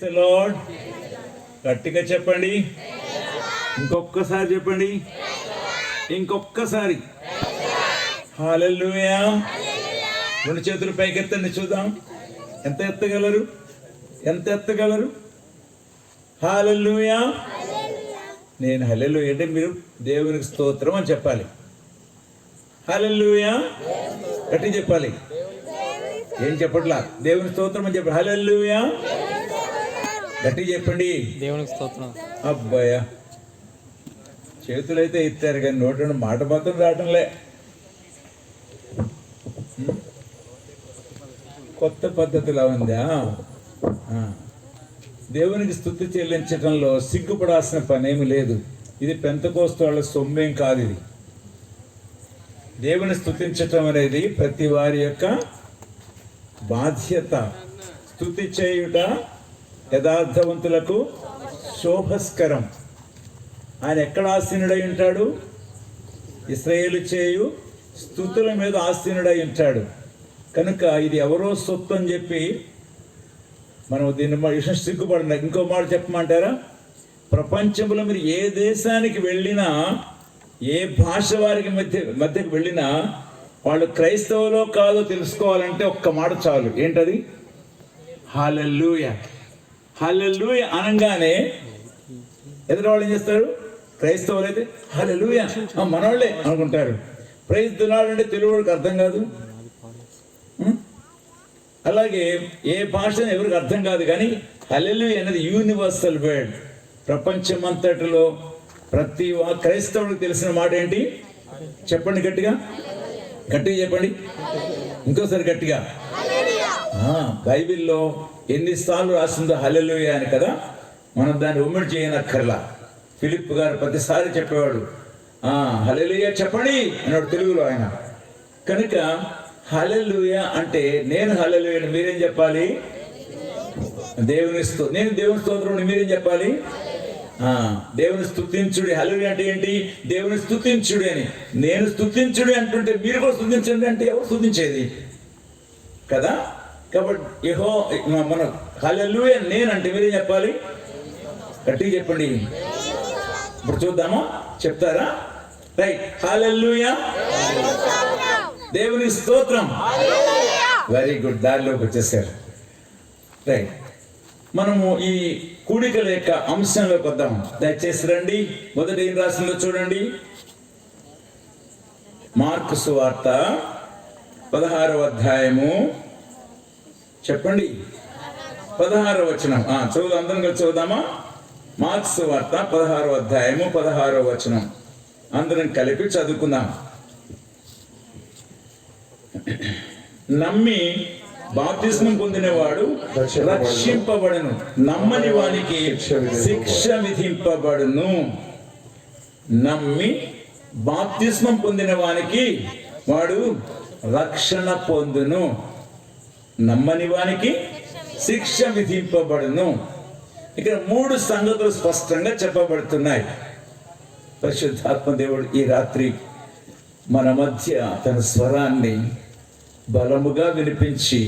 The lord. గట్టిగా చెప్పండి, ఇంకొక్కసారి చెప్పండి, ఇంకొక్కసారి. హల్లెలూయా. రెండు చేతులు పైకెత్తండి చూద్దాం. ఎంత ఎత్తగలరు? ఎంత ఎత్తగలరు? హల్లెలూయా. నేను హల్లెలూయా అంటే మీరు దేవునికి స్తోత్రం అని చెప్పాలి. హల్లెలూయా గట్టి చెప్పాలి. ఏం చెప్పట్లా, దేవుని స్తోత్రం అని చెప్పాలి. హల్లెలూయా గట్టి చెప్పండి, దేవునికి స్తోత్రం. అబ్బాయా, చేతులైతే ఎత్తారు కానీ నోటి మాట మాత్రం రావటంలే. కొత్త పద్ధతిలా ఉందా? దేవునికి స్తుతి చెల్లించడంలో సిగ్గుపడాల్సిన పనేమి లేదు. ఇది పెంతెకోస్తు వాళ్ళ సొమ్మేం కాదు. ఇది దేవుని స్తుతించటం అనేది ప్రతి వారి యొక్క బాధ్యత. స్తుతి చేయుట యథార్థవంతులకు శోభస్కరం. ఆయన ఎక్కడ ఆసీనుడై ఉంటాడు? ఇశ్రాయేలు చేయు స్తుతుల మీద ఆసీనుడై ఉంటాడు. కనుక ఇది ఎవరో సొత్తు అని చెప్పి మనం దీన్ని విషయం సిగ్గుపడిన. ఇంకో మాట చెప్పమంటారా? ప్రపంచంలో మీరు ఏ దేశానికి వెళ్ళినా, ఏ భాష వారికి మధ్యకు వెళ్ళినా వాళ్ళు క్రైస్తవులో కాదో తెలుసుకోవాలంటే ఒక్క మాట చాలు. ఏంటది? హల్లెలూయా. హల్లెలూయా అనగానే ఎదురు వాళ్ళు ఏం చేస్తారు? క్రైస్తవులు అయితే హల్లెలూయా మనవాళ్ళే అనుకుంటారు. ప్రైజ్ ది లార్డ్ అంటే తెలుగుడికి అర్థం కాదు. అలాగే ఏ భాష ఎవరికి అర్థం కాదు. కానీ హల్లెలూయా అనేది యూనివర్సల్ వర్డ్. ప్రపంచమంతటిలో ప్రతి క్రైస్తవుడికి తెలిసిన మాట ఏంటి? చెప్పండి గట్టిగా, గట్టిగా చెప్పండి, ఇంకోసారి గట్టిగా. బైబిల్లో ఎన్నిసార్లు రాసిందో హల్లెలూయా అని కదా. మనం దాన్ని ఒమిట్ చేయనక్కర్లా. ఫిలిప్ గారు ప్రతిసారి చెప్పేవాడు హల్లెలూయా చెప్పండి అన్నాడు తెలుగులో ఆయన. కనుక హల్లెలూయా అంటే నేను హల్లెలూయా అని మీరేం చెప్పాలి? నేను దేవుని స్తోత్రం మీరేం చెప్పాలి? దేవుని స్తుతించుడి. హల్లెలూయా అంటే ఏంటి? దేవుని స్తుతించుడి అని. నేను స్తుతించుడి అంటుంటే మీరు కూడా స్తుతించండి అంటే ఎవరు స్తుతించేది కదా. కాబట్టి మన హల్లెలూయా నేనంటే మీరేం చెప్పాలి? గట్టిగా చెప్పండి. ఇప్పుడు చూద్దామా? చెప్తారా? రైట్. హల్లెలూయా, దేవుని స్తోత్రం. వెరీ గుడ్, దారిలోకి వచ్చేసారు. రైట్. మనము ఈ కూడికల యొక్క అంశంలోకి వద్దాం. దయచేసి రండి. మొదట ఏం రాసిందో చూడండి. మార్కు సువార్త 16వ అధ్యాయము. చెప్పండి, 16వ వచనం. చదువు, అందరం కలిసి చదువుదామా? మార్కు సువార్త 16వ అధ్యాయము 16వ వచనం అందరం కలిపి చదువుకుందాం. నమ్మి బాప్తిస్మం పొందినవాడు రక్షింపబడును, నమ్మని వానికి శిక్ష విధింపబడును. నమ్మి బాప్తిస్మం పొందిన వానికి వాడు రక్షణ పొందును, నమ్మని వానికి శిక్ష విధింపబడును. ఇక్కడ 3 సంగతులు స్పష్టంగా చెప్పబడుతున్నాయి. పరిశుద్ధాత్మ దేవుడు ఈ రాత్రి మన మధ్య తన స్వరాన్ని బలముగా వినిపించి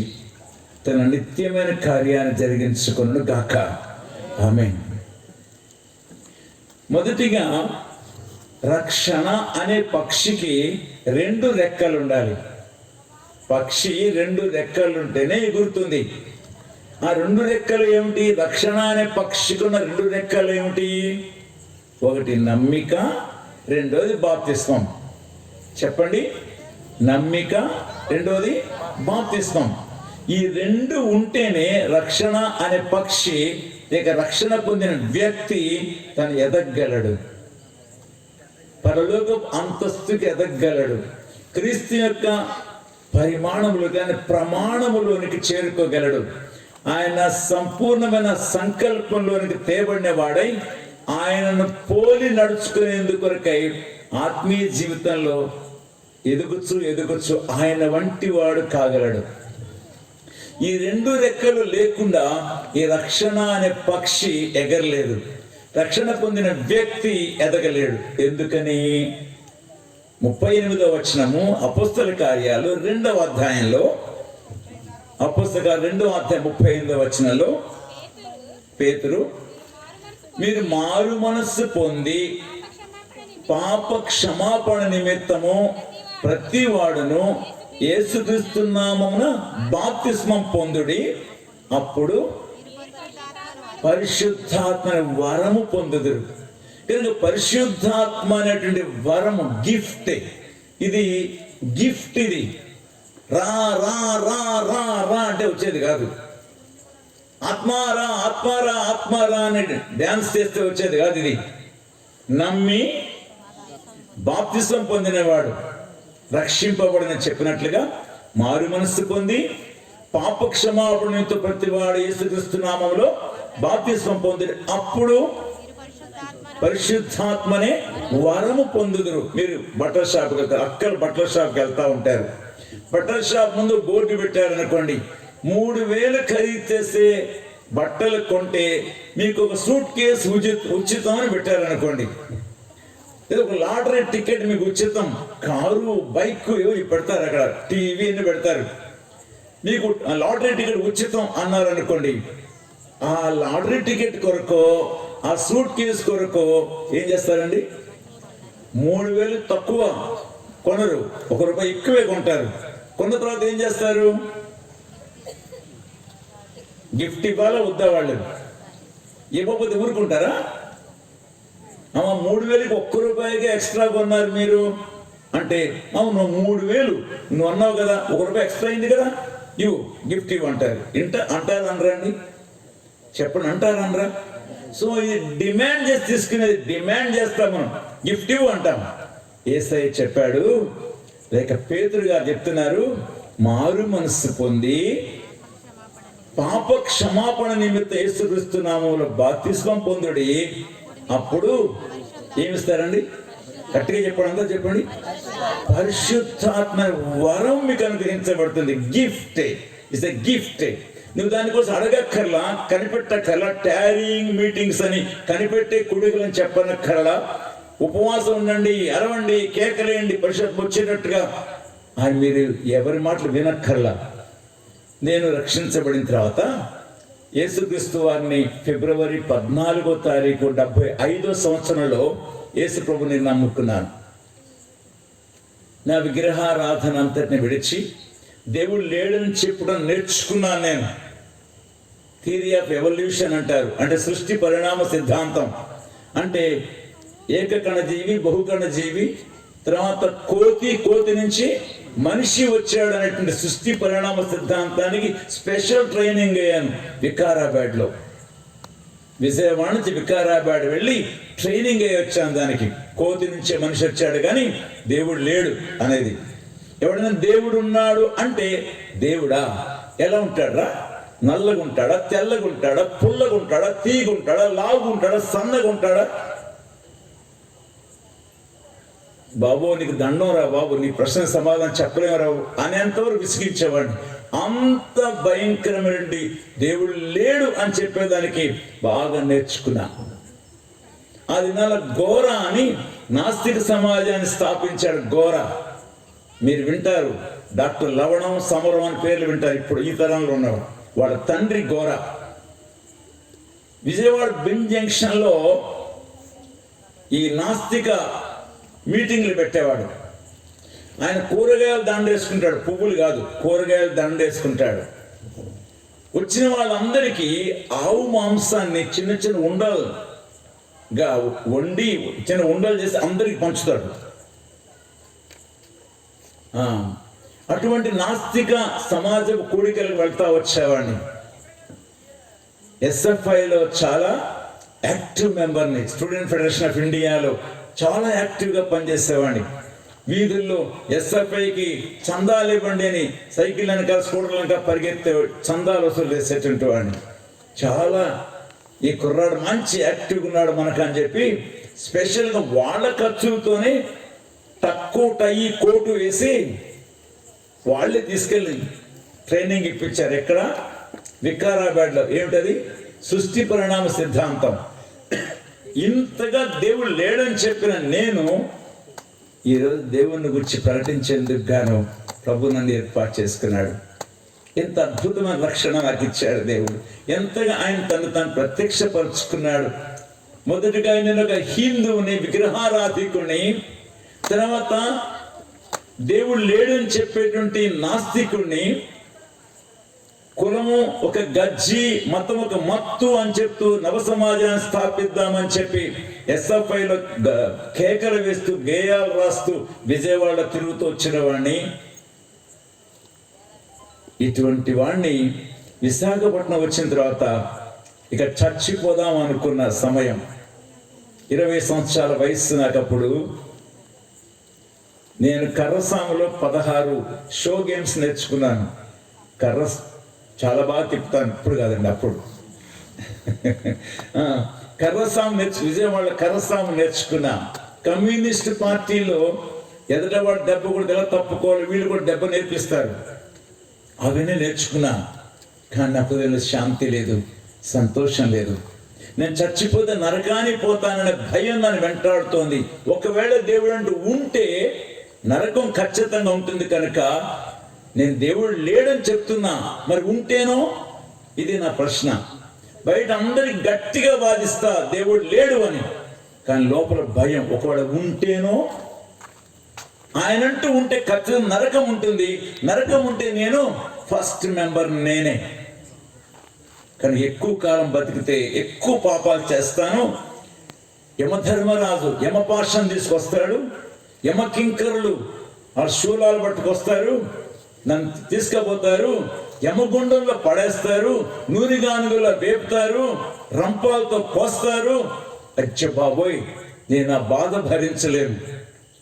తన నిత్యమైన కార్యాన్ని జరిగించుకొనును గాక. ఆమేన్. మొదటిగా, రక్షణ అనే పక్షికి 2 రెక్కలు ఉండాలి. పక్షి 2 రెక్కలు ఉంటేనే ఎగురుతుంది. ఆ 2 రెక్కలు ఏమిటి? రక్షణ అనే పక్షికున్న 2 రెక్కలు ఏమిటి? ఒకటి నమ్మిక, రెండోది బాప్తిస్మం. చెప్పండి, నమ్మిక, రెండోది బాప్తిస్మం. ఈ 2 ఉంటేనే రక్షణ అనే పక్షి, ఇక రక్షణ పొందిన వ్యక్తి తను ఎదగలడు, పరలోక అంతస్తుకి ఎదగలడు, క్రీస్తు యొక్క పరిమాణములు కానీ ప్రమాణములోనికి చేరుకోగలడు. ఆయన సంపూర్ణమైన సంకల్పంలోనికి తేబడిన వాడై ఆయనను పోలి నడుచుకునేందుకొరకై ఆత్మీయ జీవితంలో ఎదుగుచు ఆయన వంటి వాడు కాగలడు. ఈ 2 రెక్కలు లేకుండా ఈ రక్షణ అనే పక్షి ఎగరలేదు. రక్షణ పొందిన వ్యక్తి ఎదగలేడు. ఎందుకని? 38వ వచనము అపోస్తల కార్యాలు 2వ అధ్యాయంలో, అపోస్తల 2వ అధ్యాయం 38వ వచనంలో పేతురు, మీరు మారు మనస్సు పొంది పాప క్షమాపణ నిమిత్తము ప్రతి వాడును యేసుక్రీస్తు నామమున బాప్తిస్మం పొందుడి, అప్పుడు పరిశుద్ధాత్మ వరము పొందుదురు. కనుక పరిశుద్ధాత్మ అనేటువంటి వరము గిఫ్ట్. ఇది గిఫ్ట్. ఇది రా రా రా రా రా అంటే వచ్చేది కాదు. ఆత్మారా ఆత్మారా ఆత్మారా అని డ్యాన్స్ చేస్తే వచ్చేది కాదు. ఇది నమ్మి బాప్తిస్మం పొందినవాడు రక్షింపబడిన చెప్పినట్లుగా మారు మనస్సు పొంది పాప క్షమాపణతో ప్రతివాడు యేసుక్రీస్తు నామములో బాప్తిస్మం పొంది అప్పుడు పరిశుద్ధాత్మనే వరము పొందుదురు. మీరు బట్టల షాప్కి వెళ్తారు, అక్కలు బట్టల షాప్కి వెళ్తా ఉంటారు. బట్టల షాప్ ముందు బోర్డు పెట్టారనుకోండి, 3,000 ఖరీదు చేసే బట్టలు కొంటే మీకు ఒక సూట్ కేసు ఉచితం అని పెట్టారనుకోండి. ఇది ఒక లాటరీ టికెట్ మీకు ఉచితం, కారు బైక్ ఇవి పెడతారు, అక్కడ టీవీ అని పెడతారు. మీకు లాటరీ టికెట్ ఉచితం అన్నారు అనుకోండి, ఆ లాటరీ టికెట్ కొరకు ఆ సూట్ కేసు కొరకు ఏం చేస్తారండి? 3,000 తక్కువ కొనరు, ₹1 ఎక్కువే కొంటారు. కొన్న తర్వాత ఏం చేస్తారు? గిఫ్ట్ ఇవ్వాలా వద్దా? వాళ్ళు ఇవ్వకపోతే ఊరుకుంటారా? 3,000కి ₹1 ఎక్స్ట్రా కొన్నారు మీరు అంటే, అవును 3,000 నువ్వు అన్నావు కదా, ₹1 ఎక్స్ట్రా అయింది కదా, ఇవ్వు గిఫ్ట్ ఇవ్వు అంటారు. అంటారు అనరా అండి? చెప్పండి, అంటారు అనరా? సో ఇది డిమాండ్ చేసి తీసుకునేది, డిమాండ్ చేస్తాం మనం, గిఫ్ట్ ఇవ్వు అంటాం. యేసయ్య చెప్పాడు, లేక పేతురు గారు చెప్తున్నారు, మారు మనస్సు పొంది పాప క్షమాపణ నిమిత్త యేసుక్రీస్తు నామములో బాప్తిస్మం పొందుడి, అప్పుడు ఏమిస్తారండి? గట్టిగా చెప్పండి, అంతా చెప్పండి. పరిశుద్ధాత్మ వరం మీకు అనుగ్రహించబడుతుంది. Gift is a gift. నువ్వు దానికోసం అడగక్కర్లా, కనిపెట్టక్కర్లా, టారింగ్ మీటింగ్స్ అని కనిపెట్టే కుడికలని చెప్పనక్కర్లా. ఉపవాసం ఉండండి, అరవండి, కేకలేయండి, పరిశుద్ధం వచ్చేటట్టుగా అని మీరు ఎవరి మాటలు వినక్కర్లా. నేను రక్షించబడిన తర్వాత యేసుక్రీస్తు వారిని ఫిబ్రవరి 14వ తారీఖు 75వ సంవత్సరంలో యేసు ప్రభుని నమ్ముకున్నాను. నా విగ్రహారాధన అంతటిని విడిచి దేవుడు లేడని చెప్పడం నేర్చుకున్నాను. నేను థియరీ ఆఫ్ ఎవల్యూషన్ అంటారు, అంటే సృష్టి పరిణామ సిద్ధాంతం. అంటే ఏకకణజీవి, బహుకణజీవి, తర్వాత కోతి నుంచి మనిషి వచ్చాడు అనేటువంటి సృష్టి పరిణామ సిద్ధాంతానికి స్పెషల్ ట్రైనింగ్ అయ్యాను వికారాబాద్లో. విజయవాడ నుంచి వికారాబాద్ వెళ్ళి ట్రైనింగ్ అయ్యి వచ్చాను దానికి. కోతి నుంచే మనిషి వచ్చాడు కానీ దేవుడు లేడు అనేది. ఎవడైనా దేవుడు ఉన్నాడు అంటే దేవుడా ఎలా ఉంటాడా? నల్లగా ఉంటాడా, తెల్లగా ఉంటాడా, పుల్లగా ఉంటాడా, తీగుంటాడా, లావుగుంటాడా, సన్నగా ఉంటాడా? బాబు నీకు దండం రా బాబు, నీ ప్రశ్న సమాధానం చెప్పలేము రావు అనేంతవరకు విసిగించేవాడిని. అంత భయంకరమైన దేవుడు లేడు అని చెప్పేదానికి బాగా నేర్చుకున్నా. ఆ దినాల గోరా అని నాస్తిక సమాజాన్ని స్థాపించాడు. గోరా మీరు వింటారు, డాక్టర్ లవణం, సమరం అని పేర్లు వింటారు ఇప్పుడు ఈ తరంలో ఉన్నవాడు. వాళ్ళ తండ్రి గోరా. విజయవాడ బిన్ జంక్షన్లో ఈ నాస్తిక మీటింగ్లు పెట్టేవాడు. ఆయన కూరగాయలు దండ వేసుకుంటాడు, పువ్వులు కాదు, కూరగాయలు దండ వేసుకుంటాడు. వచ్చిన వాళ్ళందరికీ ఆవు మాంసాన్ని చిన్న చిన్న ఉండలుగా వండి చిన్న ఉండలు చేసి అందరికి పంచుతాడు. అటువంటి నాస్తిక సమాజ కూడికలకు వెళ్తా వచ్చేవాడిని. ఎస్ఎఫ్ఐలో చాలా యాక్టివ్ మెంబర్ని, స్టూడెంట్ ఫెడరేషన్ ఆఫ్ ఇండియాలో చాలా యాక్టివ్గా పనిచేసేవాడిని. వీధుల్లో ఎస్ఎఫ్ఐకి చందాలు ఇవ్వండి అని సైకిల్ వెనక స్కూటర్ వెనక పరిగెత్తే చందాలు వసూలు చేసేటువంటి వాడిని. చాలా ఈ కుర్రాడు మంచి యాక్టివ్గా ఉన్నాడు మనకు అని చెప్పి స్పెషల్గా వాళ్ళ ఖర్చులతోనే తక్కువ టై కోటు వేసి వాళ్ళే తీసుకెళ్ళి ట్రైనింగ్ ఇప్పించారు. ఎక్కడ? వికారాబాద్లో. ఏమిటది? సృష్టి పరిణామ సిద్ధాంతం. ఇంతగా దేవుడు లేడని చెప్పిన నేను ఈరోజు దేవుణ్ణి గురించి ప్రకటించేందుకు గాను ప్రభు నన్ను ఏర్పాటు చేసుకున్నాడు. ఎంత అద్భుతమైన రక్షణ నాకు ఇచ్చాడు దేవుడు. ఎంతగా ఆయన తను ప్రత్యక్షపరుచుకున్నాడు. మొదటిగా నేను ఒక హిందువుని, విగ్రహారాధికుని, తర్వాత దేవుడు లేడని చెప్పేటువంటి నాస్తికుణ్ణి, కులము ఒక గజ్జి, మతం ఒక మత్తు అని చెప్తూ నవ సమాజాన్ని స్థాపిద్దామని చెప్పి SFIలో కేకలు వేస్తూ గేయాలు రాస్తూ విజయవాడ తిరుగుతూ వచ్చిన వాడిని, ఇటువంటి వాడిని విశాఖపట్నం వచ్చిన తర్వాత ఇక చచ్చిపోదాం అనుకున్న సమయం, 20 సంవత్సరాల వయస్సు నాకప్పుడు. నేను కర్రసాములో 16 షో గేమ్స్ నేర్చుకున్నాను. చాలా బాగా తిప్పుతాను, ఇప్పుడు కాదండి, అప్పుడు. విజయవాడ కర్రసాము నేర్చుకున్నా. కమ్యూనిస్ట్ పార్టీలో ఎదుటవాడు దెబ్బ కూడా ఎలా తప్పుకోవాలి, వీళ్ళు కూడా దెబ్బ నేర్పిస్తారు. అవన్నీ నేర్చుకున్నా. కానీ నాకు శాంతి లేదు, సంతోషం లేదు. నేను చచ్చిపోతే నరకానికి పోతాననే భయం నన్ను వెంటాడుతోంది. ఒకవేళ దేవుడు అంటూ ఉంటే నరకం ఖచ్చితంగా ఉంటుంది కనుక నేను దేవుడు లేడని చెప్తున్నా, మరి ఉంటేనో? ఇది నా ప్రశ్న. బయట అందరికి గట్టిగా వాదిస్తా దేవుడు లేడు అని, కానీ లోపల భయం. ఒకవేళ ఉంటేనో? ఆయనంటూ ఉంటే ఖచ్చితంగా నరకం ఉంటుంది. నరకం ఉంటే నేను ఫస్ట్ మెంబర్ నేనే. కానీ ఎక్కువ కాలం బతికితే ఎక్కువ పాపాలు చేస్తాను. యమధర్మరాజు యమపాశం తీసుకొస్తాడు, యమకింకరులు ఆ శూలాలు పట్టుకొస్తారు, నన్ను తీసుకుపోతారు, యమగుండంలో పడేస్తారు, నూనెగానుగులో వేపుతారు, రంపాలతో కోస్తారు. అచ్చ బాబోయ్, నేను ఆ బాధ భరించలేను.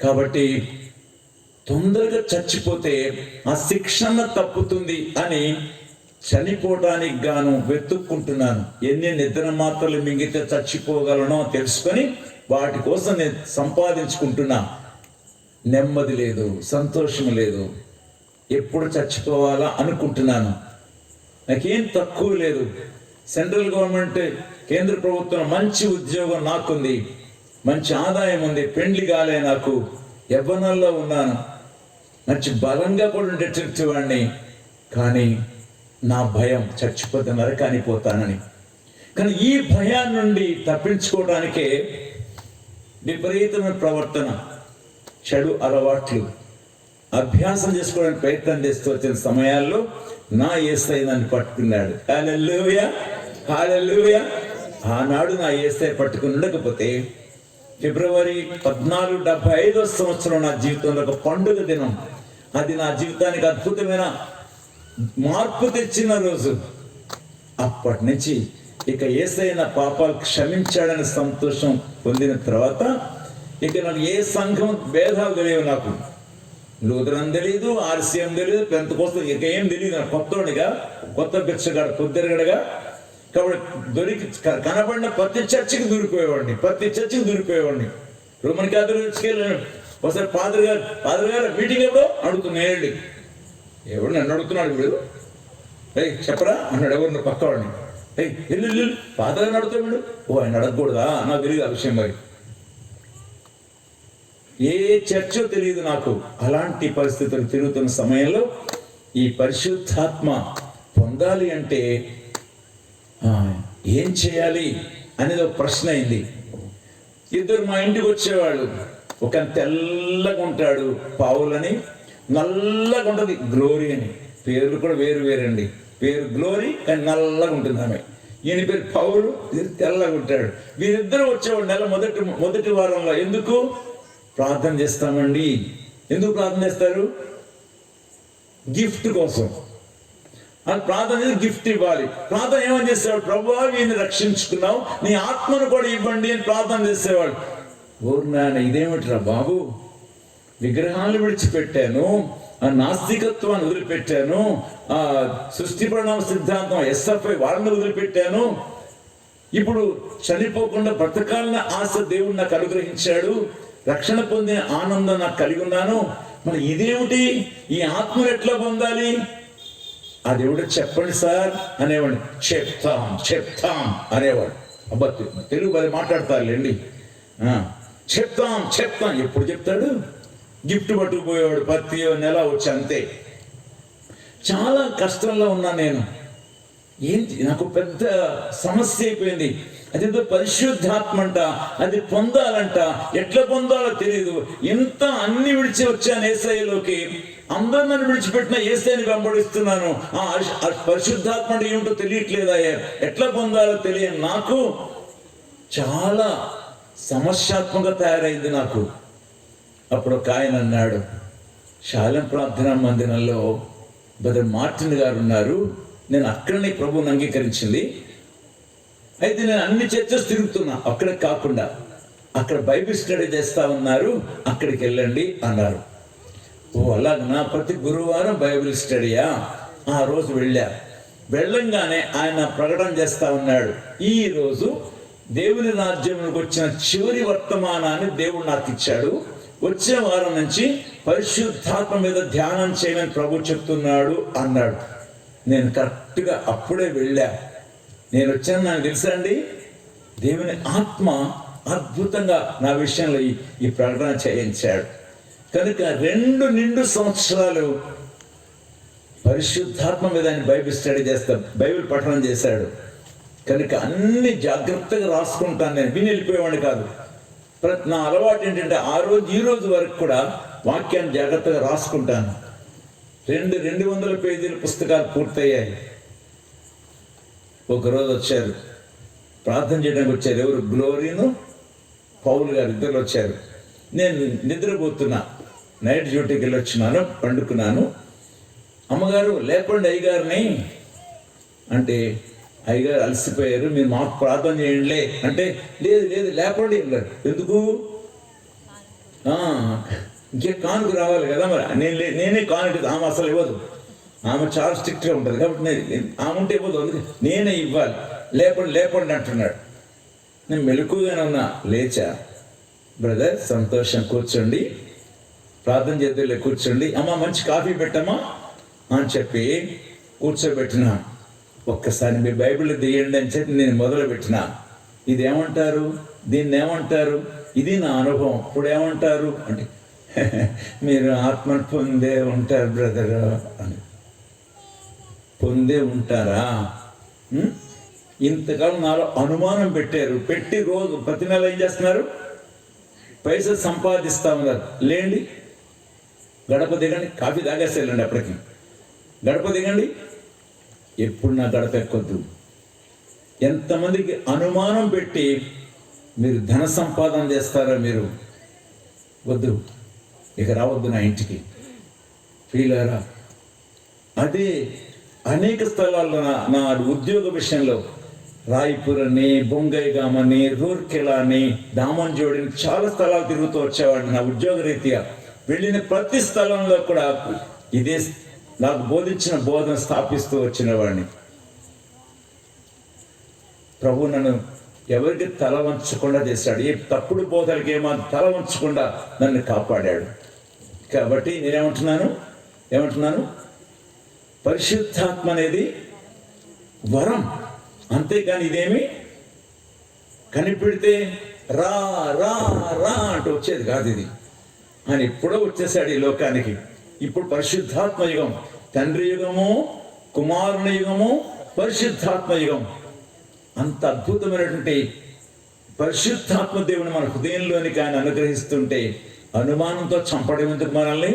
కాబట్టి తొందరగా చచ్చిపోతే ఆ శిక్షణ తప్పుతుంది అని చనిపోవటానికి గాను వెతుక్కుంటున్నాను. ఎన్ని నిద్ర మాత్రలు మింగితే చచ్చిపోగలనో తెలుసుకొని వాటి కోసం నేను సంపాదించుకుంటున్నా. నెమ్మది లేదు, సంతోషం లేదు. ఎప్పుడు చచ్చిపోవాలా అనుకుంటున్నాను. నాకేం తక్కువ లేదు. సెంట్రల్ గవర్నమెంట్, కేంద్ర ప్రభుత్వం మంచి ఉద్యోగం నాకుంది, మంచి ఆదాయం ఉంది, పెండ్లి కాలే, నాకు యవ్వనంలో ఉన్నాను, మంచి బలంగా కూడా ఉండేటట్టు వాడిని. కానీ నా భయం చచ్చిపోతే నరకానికి పోతానని. కానీ ఈ భయాన్ని నుండి తప్పించుకోవడానికే విపరీతమైన ప్రవర్తన, చెడు అలవాట్లు అభ్యాసం చేసుకోవడానికి ప్రయత్నం చేస్తూ వచ్చిన సమయాల్లో నా యేసయ్య నన్ను పట్టుకున్నాడు. హల్లెలూయా, హల్లెలూయా. ఆనాడు నా యేసయ్య పట్టుకుని ఉండకపోతే ఫిబ్రవరి 14, 75వ సంవత్సరం నా జీవితంలో ఒక పండుగ దినం. అది నా జీవితానికి అద్భుతమైన మార్పు తెచ్చిన రోజు. అప్పటి నుంచి ఇక యేసయ్య నా పాపాలు క్షమించాడని సంతోషం పొందిన తర్వాత ఇక నాకు ఏ సంఘం భేదాలు తెలియవు. నాకు లూథరన్ తెలీదు, RCM తెలీదు, పెంతెకోస్తు ఇక ఏం తెలియదు. నాకు కొత్తోడిగా, కొత్త బిచ్చగాడు, పొద్దురగడగా. కాబట్టి కనబడిన ప్రతి చర్చికి దూరిపోయేవాడిని. రోమన్ క్యాథలిక్ ఒకసారి పాదర్ గారు మీటింగ్ ఎప్పుడో అడుగుతున్నాడు. ఎవడు నన్ను అడుగుతున్నాడు, వీడు చెప్పరా అన్నాడు. ఎవరు నువ్వు పక్కవాడిని, వెళ్ళు పాదర్ గారిని అడుగుతాడు వీడు. ఆయన అడగకూడదా? నాకు తెలియదు ఆ విషయం. మరి ఏ చర్చో తెలియదు నాకు. అలాంటి పరిస్థితులు తిరుగుతున్న సమయంలో ఈ పరిశుద్ధాత్మ పొందాలి అంటే ఏం చేయాలి అనేది ఒక ప్రశ్న అయింది. ఇద్దరు మా ఇంటికి వచ్చేవాళ్ళు. ఒక తెల్లగా ఉంటాడు పావులని, నల్లగా ఉంటుంది గ్లోరీ అని. పేర్లు కూడా వేరండి. పేరు గ్లోరీ కానీ నల్లగా ఉంటుంది ఆమె. ఈయన పేరు పౌలు, తెల్లగా ఉంటాడు. వీరిద్దరూ వచ్చేవాడు నెల మొదటి వారంలో. ఎందుకు ప్రార్థన చేస్తామండి? ఎందుకు ప్రార్థన చేస్తారు? గిఫ్ట్ కోసం. అని ప్రార్థన చేసి గిఫ్ట్ ఇవ్వాలి. ప్రార్థన ఏమని చేసేవాడు? ప్రభువా వీరిని రక్షించుకున్నావు, నీ ఆత్మను కూడా ఇవ్వండి అని ప్రార్థన చేసేవాడు. ఓరు నాయన, ఇదేమిట్రా బాబు, విగ్రహాలు విడిచిపెట్టాను, ఆ నాస్తికత్వాన్ని వదిలిపెట్టాను, ఆ సృష్టి పరిణామ సిద్ధాంతం SFI వాళ్ళని వదిలిపెట్టాను, ఇప్పుడు చనిపోకుండా బ్రతకాలన్న ఆశ దేవుడు నాకు అనుగ్రహించాడు, రక్షణ పొందే ఆనందం నాకు కలిగి ఉన్నాను, మరి ఇదేమిటి, ఈ ఆత్మను ఎట్లా పొందాలి? ఆ దేవుడు చెప్పండి సార్ అనేవాడు. చెప్తాం అనేవాడు. అబ్బా, తెలుగు మరి మాట్లాడతారులేండి. చెప్తాం ఎప్పుడు చెప్తాడు? గిఫ్ట్ పట్టుకుపోయేవాడు ప్రతి నెల వచ్చి, అంతే. చాలా కష్టంలో ఉన్నా నేను. ఏంటి నాకు పెద్ద సమస్య అయిపోయింది. అదేదో పరిశుద్ధాత్మ అంట, అది పొందాలంట, ఎట్లా పొందాలో తెలియదు. ఎంత అన్ని విడిచి వచ్చాను యేసయ్యలోకి, అందరూ నన్ను విడిచిపెట్టిన యేసయ్యని వెంబడిస్తున్నాను. ఆ పరిశుద్ధాత్మ అంటే ఏమిటో తెలియట్లేదా, ఎట్లా పొందాలో తెలియదు. నాకు చాలా సమస్యాత్మకంగా తయారైంది నాకు. అప్పుడు ఒక ఆయన అన్నాడు, శాలం ప్రార్థనా మందిరంలో బ్రదర్ మార్టిన్ గారు ఉన్నారు, నేను అక్కడనే ప్రభువుని అంగీకరించింది. అయితే నేను అన్ని చర్చస్ తిరుగుతున్నా, అక్కడే కాకుండా అక్కడ బైబిల్ స్టడీ చేస్తా ఉన్నారు, అక్కడికి వెళ్ళండి అన్నారు. ఓ అలాగనా, ప్రతి గురువారం బైబిల్ స్టడీయా? ఆ రోజు వెళ్ళంగానే ఆయన ప్రకటన చేస్తా ఉన్నాడు, ఈ రోజు దేవుని రాజ్యంలోకి వచ్చిన చివరి వర్తమానాన్ని దేవుడు నాకు ఇచ్చాడు. వచ్చే వారం నుంచి పరిశుద్ధాత్మ మీద ధ్యానం చేయమని ప్రభు చెప్తున్నాడు అన్నాడు. నేను కరెక్ట్గా అప్పుడే వెళ్ళా. నేను వచ్చాను, నాకు తెలుసా అండి, దేవుని ఆత్మ అద్భుతంగా నా విషయంలో ఈ ప్రకటన చేయించాడు. కనుక 2 నిండు సంవత్సరాలు పరిశుద్ధాత్మ మీద ఆయన బైబిల్ స్టడీ చేస్తాడు, బైబిల్ పఠనం చేశాడు. కనుక అన్ని జాగ్రత్తగా రాసుకుంటాను. నేను విని వెళ్ళిపోయేవాడిని కాదు. నా అలవాటు ఏంటంటే ఈ రోజు వరకు కూడా వాక్యాన్ని జాగ్రత్తగా రాసుకుంటాను. 200 పేజీల పుస్తకాలు పూర్తయ్యాయి. ఒకరోజు వచ్చారు, ప్రార్థన చేయడానికి వచ్చారు. ఎవరు? గ్లోరీను పౌలు గారు ఇద్దరు వచ్చారు. నేను నిద్రపోతున్నా, నైట్ డ్యూటీకి వెళ్ళి వచ్చినాను, పండుకున్నాను. అమ్మగారు లేపండి అయ్యగారిని అంటే, అయ్యగారు అలసిపోయారు, మీరు మాకు ప్రార్థన చేయండిలే అంటే, లేదు లేపండి అన్నారు. ఎందుకు? ఇంకే కానుక రావాలి కదా మరి. నేనే కానుక, ఆమె అసలు ఇవ్వదు, ఆమె చాలా స్ట్రిక్ట్గా ఉంటుంది కాబట్టి ఆమె ఉంటే ఇవ్వదు, అందుకే నేనే ఇవ్వాలి. లేపండి అంటున్నాడు. నేను మెలకుగానే ఉన్నా, లేచా. బ్రదర్ సంతోషం, కూర్చోండి, ప్రార్థన చేద్దాంలే, కూర్చోండి. అమ్మ మంచి కాఫీ పెట్టమ్మా అని చెప్పి కూర్చోబెట్టినా. ఒక్కసారి మీరు బైబిల్ తీయండి అని చెప్పి నేను మొదలు పెట్టినా. దీన్ని ఏమంటారు? ఇది నా అనుభవం. ఇప్పుడు ఏమంటారు అంటే, మీరు ఆత్మను పొందే ఉంటారు బ్రదర్ అని. పొందే ఉంటారా? ఇంతకాలం నాలో అనుమానం పెట్టి రోజు ప్రతి నెల ఏం చేస్తున్నారు? పైసలు సంపాదిస్తా ఉన్నారు. లేండి, గడప దిగండి, కాఫీ తాగేస్తే వెళ్ళండి, అప్పటికి గడప దిగండి. ఎప్పుడు నా గడప ఎక్కొద్దు. ఎంతమందికి అనుమానం పెట్టి మీరు ధన సంపాదన చేస్తారో మీరు వద్దు, ఇక రావద్దు నా ఇంటికి, ఫీలరా. అదే అనేక స్థలాల్లో నా ఉద్యోగ విషయంలో రాయ్పూర్ అని, బొంగైగామని, రూర్కెలా అని, దామన్జోడిని చాలా స్థలాలు తిరుగుతూ వచ్చేవాడిని. నా ఉద్యోగ రీత్యా వెళ్ళిన ప్రతి స్థలంలో కూడా ఇదే నాకు బోధించిన బోధన స్థాపిస్తూ వచ్చిన వాడిని. ప్రభు నన్ను ఎవరికి తల వంచకుండా చేశాడు. ఏ తప్పుడు బోధలకి తల వంచకుండా నన్ను కాపాడాడు. కాబట్టి నేనేమంటున్నాను, పరిశుద్ధాత్మ అనేది వరం, అంతేకాని ఇదేమి కనిపెడితే రా రా రా అంటూ వచ్చేది కాదు. ఇది ఆయన ఎప్పుడో వచ్చేసాడు ఈ లోకానికి. ఇప్పుడు పరిశుద్ధాత్మ యుగం, తండ్రి యుగము, కుమారుని యుగము, పరిశుద్ధాత్మ యుగం. అంత అద్భుతమైనటువంటి పరిశుద్ధాత్మ దేవుని మన హృదయంలోనికి ఆయన అనుగ్రహిస్తుంటే అనుమానంతో చంపడం ఎందుకు, మనల్ని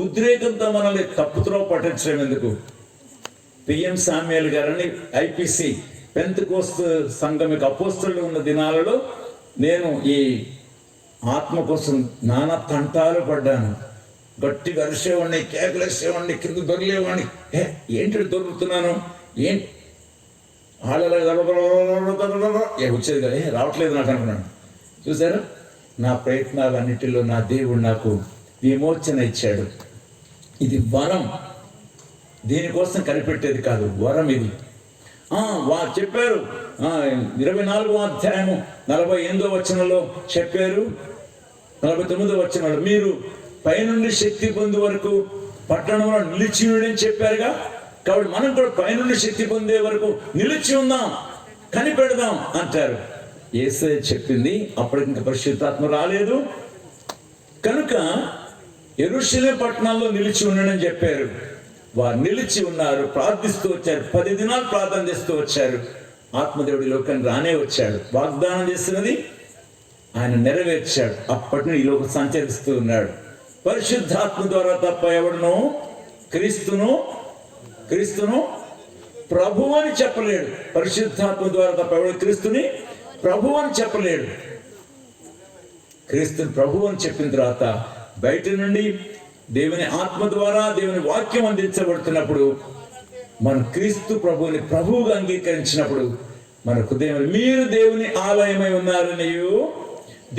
ఉద్రేకంతో మనల్ని తప్పుతో పట్టించడం ఎందుకు? పిఎం సామ్యుయల్ గారని ఐపీసీ పెంతెకోస్తు సంఘం యొక్క అపోస్తలులు ఉన్న దినాలలో నేను ఈ ఆత్మ కోసం నానా తంటాలు పడ్డాను. గట్టిగా అరిసేవాడిని, కేకలేసేవాడిని, కింద దొరలేవాడిని. ఏంటి దొరుకుతున్నాను, ఏంటి వచ్చేది కదా, రావట్లేదు నాకు అనుకున్నాను. చూసారా, నా ప్రయత్నాలన్నిటిలో నా దేవుడు నాకు విమోచన ఇచ్చాడు. ఇది వరం, దీనికోసం కనిపెట్టేది కాదు, వరం ఇది. చెప్పారు 24వ అధ్యాయము 48వ వచనంలో చెప్పారు, 49వ వచనంలో మీరు పైనుండి శక్తి పొందే వరకు పట్టణంలో నిలిచి ఉండని చెప్పారుగా. కాబట్టి మనం కూడా పైనుండి శక్తి పొందే వరకు నిలిచి ఉందాం, కనిపెడదాం అంటారు. యేసయ్య చెప్పింది అప్పటికి ఇంకా పరిశుద్ధాత్మ రాలేదు కనుక యెరూషలేము పట్టణంలో నిలిచి ఉండని చెప్పారు. వారు నిలిచి ఉన్నారు, ప్రార్థిస్తూ వచ్చారు. 10 దినాలు ప్రార్థన చేస్తూ వచ్చారు. ఆత్మదేవుడి లోకానికి రానే వచ్చాడు. వాగ్దానం చేస్తున్నది ఆయన నెరవేర్చాడు. అప్పటి నుండి ఈ లోకం సంచరిస్తూ ఉన్నాడు. పరిశుద్ధాత్మ ద్వారా తప్ప ఎవడును క్రీస్తును ప్రభు అని చెప్పలేడు. పరిశుద్ధాత్మ ద్వారా తప్ప ఎవడు క్రీస్తుని ప్రభు అని చెప్పలేడు. క్రీస్తుని ప్రభు అని చెప్పిన తర్వాత బయట నుండి దేవుని ఆత్మ ద్వారా దేవుని వాక్యం అందించబడుతున్నప్పుడు మన క్రీస్తు ప్రభువుని ప్రభువుగా అంగీకరించినప్పుడు మన హృదయం మీరు దేవుని ఆలయమై ఉన్నారనియు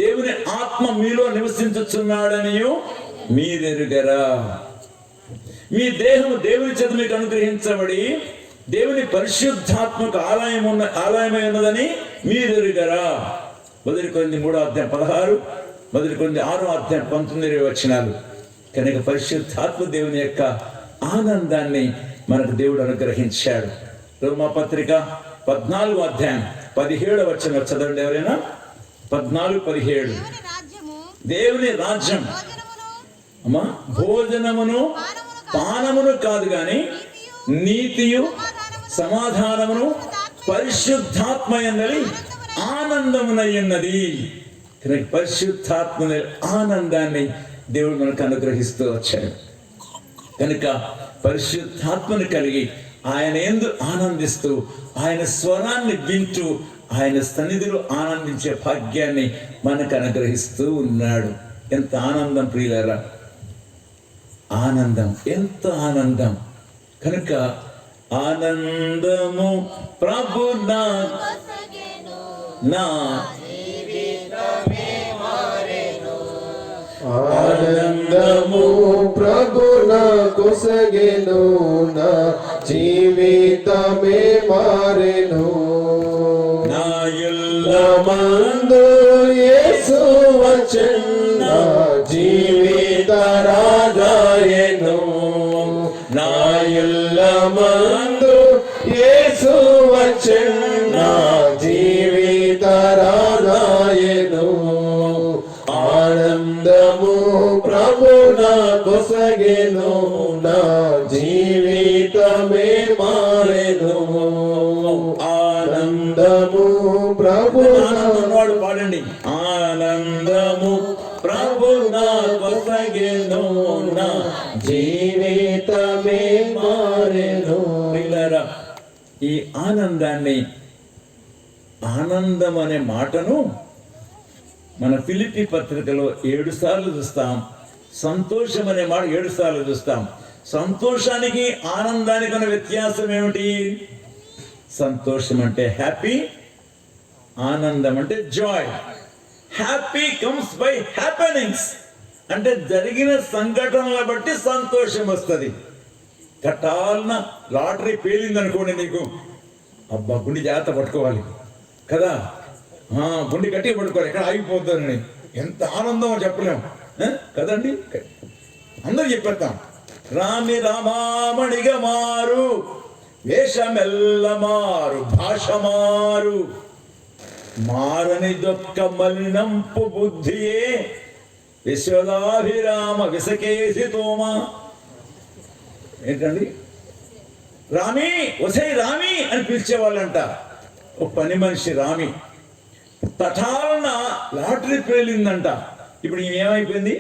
దేవుని ఆత్మ మీలో నివసించుచున్నాడనియు మీరెరుగరా. మీ దేహము దేవుని చేత మీకు అనుగ్రహించబడి దేవుని పరిశుద్ధాత్మక ఆలయమై ఉన్నదని మీరెరుగరా. 1 కొరింథీ 3:16, 1 కొరింథీ 6:19 వచనాలు. కనుక పరిశుద్ధాత్మ దేవుని యొక్క ఆనందాన్ని మనకు దేవుడు అనుగ్రహించాడు. రోమాపత్రిక 14:17 వచనం చదవండి ఎవరైనా. 14:17 దేవుని రాజ్యం అమ్మా భోజనమును పానమును కాదు గాని నీతియు సమాధానమును పరిశుద్ధాత్మయందలి ఆనందమునయ్యున్నది. కనుక పరిశుద్ధాత్మ ఆనందాన్ని దేవుడు మనకు అనుగ్రహిస్తూ వచ్చాడు. కనుక పరిశుద్ధాత్మను కలిగి ఆయన యందు ఆనందిస్తూ ఆయన స్వరాన్ని వింటూ ఆయన సన్నిధిలో ఆనందించే భాగ్యాన్ని మనకు అనుగ్రహిస్తూ ఉన్నాడు. ఎంత ఆనందం ప్రియులారా, ఆనందం, ఎంత ఆనందం. కనుక ఆనందము ప్రభు నా ఆనందము ప్రభు నాకు సగెను, నా జీవితమే మారెను. నా మందు యేసు వచ్చెను, నా జీవిత రాజాయను. నా మందు యేసు వచ్చెను, నా జీవిత రాజాయను. ఆనందము ప్రభు నాకు సగెను, నా జీవితమే మారెను. ఆనందము ప్రభు వాడు పాడండి. ఆనందము ప్రభు నాకు సగెను, నా జీవితమే మారెను. ప్రియులారా, ఈ ఆనందాన్ని, ఆనందం అనే మాటను మన ఫిలిప్పీ పత్రికలో 7 సార్లు చూస్తాం. సంతోషం అనే మాట 7 సార్లు చూస్తాం. సంతోషానికి ఆనందానికి ఉన్న వ్యత్యాసం ఏమిటి? సంతోషం అంటే హ్యాపీ, ఆనందం అంటే Joy. Happy comes by happenings, అంటే జరిగిన సంఘటనల బట్టి సంతోషం వస్తుంది. కట్టాలన్న లాటరీ పేలింది అనుకోండి, నీకు అబ్బా గుండె జాగ్రత్త పట్టుకోవాలి కదా, గుండె గట్టిగా పట్టుకోవాలి, ఎక్కడ ఆగిపోతుందని ఎంత ఆనందమో చెప్పలేము కదండి. అందరూ చెప్పేస్తాం. రామి రామామణిగా మారు, వేషమెల్ల మారు, భాష మారు, మారని దొక్క మలినంపు బుద్ధియే విశ్వదాభిరామ విసకేసి తోమా. ఏంటండి రామి, వసై రామి అని పిలిచేవాళ్ళంట. ఒక పని మనిషి రామి. తటాలన లాటరీ పేలిందంట. ఇప్పుడు ఈమె ఏమైపోయింది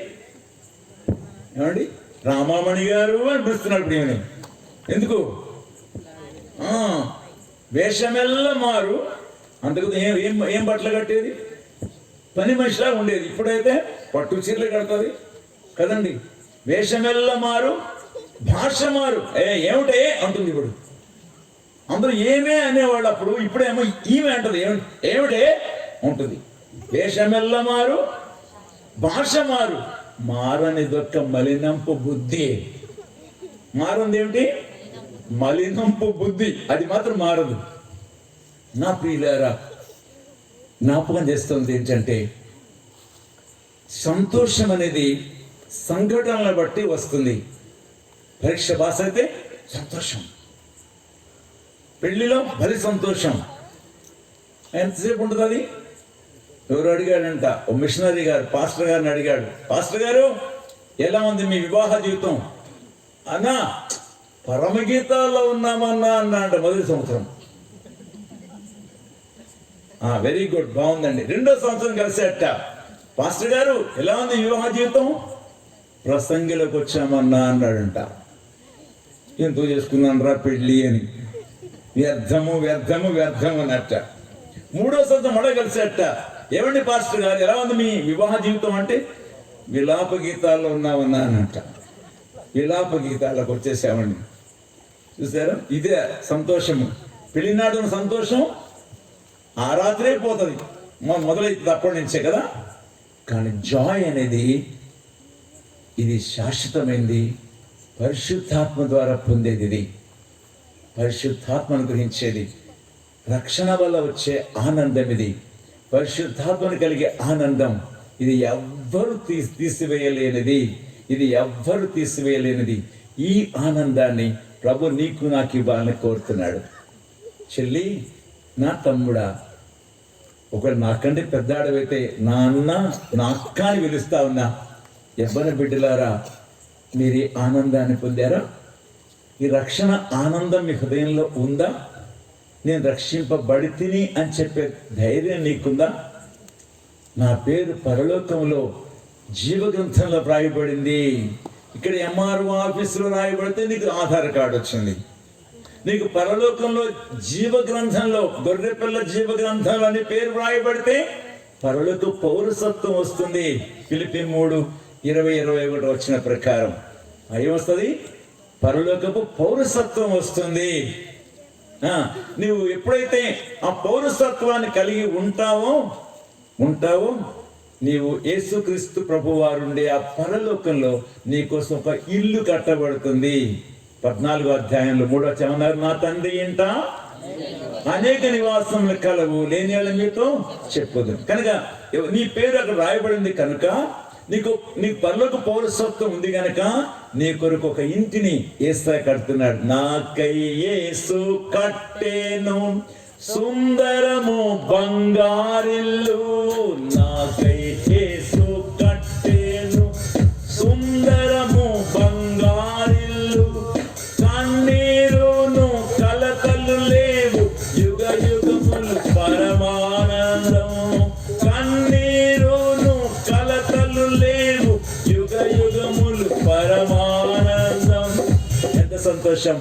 ఏమండి? రామామణి గారు అని పిలుస్తున్నాడు ఇప్పుడు ఈమెని. ఎందుకు? వేషమెల్ల మారు. అంతకు ఏం బట్టలు కట్టేది? పని మనిషిలా ఉండేది. ఇప్పుడైతే పట్టు చీరలు కడుతుంది కదండి. వేషమెల్ల మారు, భాష మారు. ఏమిటే అంటుంది ఇప్పుడు. అందరూ ఏమే అనేవాళ్ళు అప్పుడు. ఇప్పుడేమో ఈమె అంటది ఏమిటే ఉంటుంది. వేషమెల్ల మారు, భాష మారు, మారని దొక్క మలినంపు బుద్ధి. మారంది ఏమిటి? మలినంపు బుద్ధి. అది మాత్రం మారదు. నా ప్రియులారా, జ్ఞాపకం చేస్తుంది ఏంటంటే, సంతోషం అనేది సంఘటనల బట్టి వస్తుంది. పరీక్ష పాస్ అయితే సంతోషం, పెళ్లిలో భలే సంతోషం. ఎంతసేపు ఉంటుంది అది? ఎవరు అడిగాడంట, ఓ మిషనరీ గారు పాస్టర్ గారిని అడిగాడు, పాస్టర్ గారు ఎలా ఉంది మీ వివాహ జీవితం? అన్నా పరమగీతాల్లో ఉన్నామన్నా అన్నాడు మొదటి సంవత్సరం. వెరీ గుడ్, బాగుందండి. రెండో సంవత్సరం కలిసేట, పాస్టర్ గారు ఎలా ఉంది వివాహ జీవితం? ప్రసంగిలోకి వచ్చామన్నా అన్నాడంట. ఎంతో చేసుకున్నాను రా పెళ్ళి అని. వ్యర్థము వ్యర్థము వ్యర్థము అన్నట్ట. మూడో సంవత్సరం మళ్ళీ కలిసేట, ఏమండి పాస్టర్ గారు ఎలా ఉంది మీ వివాహ జీవితం? అంటే విలాప గీతాల్లో ఉన్నామన్నా అన్నట్ట. విలాప గీతాలకు వచ్చేసామండి. చూసారా, ఇదే సంతోషము. పెళ్లినాడు సంతోషం ఆ రాత్రే పోతుంది, మొదలైతుంది అప్పటి నుంచే కదా. కానీ జాయ్ అనేది ఇది శాశ్వతమైంది, పరిశుద్ధాత్మ ద్వారా పొందేది. ఇది పరిశుద్ధాత్మను గ్రహించేది, రక్షణ వల్ల వచ్చే ఆనందం. ఇది పరిశుద్ధాత్మను కలిగే ఆనందం. ఇది ఎవ్వరు తీసివేయలేనిది. ఇది ఎవ్వరు తీసివేయలేనిది. ఈ ఆనందాన్ని ప్రభు నీకు నాకు ఇవ్వాలని కోరుతున్నాడు. చెల్లి, నా తమ్ముడా, ఒకవేళ నాకంటే పెద్దాడవైతే నా అన్న, నా అక్క అని పిలుస్తా ఉన్నా. యవ్వన బిడ్డలారా, మీరు ఈ ఆనందాన్ని పొందారా? ఈ రక్షణ ఆనందం మీ హృదయంలో ఉందా? నేను రక్షింపబడి తిని అని చెప్పే ధైర్యం నీకుందా? నా పేరు పరలోకంలో జీవగ్రంథంలో రాయబడింది. ఇక్కడ ఎంఆర్ఓ ఆఫీసులో రాయబడితే నీకు ఆధార్ కార్డు వచ్చింది. నీకు పరలోకంలో జీవగ్రంథంలో, గొర్రెపిల్ల జీవగ్రంథంలో అని పేరు రాయబడితే పరలోక పౌరసత్వం వస్తుంది. ఫిలిప్పీ 3:20-21 వచ్చిన ప్రకారం ఏమొస్తుంది? పరలోకపు పౌరసత్వం వస్తుంది. నువ్వు ఎప్పుడైతే ఆ పౌరసత్వాన్ని కలిగి ఉంటావో నీవు యేసుక్రీస్తు ప్రభువారు ఉండే ఆ పరలోకంలో నీకోసం ఒక ఇల్లు కట్టబడుతుంది. 14వ అధ్యాయంలో 3వ వచనం, నా తండ్రి ఇంట అనేక నివాసములు కలవు, లేని వాళ్ళ మీతో చెప్పదు. కనుక నీ పేరు అక్కడ రాయబడింది కనుక నీకు పరలోక పౌరసత్వం ఉంది కనుక నీ కొరకు ఒక ఇంటిని యేసయ్య కడుతున్నాడు. నాకై యేసు కట్టెను సుందరము బంగారిల్లు, నాకై యేసు కట్టెను సుందరము బంగారిల్లు, కన్నీరును కలతలు లేవు, యుగ యుగములు పరమానందము. కన్నీరును కలతలు లేవు, యుగ యుగములు పరమానందం. ఎంత సంతోషం!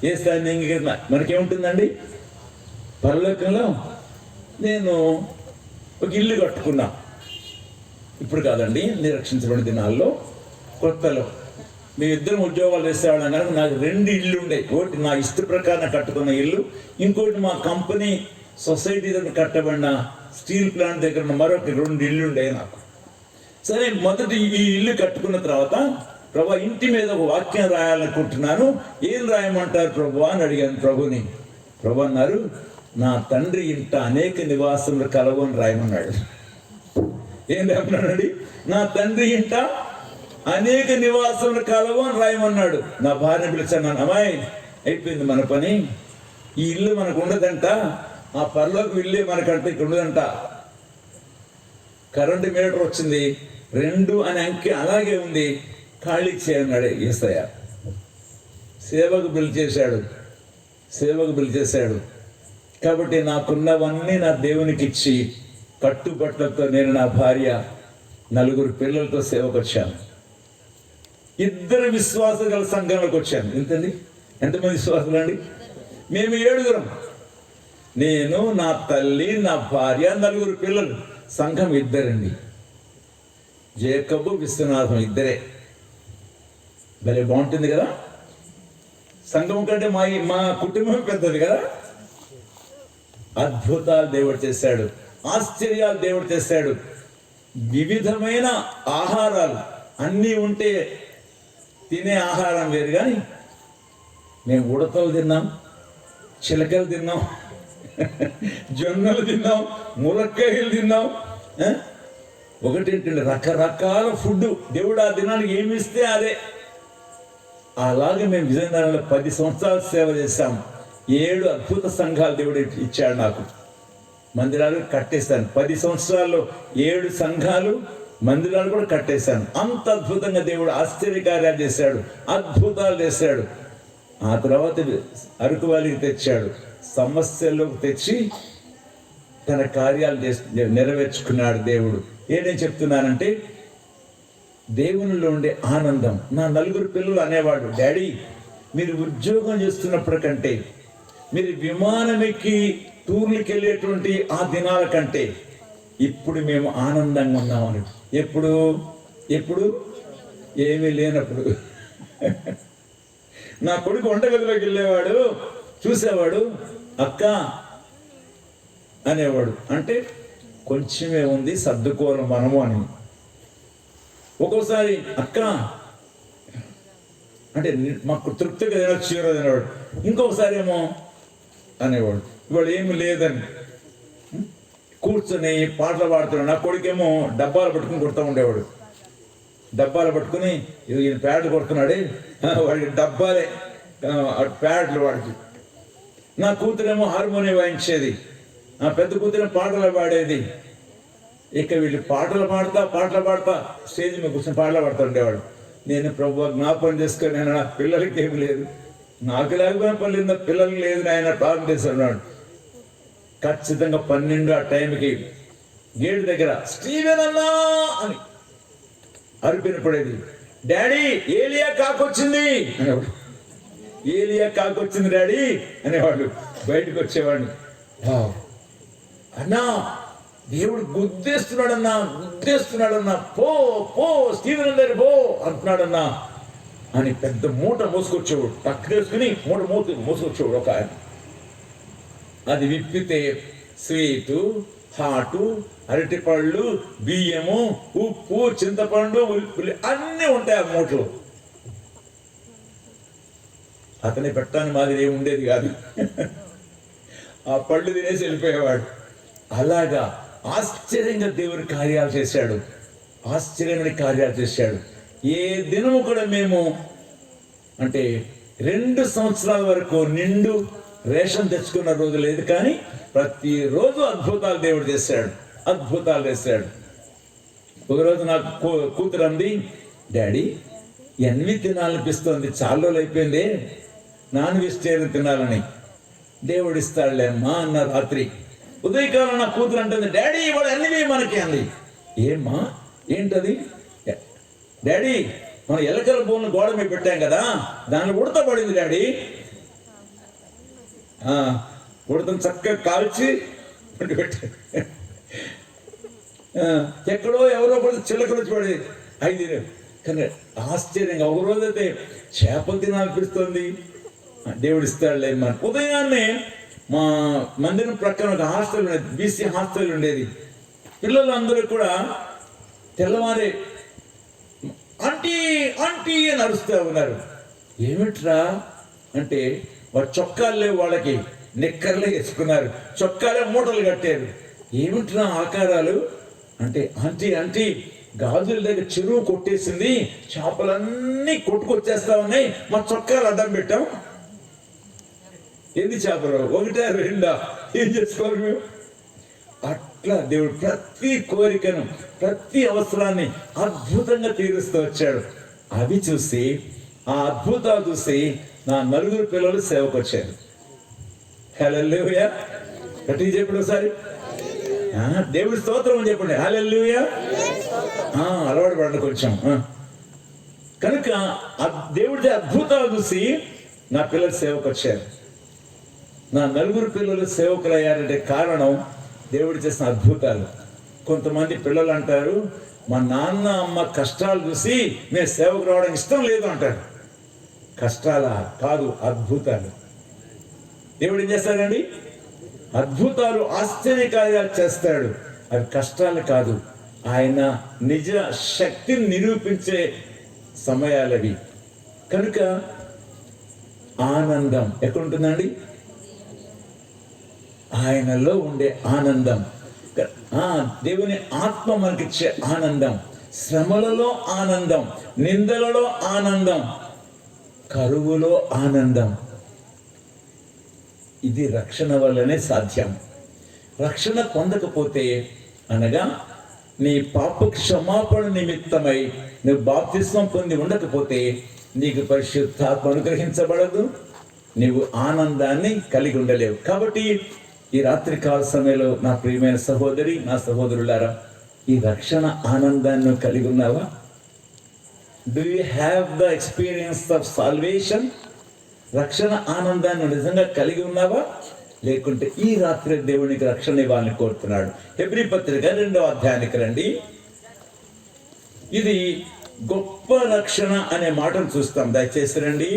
యేసయ్య మనకేముంటుందండి? పరలోకంలో నేను ఒక ఇల్లు కట్టుకున్నా. ఇప్పుడు కాదండి, నిరక్షించబడిన దినాల్లో కొత్తలో మేమిద్దరం ఉద్యోగాలు చేసేవాళ్ళం కనుక నాకు 2 ఇళ్ళు ఉండేవి. ఒకటి నా ఇష్ట ప్రకారం కట్టుకున్న ఇల్లు, ఇంకోటి మా కంపెనీ సొసైటీ దగ్గర కట్టబడిన స్టీల్ ప్లాంట్ దగ్గర మరొక 2 ఇళ్ళు ఉండేవి నాకు. సరే, మొదటి ఈ ఇల్లు కట్టుకున్న తర్వాత, ప్రభా ఇంటి మీద ఒక వాక్యం రాయాలనుకుంటున్నాను, ఏం రాయమంటారు ప్రభు అని అడిగాను ప్రభుని. ప్రభు అన్నారు, నా తండ్రి ఇంట అనేక నివాసములు కలవు అని రాయమన్నాడు. ఏం రాయమన్నాడు? నా తండ్రి ఇంట అనేక నివాసములు కలవు అని రాయమన్నాడు. నా భార్య పిలిచాను, అమ్మాయి అయిపోయింది మన పని, ఈ ఇల్లు మనకు ఉండదంట, ఆ పరలోకి ఇల్లే మనకంటే ఇక్కడ ఉండదంట. కరెంటు మీటర్ వచ్చింది, 2 అనే అంకె అలాగే ఉంది, ఖాళీ చేయన్నాడు యేసయ్య. సేవకు పిలిచేశాడు. కాబట్టి నాకున్నవన్నీ నా దేవునికి ఇచ్చి కట్టుబట్టలతో నేను, నా భార్య, 4 పిల్లలతో సేవకు వచ్చాను. 2 విశ్వాసం గల సంఘంలోకి వచ్చాను. ఎంతమంది విశ్వాసులు అండి? మేము 7. నేను, నా తల్లి, నా భార్య, 4 పిల్లలు. సంఘం 2 జేకబు, విశ్వనాథం 2. భలే బాగుంటుంది కదా. సంఘం కంటే మా కుటుంబం పెద్దది కదా. అద్భుతాలు దేవుడు చేశాడు, ఆశ్చర్యాలు దేవుడు చేశాడు. వివిధమైన ఆహారాలు అన్నీ ఉంటే తినే ఆహారం వేరు, కానీ మేము ఉడతలు తిన్నాం, చిలకలు తిన్నాం, జొన్నలు తిన్నాం, ములక్కాయలు తిన్నాం. ఒకటేంటండి, రకరకాల ఫుడ్. దేవుడు ఆ దినానికి ఏమి ఇస్తే అదే. అలాగే మేము విజయనగరంలో 10 సంవత్సరాలు సేవ చేశాం. 7 అద్భుత సంఘాలు దేవుడు ఇచ్చాడు నాకు. మందిరాలు కట్టేశాను. 10 సంవత్సరాల్లో 7 సంఘాలు, మందిరాలు కూడా కట్టేశాను. అంత అద్భుతంగా దేవుడు ఆశ్చర్యకార్యాలు చేశాడు, అద్భుతాలు చేశాడు. ఆ తర్వాత అరకు వ్యాలీకి తెచ్చాడు, సమస్యల్లోకి తెచ్చి తన కార్యాలు నెరవేర్చుకున్నాడు దేవుడు. ఏనేం చెప్తున్నానంటే దేవునిలో ఉండే ఆనందం. నా నలుగురు పిల్లలు అనేవాడు, డాడీ మీరు ఉద్యోగం చేస్తున్నప్పటికంటే, మీరు విమానం ఎక్కి టూర్లకు వెళ్ళేటువంటి ఆ దినాల కంటే ఇప్పుడు మేము ఆనందంగా ఉన్నామని. ఎప్పుడు ఏమీ లేనప్పుడు. నా కొడుకు వంటగదిలోకి వెళ్ళేవాడు, చూసేవాడు, అక్క అనేవాడు, అంటే కొంచెమే ఉంది సర్దుకోవాలి మనము అని. ఒక్కోసారి అక్క అంటే మాకు తృప్తిగా తినొచ్చు అనేవాడు. ఇంకొకసారి ఏమో అనేవాడు, ఇవాళ ఏమి లేదని కూర్చొని పాటలు పాడుతున్నాడు. నా కొడుకేమో డబ్బాలు పట్టుకుని కొడుతూ ఉండేవాడు. డబ్బాలు పట్టుకుని ఈయన ప్యాడ్లు కొడుతున్నాడే, వాడికి డబ్బాలే ప్యాడ్లు వాడికి. నా కూతురేమో హార్మోనియం వాయించేది, నా పెద్ద కూతురేమో పాటలు పాడేది. ఇక వీళ్ళు పాటలు పాడతా స్టేజ్ మీద కూర్చొని పాటలు పాడుతూ ఉండేవాడు. నేను ప్రభు జ్ఞాపకం చేసుకొని, నేను నా పిల్లలకి ఏమి లేదు, నాకు లేకపోయినా పని లేదు, నా పిల్లలకి లేదు, ఆయన ప్రార్థన చేస్తున్నాడు. ఖచ్చితంగా 12 ఆ టైంకి గేటు దగ్గర స్టీవెన్ అన్నా అని అరిపినపడేది. డాడీ ఏలియా కాకొచ్చింది అనేవాడు. ఏలియా కాకొచ్చింది డాడీ అనేవాడు. బయటకు వచ్చేవాడిని, అన్నా దేవుడు గుద్దేస్తున్నాడన్నా, పో స్టీవెన్ అందరి పో అంటున్నాడన్నా అని పెద్ద మూట మోసుకొచ్చేవాడు. టక్ వేసుకుని మూట మోసుకొచ్చేవాడు ఒక ఆయన. అది విప్పితే స్వీటు, హాటు, అరటిపళ్ళు, బియ్యము, ఉప్పు, చింతపండు, ఉల్లిపుల్లి అన్నీ ఉంటాయి ఆ మూటలో. అతని పెట్టాని మాదిరి ఏమి ఉండేది కాదు. ఆ పళ్ళు తినేసి వెళ్ళిపోయేవాడు. అలాగా ఆశ్చర్యంగా దేవుని కార్యాలు చేశాడు, ఆశ్చర్యమైన కార్యాలు చేశాడు. ఏ దినము కూడా మేము అంటే 2 సంవత్సరాల వరకు నిండు రేషన్ తెచ్చుకున్న రోజు లేదు, కానీ ప్రతిరోజు అద్భుతాలు దేవుడు చేశాడు. ఒకరోజు నాకు కూతురు అంది, డాడీ ఎన్ని తినాలనిపిస్తుంది, చాలా రోజులు అయిపోయింది నాన్ వెజిటేరియన్ తినాలని. దేవుడు ఇస్తాడులే అమ్మా అన్న. రాత్రి ఉదయకాలం నా కూతురు అంటుంది, డాడీ ఇవాళ అన్ని మనకి అంది. ఏమ్మా ఏంటది? డాడీ మనం ఎలకల బోన్లు గోడ మీద పెట్టాం కదా, దాన్ని ఉడత పడింది డాడీ. ఉడతను చక్కగా కాల్చి పెట్టాడు. ఎక్కడో ఎవరో కూడా చిల్లకలు వచ్చి పడేది 5. కానీ ఆశ్చర్యంగా ఒక రోజైతే చేపలు తినాలనిపిస్తుంది, దేవుడు ఇస్తాడులే మన. ఉదయాన్నే మా మందిరం ప్రక్కన ఒక హాస్టల్ ఉండేది, బీసీ హాస్టల్ ఉండేది. పిల్లలు అందరూ కూడా తెల్లవారే ఆంటీ ఆంటీ అని అరుస్తూ ఉన్నారు. ఏమిట్రా అంటే వాడు చొక్కాలు లేవు, వాళ్ళకి నిక్కర్లే వేసుకున్నారు, చొక్కాలే మూటలు కట్టారు. ఏమిట్రా ఆకారాలు అంటే, ఆంటీ ఆంటీ గాజుల దగ్గర చెరువు కొట్టేసింది, చేపలన్నీ కొట్టుకొచ్చేస్తా ఉన్నాయి, మా చొక్కాలు అడ్డం పెట్టాం. ఎన్ని చేపలు? 1, 2 ఏం చేసుకోవాలి మేము? అట్లా దేవుడు ప్రతి కోరికను, ప్రతి అవసరాన్ని అద్భుతంగా తీరుస్తూ వచ్చాడు. అవి చూసి, ఆ అద్భుతాలు చూసి నా 4 పిల్లలు సేవకు వచ్చారు. హల్లెలూయా. గట్టిగా చెప్పండి ఒకసారి, దేవుడి స్తోత్రం అని చెప్పండి. హల్లెలూయా. అలవాటు పడండి కొంచెం. కనుక దేవుడి అద్భుతాలు చూసి నా పిల్లలు సేవకు వచ్చారు. నా 4 పిల్లలు సేవకులు అయ్యారంటే కారణం దేవుడు చేసిన అద్భుతాలు. కొంతమంది పిల్లలు అంటారు, మా నాన్న అమ్మ కష్టాలు చూసి నేను సేవకు రావడం ఇష్టం లేదు అంటారు. కష్టాల కాదు, అద్భుతాలు. దేవుడు ఏం చేస్తాడండి? అద్భుతాలు, ఆశ్చర్యకార్యాలు చేస్తాడు. అవి కష్టాలు కాదు, ఆయన నిజ శక్తిని నిరూపించే సమయాలు అవి. కనుక ఆనందం ఎక్కడుంటుందండి? ఆయనలో ఉండే ఆనందం. దేవుని ఆత్మ మనకిచ్చే ఆనందం, శ్రమలలో ఆనందం, నిందలలో ఆనందం, కరువులో ఆనందం. ఇది రక్షణ వల్లనే సాధ్యం. రక్షణ పొందకపోతే, అనగా నీ పాప క్షమాపణ నిమిత్తమై నువ్వు బాప్తిస్మం పొంది ఉండకపోతే నీకు పరిశుద్ధాత్మ అనుగ్రహించబడదు, నీవు ఆనందాన్ని కలిగి ఉండలేవు. కాబట్టి ఈ రాత్రికాల సమయంలో నా ప్రియమైన సహోదరి, నా సహోదరులారా, ఈ రక్షణ ఆనందాన్ని కలిగి ఉన్నావా? Do you have the experience of salvation? రక్షణ ఆనందాన్ని నిజంగా కలిగి ఉన్నావా? లేకుంటే ఈ రాత్రి దేవునికి రక్షణ ఇవ్వాలని కోరుతున్నాడు. హెబ్రీ పత్రిక 2వ అధ్యాయానికి రండి. ఇది గొప్ప రక్షణ అనే మాటను చూస్తాం. దయచేసి రండి.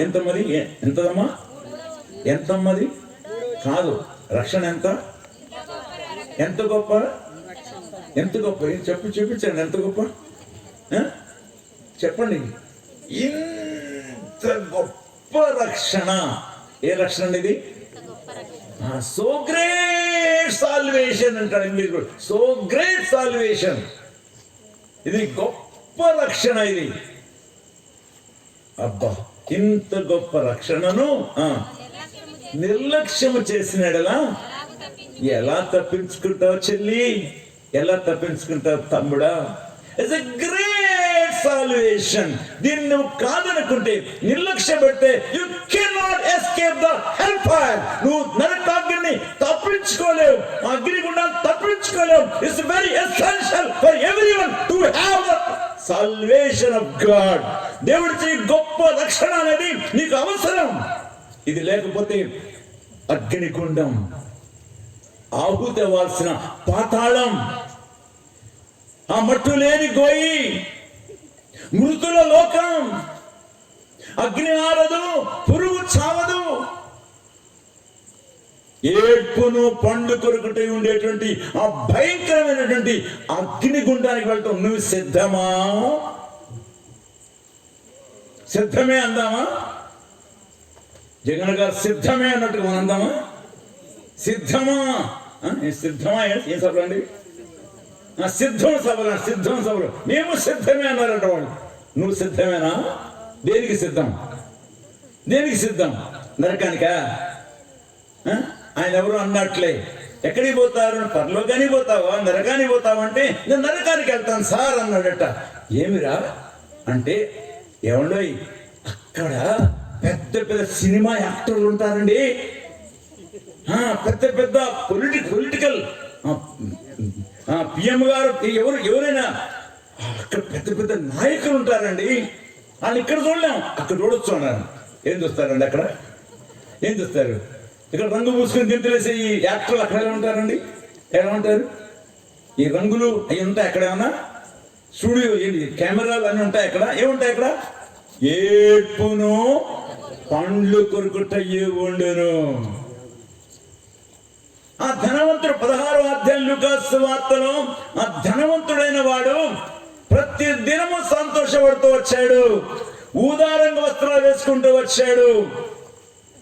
ఎంతమంది? ఎంతదమ్మా? ఎంతమ్మది? కాదు, రక్షణ ఎంత? ఎంత గొప్ప? ఎంత గొప్ప? చూపించండి, ఎంత గొప్ప చెప్పండి. ఇంత గొప్ప రక్షణ. ఏ రక్షణ ఇది? సో గ్రేట్ సాల్వేషన్ అంటాడు ఇంగ్లీష్. So great salvation. ఇది గొప్ప రక్షణ. ఇది అబ్బా, ఇంత గొప్ప రక్షణను నిర్లక్ష్యము చేసినాడలా ఎలా తప్పించుకుంటావు చెల్లి? ఎలా తప్పించుకుంటావు తమ్ముడా? It's a great salvation. దీన్ని నువ్వు కాదనుకుంటే, నిర్లక్ష్య పెడితే, you cannot escape the hell fire. నువ్వు నరకాగ్ని తప్పించుకోలేవు, అగ్నిగుండాన్ని తప్పించుకోలేవు. It's very essential for everyone to have the salvation of God. దేవుడికి గొప్ప రక్షణ అనేది నీకు అవసరం. ఇది లేకపోతే అగ్నిగుండం, ఆహుతి అవ్వాల్సిన పాతాళం, ఆ మట్టు లేని గోయి, మృతుల లోకం, అగ్ని ఆరదు, పురుగు చావదు, ఏడ్పును పండు కొరుకుటై ఉండేటువంటి ఆ భయంకరమైనటువంటి అగ్నిగుండానికి వెళ్తాం. నువ్వు సిద్ధమా? సిద్ధమే అందామా? జగన్ గారు సిద్ధమే అన్నట్టుగా మనం అందామా? సిద్ధమా? సిద్ధమా? ఏం సభలు అండి? సిద్ధం సభలు, సిద్ధం సభలు. మేము సిద్ధమే అన్నారంట వాళ్ళు. నువ్వు సిద్ధమేనా? దేనికి సిద్ధం? దేనికి సిద్ధం? నరకానికా? ఆయన ఎవరు అన్నట్లే. ఎక్కడికి పోతారు? పరలోకానికి పోతావా, నరకానికి పోతావా అంటే, నేను నరకానికి వెళ్తాను సార్ అన్నాడట. ఏమిరా అంటే, ఏమండో అక్కడ పెద్ద పెద్ద సినిమా యాక్టర్లు ఉంటారండి, పెద్ద పెద్ద పొలిటికల్ పిఎం గారు, ఎవరైనా అక్కడ పెద్ద పెద్ద నాయకులు ఉంటారండి. వాళ్ళు ఇక్కడ చూడలేం, అక్కడ చూడొచ్చు అన్నారు. ఏం చూస్తారండి అక్కడ? ఏం చూస్తారు? ఇక్కడ రంగు పూసుకొని దింతలేసే ఈ యాక్టర్లు అక్కడ ఎలా ఉంటారండి? ఎలా ఉంటారు? ఈ రంగులు అవి ఉంటాయి అక్కడ. ఏమన్నా స్టూడియో ఏంటి, కెమెరాలు అన్నీ ఉంటాయి అక్కడ. ఏముంటాయి అక్కడ? ఏడ్పును పండ్లు కొరుకుటయ్యే ఉండెను. ఆ ధనవంతుడు 16వ అధ్యాయం లూకాసు వార్తలో, ఆ ధనవంతుడైన వాడు ప్రతి దినము సంతోషపడుతూ వచ్చాడు, ఊదారంగ వస్త్రాలు వేసుకుంటూ వచ్చాడు.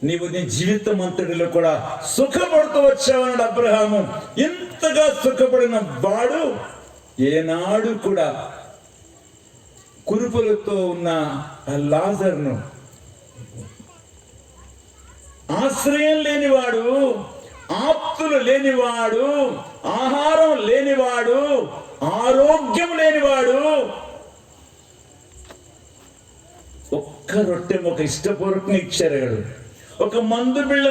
నీవు నీ జీవితం అంతటిలో కూడా సుఖపడుతూ వచ్చావన్నాడు అబ్రహాము. ఇంతగా సుఖపడిన వాడు ఏనాడు కూడా కురుపులతో ఉన్న ఆ లాజరును, ఆశ్రయం లేనివాడు, ఆప్తులు లేనివాడు, ఆహారం లేనివాడు, ఆరోగ్యం లేనివాడు, ఒక్క రొట్టె ఒక ఇష్టపూర్వకంగా ఇచ్చారు. ఒక మందు బిళ్ళ,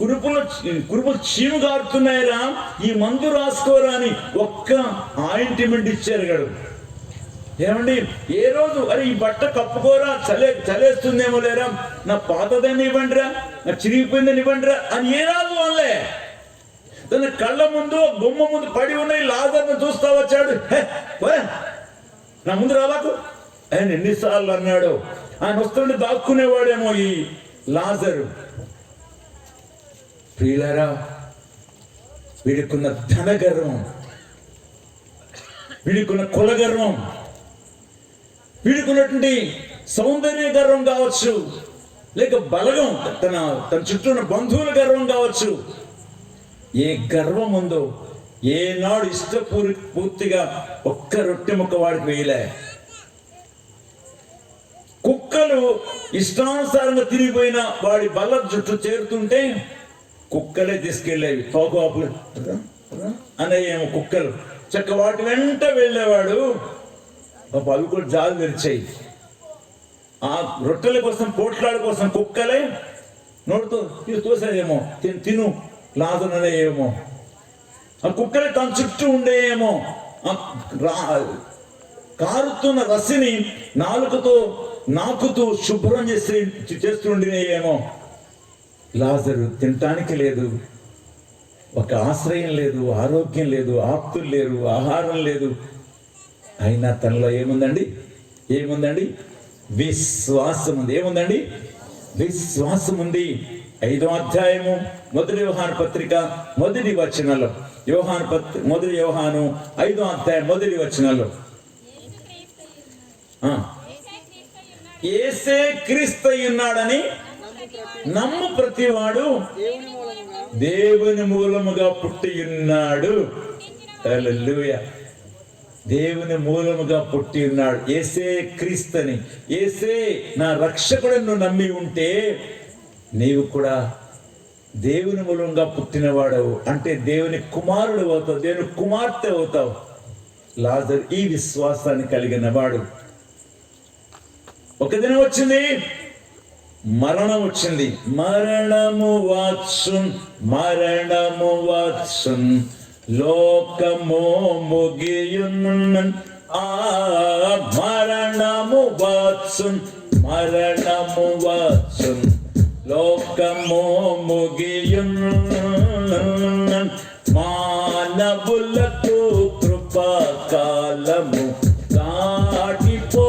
కురుపులు చీము గారుతున్నాయిరా, ఈ మందు రాసుకోరా అని ఒక్క ఆయింట్మెంట్ ఇచ్చారు గడు. ఏమండి, ఏ రోజు అరే ఈ బట్ట కప్పుకోరా, చలేస్తుందేమో లేరా, నా పాతదాన్ని ఇవ్వండిరా, నా చిరిగిపోయిందని ఇవ్వండిరా అని ఏ రాజు వాళ్ళే. తన కళ్ళ ముందు బొమ్మ ముందు పడి ఉన్న ఈ లాజర్ను చూస్తా వచ్చాడు. నా ముందు రావాకు ఆయన ఎన్నిసార్లు అన్నాడు. ఆయన వస్తుంటే దాక్కునేవాడేమో ఈ లాజరు. ప్రియులారా, వీడికున్న ధన గర్వం, వీడికున్న కుల గర్వం, వీడికున్నటువంటి సౌందర్య గర్వం కావచ్చు, లేక బలగం, తన చుట్టూ ఉన్న బంధువుల గర్వం కావచ్చు. ఏ గర్వం ఉందో ఏనాడు పూర్తిగా ఒక్క రొట్టె ముక్క వాడికి వేయలే. కుక్కలు ఇష్టానుసారంగా తిరిగిపోయిన వాడి బల్ల చుట్టూ చేరుతుంటే కుక్కలే తీసుకెళ్ళేవి. తోకవాపులు అనేయేమో కుక్కలు చక్క వాటి వెంట వెళ్ళేవాడు. పాప అవి కూడా జాలు తెరిచాయి. ఆ రొట్టెల కోసం పోట్లాడు కోసం కుక్కలే నోటితో తోసేదేమో, తిను లాజరునే ఏమో. ఆ కుక్కలే తన చుట్టూ ఉండేయేమో. కారుతున్న రసిని నాలుకతో నాకుతూ శుభ్రం చేస్తుండేయేమో. లాజరు తినటానికి లేదు, ఒక ఆశ్రయం లేదు, ఆరోగ్యం లేదు, ఆప్తులు లేరు, ఆహారం లేదు. అయినా తనలో ఏముందండి? విశ్వాసం ఉంది. ఏముందండి? విశ్వాసం ఉంది. 5వ అధ్యాయము 1 యోహాను పత్రిక 1 వచనంలో, మొదటి యోహాను 5వ అధ్యాయం 1 వచనంలో, యేసే క్రీస్తు ఉన్నాడని నమ్ము ప్రతివాడు దేవుని మూలముగా పుట్టి ఉన్నాడు. హల్లెలూయా. దేవుని మూలముగా పుట్టి ఉన్నాడు. యేసే క్రీస్తుని, యేసే నా రక్షకుడను నమ్మి ఉంటే నీవు కూడా దేవుని మూలంగా పుట్టినవాడవు, అంటే దేవుని కుమారుడు అవుతావు, దేవుని కుమార్తె అవుతావు. లాజరు ఈ విశ్వాసాన్ని కలిగిన వాడు. ఒక దినం వచ్చింది, మరణం వచ్చింది. మరణము వాత్సున్ లోకము ముగియున్. ఆ మరణము వాత్సున్ లోకము ముగియున్. మానవులకు కృపాకాలము దాటిపోవును.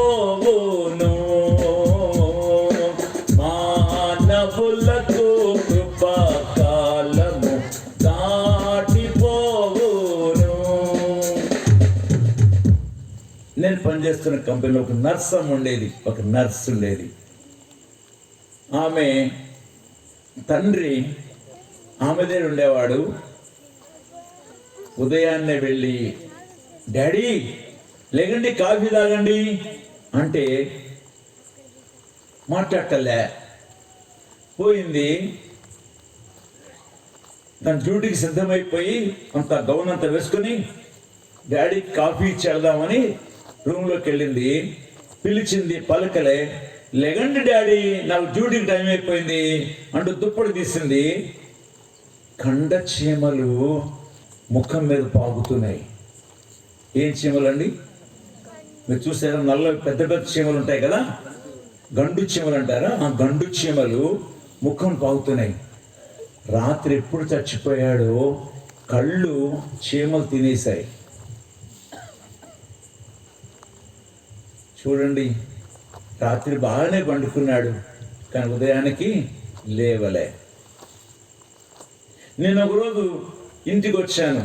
మానవులకు కృపాకాలము దాటిపోవును. నేను పనిచేస్తున్న కంపెనీలో ఒక నర్స్ ఉండేది. ఆమె తండ్రి ఆమె దగ్గర ఉండేవాడు. ఉదయాన్నే వెళ్ళి, డాడీ లేకండి కాఫీ తాగండి అంటే మాట్లాడలే. పోయింది. తన డ్యూటీకి సిద్ధమైపోయి అంత గౌన్ అంతా వేసుకుని డాడీకి కాఫీ ఇచ్చేద్దామని రూమ్లోకి వెళ్ళింది. పిలిచింది, పలకలే. లేకండి డాడీ, నాకు డ్యూటీకి టైం అయిపోయింది అంటూ దుప్పటి తీసింది. కండ చీమలు ముఖం మీద పాగుతున్నాయి. ఏం చీమలు అండి? మీరు చూసారా? నల్ల పెద్ద పెద్ద చీమలు ఉంటాయి కదా, గండు చీమలు అంటారా? ఆ గండు చీమలు ముఖం పాగుతున్నాయి. రాత్రి ఎప్పుడు చచ్చిపోయాడో కళ్ళు చీమలు తినేశాయి. చూడండి, రాత్రి బాగానే పండుకున్నాడు, కానీ ఉదయానికి లేవలే. నేను ఒకరోజు ఇంటికి వచ్చాను.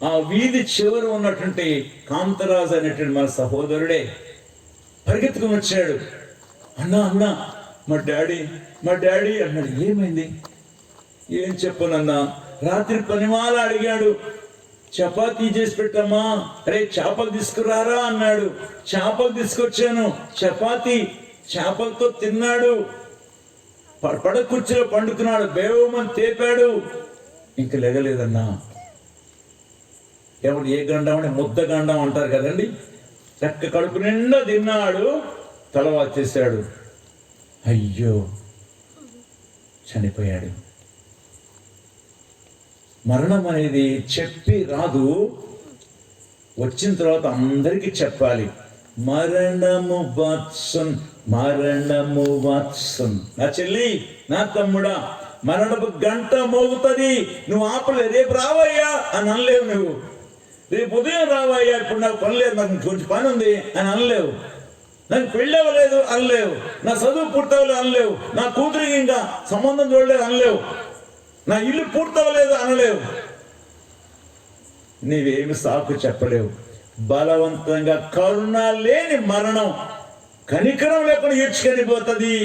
ఆ వీధి చివర ఉన్నటువంటి కాంతరాజు అనేటువంటి మన సహోదరుడే పరిగెత్తుకుని వచ్చాడు. అన్నా మా డాడీ అన్నాడు. ఏమైంది? ఏం చెప్పనన్నా, రాత్రి పనిమాల అడిగాడు, చపాతీ చేసి పెట్టమ్మా, అరే చేపలు తీసుకురారా అన్నాడు. చేపలు తీసుకొచ్చాను, చేపలతో తిన్నాడు. పడకుర్చీలో పండుకున్నాడు, బేవమని తేపాడు, ఇంక లేగలేదన్నా. ఎవడు ఏ గండం అంటే ముద్ద గండం అంటారు కదండి. చక్క కడుపు నిండా తిన్నాడు, తలవా చేశాడు. అయ్యో, చనిపోయాడు. మరణం అనేది చెప్పి రాదు, వచ్చిన తర్వాత అందరికీ చెప్పాలి. మరణము వాత్సన్. నా చెల్లి, నా తమ్ముడా, మరణపు గంట మోగుతుంది, నువ్వు ఆపలే. రేపు రావయ్యా అని అనలేవు. నువ్వు రేపు ఉదయం రావయ్యా, ఇప్పుడు నాకు పని లేదు, నాకు కొంచెం పని ఉంది అని అనలేవు. నాకు పెళ్ళి అవ్వలేదు అనలేవు, నా చదువు పూర్తవలేదు అనలేవు, నా కూతురికి ఇంకా సంబంధం చూడలేదు అనలేవు, నా ఇల్లు పూర్తవలేదు అనలేవు. నీవేమి సాకు చెప్పలేవు. బలవంతంగా కరుణ లేని మరణం కనికరం లేకుండా ఈడ్చుకొని పోతుంది.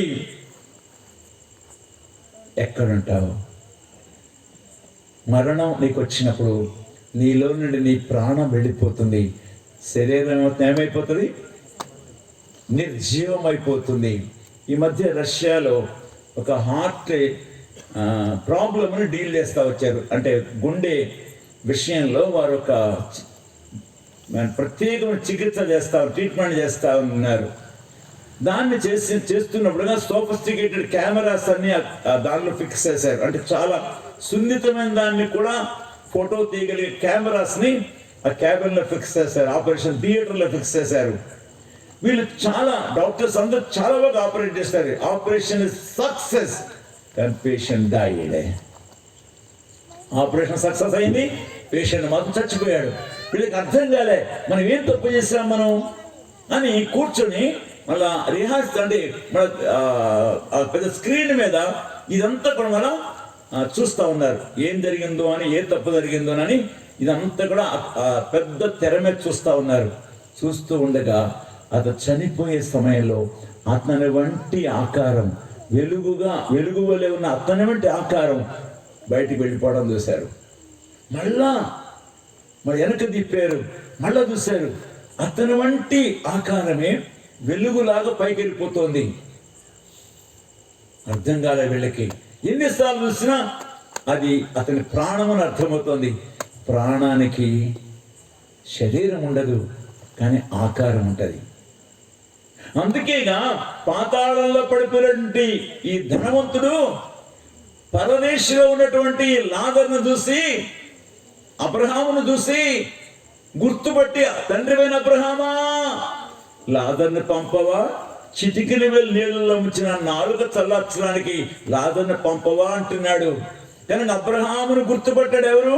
ఎక్కడుంటావు? మరణం నీకు వచ్చినప్పుడు నీలో నుండి నీ ప్రాణం వెళ్ళిపోతుంది. శరీరం ఏమైపోతుంది? నిర్జీవం అయిపోతుంది. ఈ మధ్య రష్యాలో ఒక హార్ట్ ప్రాబ్లమ్ని డీల్ చేస్తూ వచ్చారు. అంటే గుండె విషయంలో వారు ఒక మనం ప్రత్యేకమైన చికిత్స చేస్తాం, ట్రీట్మెంట్ చేస్తా ఉన్నారు. దాన్ని చేస్తున్నప్పుడుగా సోఫిస్టికేటెడ్ కెమెరాస్ అన్ని దానిలో ఫిక్స్ చేశారు. అంటే చాలా సున్నితమైన దాన్ని కూడా ఫోటో తీయగలిగే కెమెరాస్ని ఆ క్యాబిన్లో ఫిక్స్ చేశారు, ఆపరేషన్ థియేటర్లో ఫిక్స్ చేశారు. వీళ్ళు చాలా డాక్టర్స్ అందరూ చాలా బాగా ఆపరేట్ చేస్తారు. ఆపరేషన్ సక్సెస్, కానీ పేషెంట్ డైడ్. ఆపరేషన్ సక్సెస్ అయింది, పేషెంట్ మాత్రం చచ్చిపోయాడు. వీళ్ళకి అర్థం కాలే మనం ఏం తప్పు చేసాం మనం అని కూర్చొని మళ్ళా రిహార్స్ అంటే మన పెద్ద స్క్రీన్ మీద ఇదంతా కూడా మనం చూస్తూ ఉన్నారు. ఏం జరిగిందో అని, ఏ తప్పు జరిగిందో అని ఇదంతా కూడా పెద్ద తెర మీద చూస్తూ ఉన్నారు. చూస్తూ ఉండగా అతను చనిపోయే సమయంలో అతని వంటి ఆకారం, వెలుగు వలె ఉన్న అతని వంటి ఆకారం బయటికి వెళ్ళిపోవడం చూశారు. మళ్ళా మరి వెనక తిప్పారు, మళ్ళా చూశారు అతని వంటి ఆకారమే వెలుగులాగా పైకి వెళ్ళిపోతుంది. అర్థం కాలే వీళ్ళకి. ఎన్నిసార్లు చూసినా అది అతని ప్రాణం అని అర్థమవుతుంది. ప్రాణానికి శరీరం ఉండదు, కానీ ఆకారం ఉంటుంది. అందుకేగా పాతాళంలో పడిపోయినటువంటి ఈ ధనవంతుడు పరదేశంలో ఉన్నటువంటి లాజరును చూసి, అబ్రహామును చూసి గుర్తుపట్టి, తండ్రివైన అబ్రహామా, లాజరుని పంపవా, చిటికిన వెళ్ళి నీళ్ళలో ముంచిన నాలుక చల్లార్చడానికి లాజరుని పంపవా అంటున్నాడు. కానీ అబ్రహామును గుర్తుపట్టాడు ఎవరు?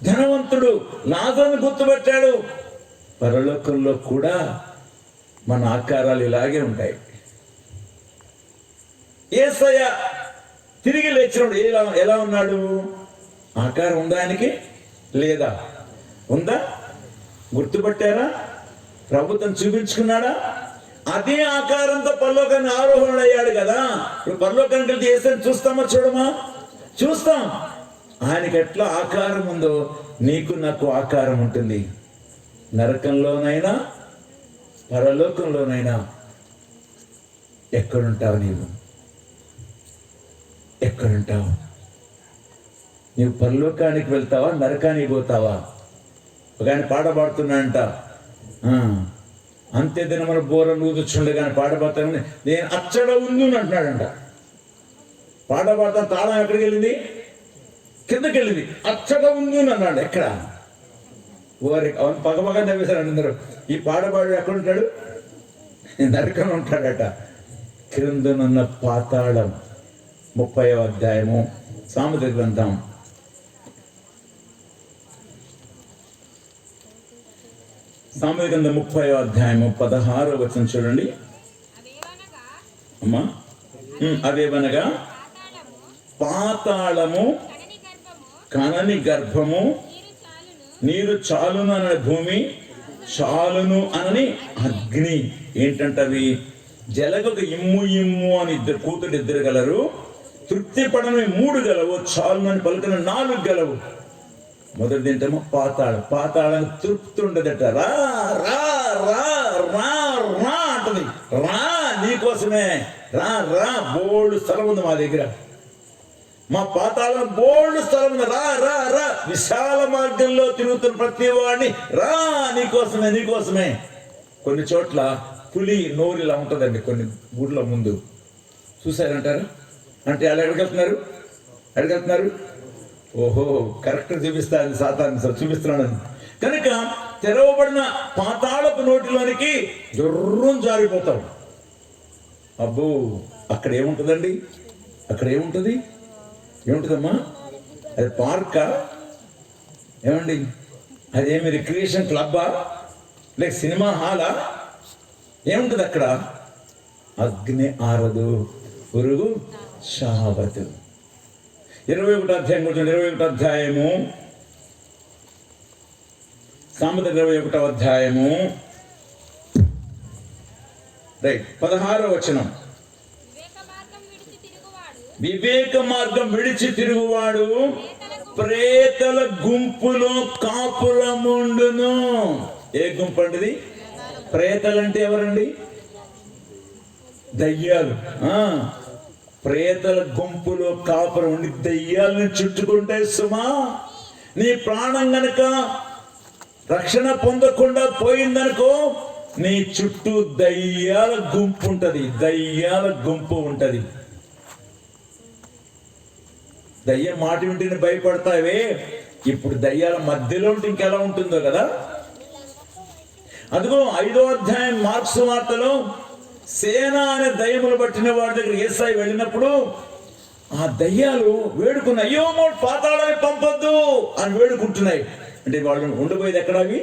ధనవంతుడు. లాజరుని గుర్తుపట్టాడు. పరలోకంలో కూడా మన ఆకారాలు ఇలాగే ఉంటాయి. యేసయ్య తిరిగి లేచినప్పుడు ఎలా ఉన్నాడు? ఆకారం ఉందా ఆయనకి? లేదా? ఉందా? గుర్తుపట్టారా? ప్రభుత్వం చూపించుకున్నాడా? అదే ఆకారంతో పరలోకాన్ని ఆరోహణ అయ్యాడు కదా. ఇప్పుడు పరలోకానికి వెళ్తే యేసయ్యని చూస్తామా చూడమా? చూస్తాం. ఆయనకి ఎట్లా ఆకారం ఉందో నీకు నాకు ఆకారం ఉంటుంది. నరకంలోనైనా పరలోకంలోనైనా ఎక్కడుంటావు నీవు? ఎక్కడుంటావు నీవు? పరలోకానికి వెళ్తావా, నరకానికి పోతావా? ఒక ఆయన పాట పాడుతున్నాడంట, అంతే దినమున బోర నూదుచుండగానే పాట పాడతానని నేను అచ్చడ ఉంది అంటున్నాడంట. పాట పాడతాను, తాళం ఎక్కడికి వెళ్ళింది? కిందకి వెళ్ళింది. అచ్చడ ఉంది అన్నాడు. ఎక్కడ? ఓరి అవును, పగపగ నవ్వేశారు అందరూ. ఈ పాడబాడు ఎక్కడుంటాడు? నరకం ఉంటాడట. క్రిందనున్న పాతాళం. 30వ అధ్యాయము సామెతల గ్రంథం. సామెతల గ్రంథం 30వ అధ్యాయము 16వ వచనం చూడండి అమ్మా. అదేవనగా పాతాళము, కనని గర్భము, నీరు చాలును అనని భూమి, చాలును అనని అగ్ని. ఏంటంటవి? జలగొక ఇమ్ము అని కూతురు ఇద్దరు గలరు, తృప్తి పడని 3 గలవు, చాలును అని పలుకున 4 గలవు. మొదటిది ఏంటేమో పాతాళం. పాతాళానికి తృప్తి ఉండదట. రా రా రా రా రా అంటది. రా, నీకోసమే రా రా, బోల్డ్ స్థలం ఉంది మా దగ్గర. మా పాతాళం బోల్డ్ స్థలం ఉంది. రా రా రా, విశాల మార్గంలో తిరుగుతున్న ప్రతి వాడిని రా, నీకోసమే నీకోసమే. కొన్ని చోట్ల పులి నోరు ఇలా ఉంటుందండి, కొన్ని ఊర్ల ముందు. చూసారంటారు? అంటే వాళ్ళు ఎడగలుగుతున్నారు. ఓహో, కరెక్ట్ చూపిస్తాను, సాతాన్ని చూపిస్తున్నాను. కనుక తెరవబడిన పాతాళపు నోటిలోనికి జొర్రం జారిపోతాం. అబ్బో, అక్కడ ఏముంటుందండి? అక్కడ ఏముంటుందమ్మా? అది పార్కా? ఏమండి, అదేమి రిక్రియేషన్ క్లబ్బా, లేక సినిమా హాలా? ఏముంటుంది అక్కడ? అగ్ని ఆరదు, పురుగు చావదు. 21వ అధ్యాయం కూర్చోండి. 21వ అధ్యాయము సామెత 21వ అధ్యాయము 16వ వచనం. వివేక మార్గం విడిచి తిరుగువాడు ప్రేతల గుంపులో కాపులముండును. ఏ గుంపు అండి? ప్రేతలంటే ఎవరండి? దయ్యాలు. ప్రేతల గుంపులో కాపురం ఉండి దయ్యాలను చుట్టుకుంటే సుమా, నీ ప్రాణం గనక రక్షణ పొందకుండా పోయిందనుకో, నీ చుట్టూ దయ్యాల గుంపు ఉంటది, దయ్యాల గుంపు ఉంటది. దయ్యం మాట వింటేనే భయపడతావే, ఇప్పుడు దయ్యాల మధ్యలో ఉంటే ఇంకెలా ఉంటుందో కదా. అదిగో 5వ అధ్యాయం మార్క్స్ వార్తలో సేన అనే దయ్యములు పట్టిన వాడి దగ్గర యేసయ్య వెళ్ళినప్పుడు ఆ దయ్యాలు వేడుకున్నాయి, అయ్యో పాతాళాన్ని పంపొద్దు అని వేడుకుంటున్నాయి. అంటే వాళ్ళు ఉండబోయేది ఎక్కడ? అవి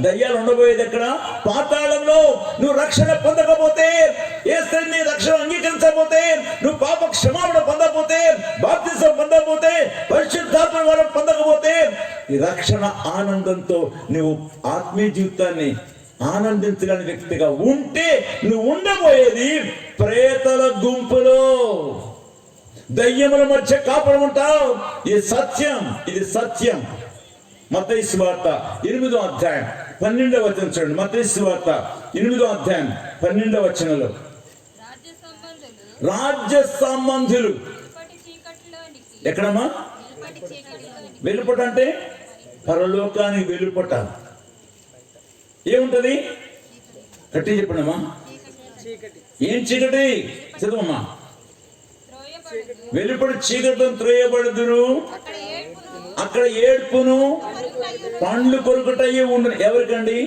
దయ్యాలు ఉండబోయేది ఎక్కడ? పాతాళంలో. నువ్వు రక్షణ పొందకపోతే, యేసయ్యని రక్షణ అంగీకరించకపోతే, నువ్వు పాప క్షమాపణ పొందకపోతే, బాప్తిసం పొందకపోతే, పరిశుద్ధాత్మ వరం పొందకపోతే, ఈ రక్షణ ఆనందంతో నువ్వు ఆత్మీయ జీవితాన్ని ఆనందించలేని వ్యక్తిగా ఉంటే నువ్వు ఉండబోయేది ప్రేతల గుంపులో, దయ్యముల మధ్య కాపురం ఉంటావు. ఇది సత్యం, ఇది సత్యం. మత్తయి సువార్త 8వ అధ్యాయం 12వ వచనం చూడండి. మత్తయి సువార్త 8వ అధ్యాయం 12వ వచనంలో రాజ్య సంబంధులు ఎక్కడమ్మా? వెలుపట అంటే పరలోకానికి వెలుపట ఏముంటది? గట్టి చెప్పండమ్మా. ఏం చీకటి? చదువమ్మా. వెలుపడి చీకటితో త్రోయబడుదురు, అక్కడ ఏడ్పును పండ్లు కొరుకుటయ్యి ఉండును. ఎవరికండి?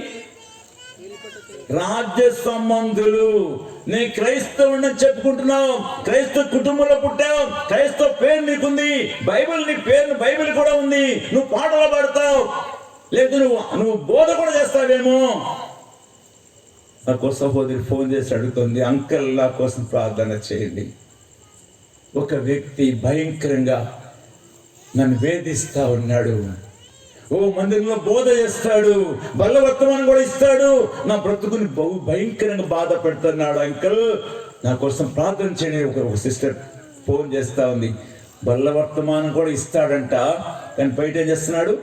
రాజ్య సంబంధులు. నీ క్రైస్తవుని చెప్పుకుంటున్నావు, క్రైస్తవ కుటుంబంలో పుట్టావు, క్రైస్తవ పేరు నీకుంది, బైబిల్ నీ పేరు బైబిల్ కూడా ఉంది, నువ్వు పాటలు పాడతావు, లేదు నువ్వు బోధ కూడా చేస్తావేమో. నాకు సహోదరి ఫోన్ చేసి అడుగుతుంది, అంకల్ నా కోసం ప్రార్థన చేయండి. ఒక వ్యక్తి భయంకరంగా నన్ను వేధిస్తా ఉన్నాడు, మందిరంలో బోధ చేస్తాడు, బలవర్తమానం కూడా ఇస్తాడు, నా బ్రతుకుని భయంకరంగా బాధ పెడుతున్నాడు, అంకల్ నా కోసం ప్రార్థన చేయని ఒక సిస్టర్ ఫోన్ చేస్తా ఉంది. బలవర్తమానం కూడా ఇస్తాడంట, కానీ బయట ఏం చేస్తున్నాడు?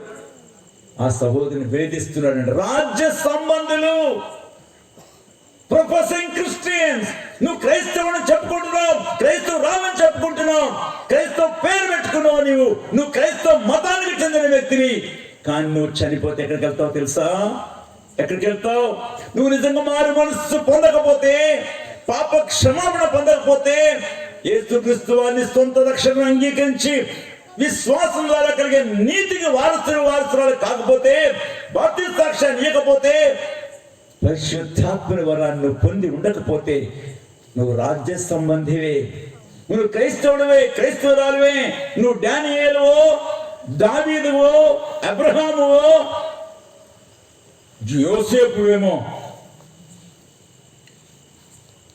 ఆ సహోదరిని వేధిస్తున్నాడు. రాజ్య సంబంధులు, ప్రొఫెసింగ్ క్రిస్టియన్స్. నువ్వు క్రైస్తవుని చెప్పుకుంటున్నావు, క్రైస్తవ రామని చెప్పుకుంటున్నావు, క్రైస్తవ పేరు పెట్టుకున్నావు, నువ్వు క్రైస్తవ మతానికి చెందిన వ్యక్తివి, కానీ నువ్వు చనిపోతే ఎక్కడికి వెళ్తావు తెలుసా? ఎక్కడికి వెళ్తావు? నువ్వు నిజంగా మారు మనస్సు పొందకపోతే, పాప క్షమాపణ పొందకపోతే, యేసుక్రీస్తు వారిని సొంత రక్షణ అంగీకరించి విశ్వాసం ద్వారా కలిగే నీతికి వారసురాలు కాకపోతే, బాప్తిస్మ సాక్ష్యాన్ని ఇవ్వకపోతే, పరిశుద్ధాత్మ వరాన్ని నువ్వు పొంది ఉండకపోతే నువ్వు రాజ్య సంబంధివే, నువ్వు క్రైస్తవుడివే, క్రైస్తవురాలువే. నువ్వు డానియేలువో, దావీదువో, అబ్రహామువో, యోసేపువేమో,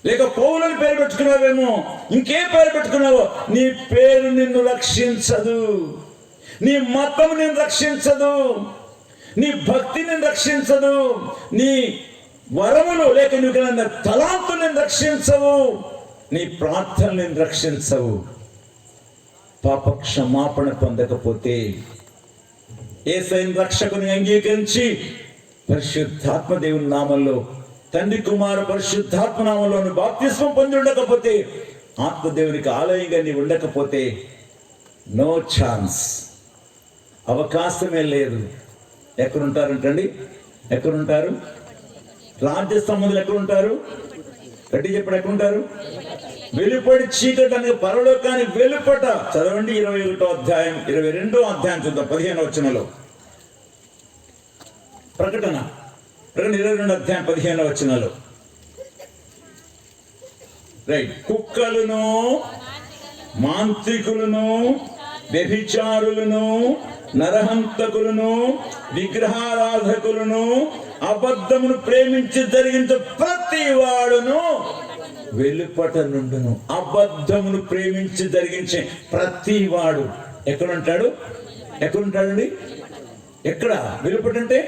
లేక పౌలని పేరు పెట్టుకున్నావేమో, ఇంకే పేరు పెట్టుకున్నావో, నీ పేరు నిన్ను రక్షించదు, నీ మతం నిన్ను రక్షించదు, నీ భక్తి నిన్ను రక్షించదు, నీ వరములు లేక నీకు తలాంతులు నిన్ను రక్షించవు, నీ ప్రార్థనలు నిన్ను రక్షించవు. పాప క్షమాపణ పొందకపోతే, యేసయ్యను రక్షకుని అంగీకరించి పరిశుద్ధాత్మ దేవుని నామంలో, తండ్రి కుమార పరిశుద్ధాత్మ నామంలో బాప్తిస్మం పొంది ఉండకపోతే, ఆత్మదేవునికి ఆలయంగా నీవు ఉండకపోతే, నో ఛాన్స్, అవకాశమే లేదు. ఎక్కడుంటారంటండి? ఎక్కడుంటారు? రాజ్య సంబంధులు ఎక్కడుంటారు? గట్టి చెప్పడు, ఎక్కడుంటారు? వెలుపడి చీకటి అనేది పరలోకానికి వెలుపట. చదవండి 21వ అధ్యాయం 22వ అధ్యాయం చూద్దాం 15వ వచనంలో. ప్రకటన 22వ అధ్యాయం 15వ వచనంలో. రైట్. కుక్కలను, మాంత్రికులను, వ్యభిచారులను, నరహంతకులను, విగ్రహారాధకులను, అబద్ధమును ప్రేమించి జరిగించే ప్రతి వాడును వెలుపట నుండును. అబద్ధమును ప్రేమించి జరిగించే ప్రతి వాడు ఎక్కడుంటాడు? ఎక్కడుంటాడండి? ఎక్కడ? వెలుపట అంటే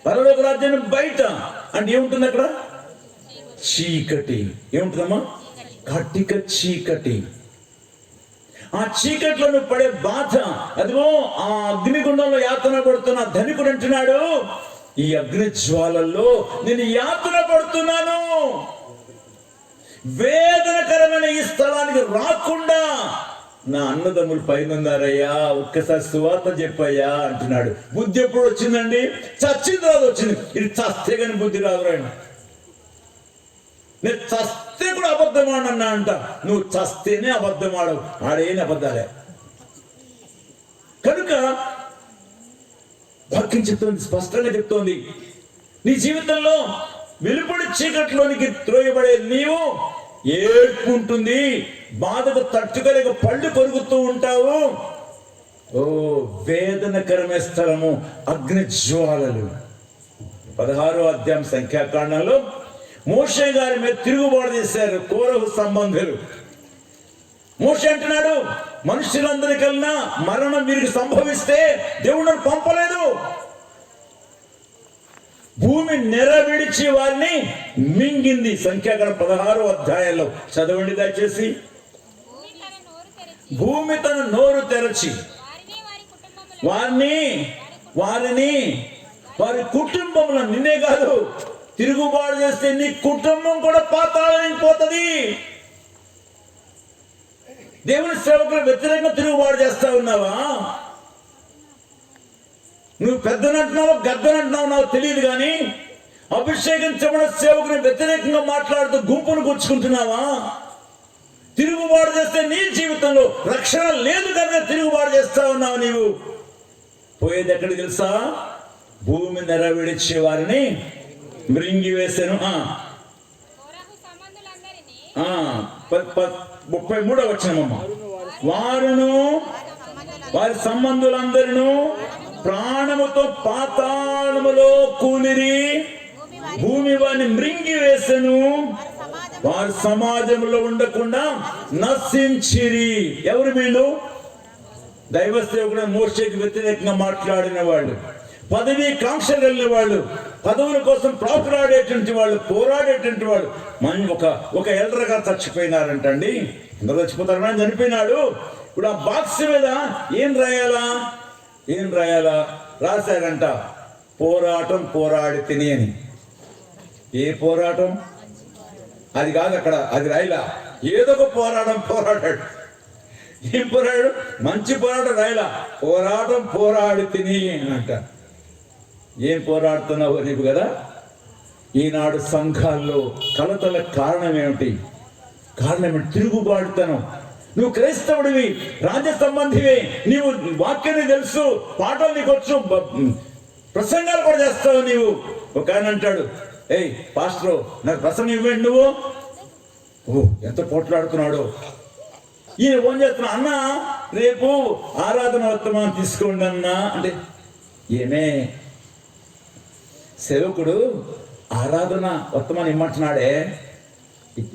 పరలోక రాజ్యాన్ని బయట. అంటే ఏముంటుంది అక్కడ? చీకటి. ఏముంటుందమ్మా? కటిక చీకటి. ఆ చీకట్లో నువ్వు పడే బాధ, అదిగో ఆ అగ్నిగుండంలో యాతన పడుతున్న ధనికుడు అంటున్నాడు, ఈ అగ్ని జ్వాలల్లో నేను యాతన పడుతున్నాను, వేదనకరమైన ఈ స్థలానికి రాకుండా నా అన్నదమ్ములు పైన ఉన్నారయ్యా, ఒక్కసారి సువార్త చెప్పయ్యా అంటున్నాడు. బుద్ధి ఎప్పుడు వచ్చిందండి? చచ్చింది రాదు వచ్చింది. ఇది చస్తే కానీ బుద్ధి రాదు. ఆయన నేను చస్తే కూడా అబద్ధం ఆడన్నా అంట. నువ్వు చస్తేనే అబద్ధం ఆడవు, ఆడేని అబద్ధాలే. కనుక వాక్యం చెప్తోంది, స్పష్టంగా చెప్తోంది, నీ జీవితంలో వెలుపడి చీకట్లోనికి త్రోయబడే నీవు ఏడ్పు ఉంటుంది, బాధకు తట్టుకోలేక పళ్ళు కొరుకుతూ ఉంటావు. ఓ వేదనకరమైన స్థలము, అగ్ని జ్వాలలు. 16వ అధ్యాయం సంఖ్యాకాండంలో మోషే గారి మీద తిరుగుబాటు చేశారు కోరహు సంబంధులు. మోషే అంటున్నాడు, మనుషులందరికన్నా మరణం వీరికి సంభవిస్తే దేవుడు నన్ను పంపలేదు. భూమి నెరవిడిచి వారిని మింగింది. సంఖ్యాకాండం 16వ అధ్యాయంలో చదవండి దయచేసి. భూమి తన నోరు తెరచి వారి కుటుంబంలో, నిన్నే కాదు, తిరుగుబాటు చేస్తే నీ కుటుంబం కూడా పాతాళానికి పోతుంది. దేవుని సేవకులు వ్యతిరేకంగా తిరుగుబాటు చేస్తా ఉన్నావా? నువ్వు పెద్దనంటున్నావో గద్దనంటున్నావు నాకు తెలియదు, కానీ అభిషేకించబడిన సేవకుని వ్యతిరేకంగా మాట్లాడుతూ గుంపును గుచ్చుకుంటున్నావా? తిరుగుబాటు చేస్తే నీ జీవితంలో రక్షణ లేదు కనుక తిరుగుబాటు చేస్తా ఉన్నావు. నీవు పోయేది ఎక్కడికి తెలుసా? భూమి నెరవేర్చే వారిని మృంగివేశాను. 33వ వచనమమ్మ. వారును వారి సంబంధులందరూ ప్రాణముతో పాతాళములో కూలిరి, భూమి వారిని మృంగివేసెను, వారి సమాజంలో ఉండకుండా నశించిరి. ఎవరు వీళ్ళు? దైవ సేవకుడు మోషేకి వ్యతిరేకంగా మాట్లాడిన వాళ్ళు, పదవి కాంక్ష కలిగిన వాళ్ళు, పదవుల కోసం ప్రాకులాడేటువంటి వాళ్ళు, పోరాడేటువంటి వాళ్ళు. ఒక ఎల్డర్ గారు చచ్చిపోయినారంటండి. అందరూ చచ్చిపోతారు, ఆయన చనిపోయినాడు. ఇప్పుడు ఆ బాక్స్ మీద ఏం రాయాలా రాశారంట, పోరాటం పోరాడి తిని అని. ఏ పోరాటం? అది కాదు అక్కడ, అది రాయలా. ఏదో ఒక పోరాడాడు. ఏం పోరాడు? మంచి పోరాటం రాయలా, పోరాటం పోరాడి తిని అంట. ఏం పోరాడుతున్నావు నీవు కదా? ఈనాడు సంఘాల్లో కలతల కారణం ఏమిటి? తిరుగుబాటుతనం. నువ్వు క్రైస్తవుడివి, రాజ్య సంబంధివి, నీవు వాక్యాన్ని తెలుసు, పాటలు నీకు వచ్చు, ప్రసంగాలు కూడా చేస్తావు నీవు. ఒక ఆయన అంటాడు, ఏయ్ పాస్టర్ నాకు ప్రసంగం ఇవ్వండి. నువ్వు ఎంత పోట్లాడుతున్నాడు. ఈయన ఫోన్ చేస్తున్నా, అన్న రేపు ఆరాధన వర్తమానం తీసుకోండి అన్నా అంటే, ఏమే సేవకుడు ఆరాధన వర్తమానం ఇమ్మంటున్నాడే,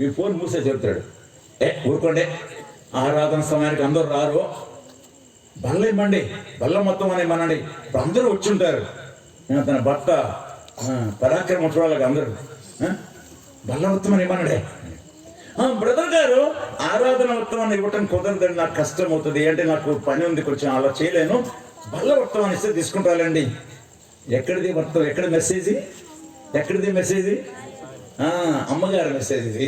ఈ ఫోన్ మూసే చెబుతాడు. ఊరుకోండి, ఆరాధన సమయానికి అందరూ రారు, బల్ల ఇమ్మండి, బల్ల మొత్తం అని ఇమ్మనండి. ఇప్పుడు అందరూ వచ్చి ఉంటారు. తన భర్త పరాక్రమ చూడాలి, అందరూ బల్ల మొత్తం అని ఇమ్మన్నాడే. బ్రదర్ గారు ఆరాధన వర్తమానం ఇవ్వటం కుదరదండి, నాకు కష్టం అవుతుంది, అంటే నాకు పని ఉంది, కొంచెం అలా చేయలేను, బల్ల వర్తమానం ఇస్తే తీసుకుంటారండి. ఎక్కడిది వర్తం? ఎక్కడ మెసేజ్? ఎక్కడిది మెసేజ్? అమ్మగారు మెసేజ్ ఇది.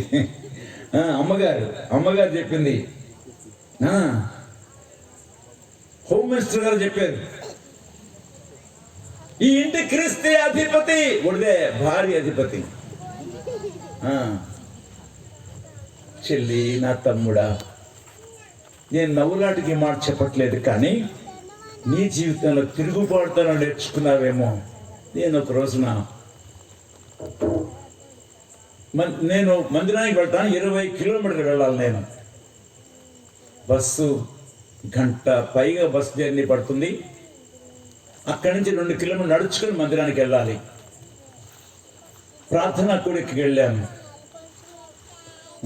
అమ్మగారు చెప్పింది. హోమ్ మినిస్టర్ గారు చెప్పారు, ఈ ఇంటి క్రీస్తే అధిపతి, ఉడిదే భార్య అధిపతి. చెల్లి, నా తమ్ముడా, నేను నవ్వులాటికి మాట చెప్పట్లేదు, కానీ నీ జీవితంలో తిరుగుబాటుతనం నేర్చుకున్నావేమో. నేను ఒక రోజున నేను మందిరానికి వెళ్తాను, 20 కిలోమీటర్లు వెళ్ళాలి. నేను బస్సు గంట పైగా బస్సు జర్నీ పడుతుంది. అక్కడి నుంచి 2 కిలోమీటర్లు నడుచుకొని మందిరానికి వెళ్ళాలి. ప్రార్థనా కూడికి వెళ్ళాను,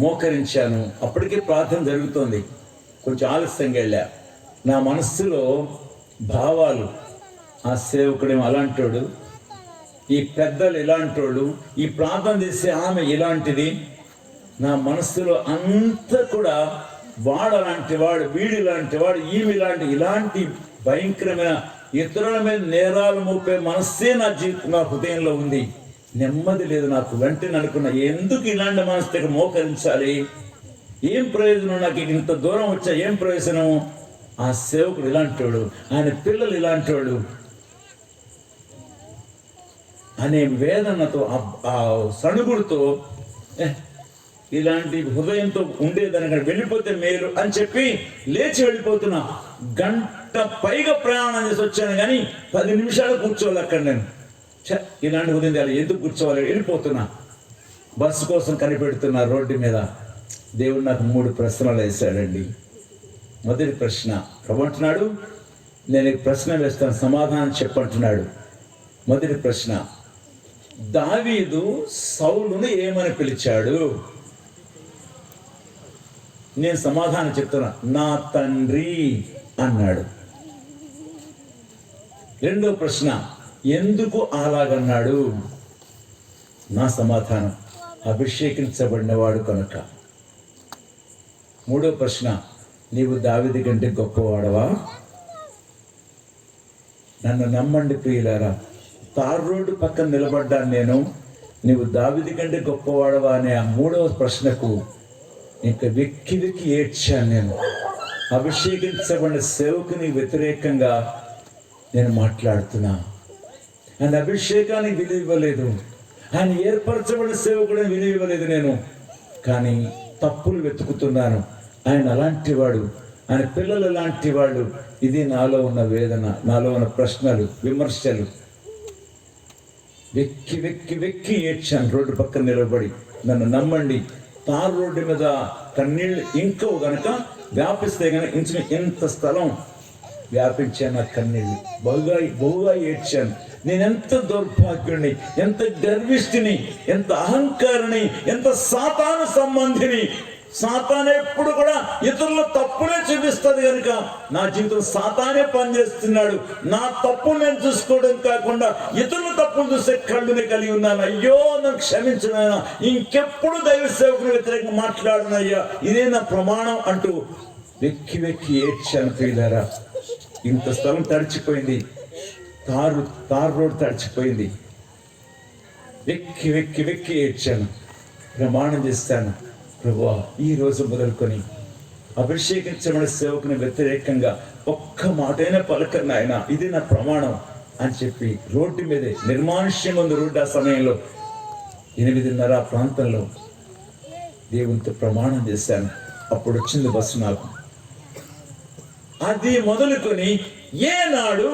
మోకరించాను. అప్పటికే ప్రార్థన జరుగుతోంది. కొంచెం ఆలస్యంగా వెళ్ళా. నా మనస్సులో భావాలు, ఆ సేవకుడేమో అలాంటోడు, ఈ పెద్దలు ఇలాంటోళ్ళు, ఈ ప్రార్థన చేసే ఆమె ఇలాంటిది. నా మనస్సులో అంతా కూడా వాడు అలాంటి వాడు, వీడి లాంటి వాడు, ఈమె ఇలాంటి భయంకరమైన ఇతరుల మీద నేరాలు మోపే మనస్సే నా హృదయంలో ఉంది. నెమ్మది లేదు నాకు. వెంటనే అనుకున్నా, ఎందుకు ఇలాంటి మనసుకి మోకరించాలి? ఏం ప్రయోజనం, నాకు ఇంత దూరం వచ్చా ఏం ప్రయోజనం? ఆ సేవకుడు ఇలాంటి వాడు, ఆయన పిల్లలు ఇలాంటి వాడు అనే వేదనతో, ఆ సణుగుడితో ఇలాంటి హృదయంతో ఉండేదానికంటే వెళ్ళిపోతే మేలు అని చెప్పి లేచి వెళ్ళిపోతున్నా. గంట పైగా ప్రయాణం చేసి వచ్చాను కానీ 10 నిమిషాలు కూర్చోవాలి అక్కడ నేను. ఇలాంటి హృదయం ఎందుకు కూర్చోవాలి, వెళ్ళిపోతున్నా. బస్సు కోసం కనిపెడుతున్నా రోడ్డు మీద. దేవుడు నాకు 3 ప్రశ్నలు వేశాడండి. మొదటి ప్రశ్న, ప్రభు అంటున్నాడు నేను ఈ ప్రశ్న వేస్తాను, సమాధానం చెప్పంటున్నాడు. మొదటి ప్రశ్న, దావీదు సౌలును ఏమని పిలిచాడు? నేను సమాధానం చెప్తున్నా, నా తండ్రి అన్నాడు. రెండో ప్రశ్న, ఎందుకు అలాగన్నాడు? నా సమాధానం, అభిషేకించబడినవాడు కనుక. మూడో ప్రశ్న, నీవు దావీదు కంటే గొప్పవాడవా? నన్ను నమ్మండి ప్రియులారా, తార్ రోడ్డు పక్కన నిలబడ్డాను నేను, నీవు దావీదు కంటే గొప్పవాడవా అనే ఆ 3వ ప్రశ్నకు ఇంకా వెక్కి వెక్కి ఏడ్చాను నేను. అభిషేకించబడిన సేవకుని వ్యతిరేకంగా నేను మాట్లాడుతున్నా. ఆయన అభిషేకానికి విలువ ఇవ్వలేదు, ఆయన ఏర్పరచబడిన సేవకుడిని విలువ ఇవ్వలేదు నేను. కానీ తప్పులు వెతుకుతున్నాను. ఆయన అలాంటి వాడు, ఆయన పిల్లలు అలాంటి వాళ్ళు. ఇది నాలో ఉన్న వేదన, నాలో ఉన్న ప్రశ్నలు, విమర్శలు. వెక్కి వెక్కి వెక్కి ఏడ్చాను రోడ్డు పక్కన నిలబడి. నన్ను నమ్మండి, తార్ రోడ్డు మీద కన్నీళ్ళు ఇంకవు గనక వ్యాపిస్తే గనక ఇంత స్థలం వ్యాపించాను. ఆ కన్నీళ్ళు బహుగా ఏడ్చాను. నేనెంత దౌర్భాగ్యుడిని, ఎంత గర్విష్ఠిని, ఎంత అహంకారిని, ఎంత సాతాను సంబంధిని. సాతాను ఎప్పుడు కూడా ఇతరుల తప్పులే చూపిస్తుంది కనుక నా జీవితం సాతానే పనిచేస్తున్నాడు. నా తప్పు నేను చూసుకోవడం కాకుండా ఇతరుల తప్పులు చూసే కళ్ళుని కలిగి ఉన్నాను. అయ్యో నన్ను క్షమించినైనా, ఇంకెప్పుడు దైవ సేవకుని వ్యతిరేకంగా మాట్లాడినయ్యా, ఇదే నా ప్రమాణం అంటూ వెక్కి వెక్కి ఏడ్చాను ప్రియులారా. ఇంత స్థలం తడిచిపోయింది, తార్ రోడ్ తడిచిపోయింది. వెక్కి వెక్కి వెక్కి ఏడ్చాను. ప్రమాణం చేస్తాను, ప్రభువా ఈ రోజు మొదలుకొని అభిషేకించబడిన సేవకుని వ్యతిరేకంగా ఒక్క మాటైనా పలకను ఆయన, ఇది నా ప్రమాణం అని చెప్పి రోడ్డు మీదే నిర్మానుష్యంగా ఉంది రోడ్డు. ఆ సమయంలో 8:30 ప్రాంతంలో దేవునితో ప్రమాణం చేశాను. అప్పుడు వచ్చింది బస్సు నాకు. అది మొదలుకొని ఏనాడు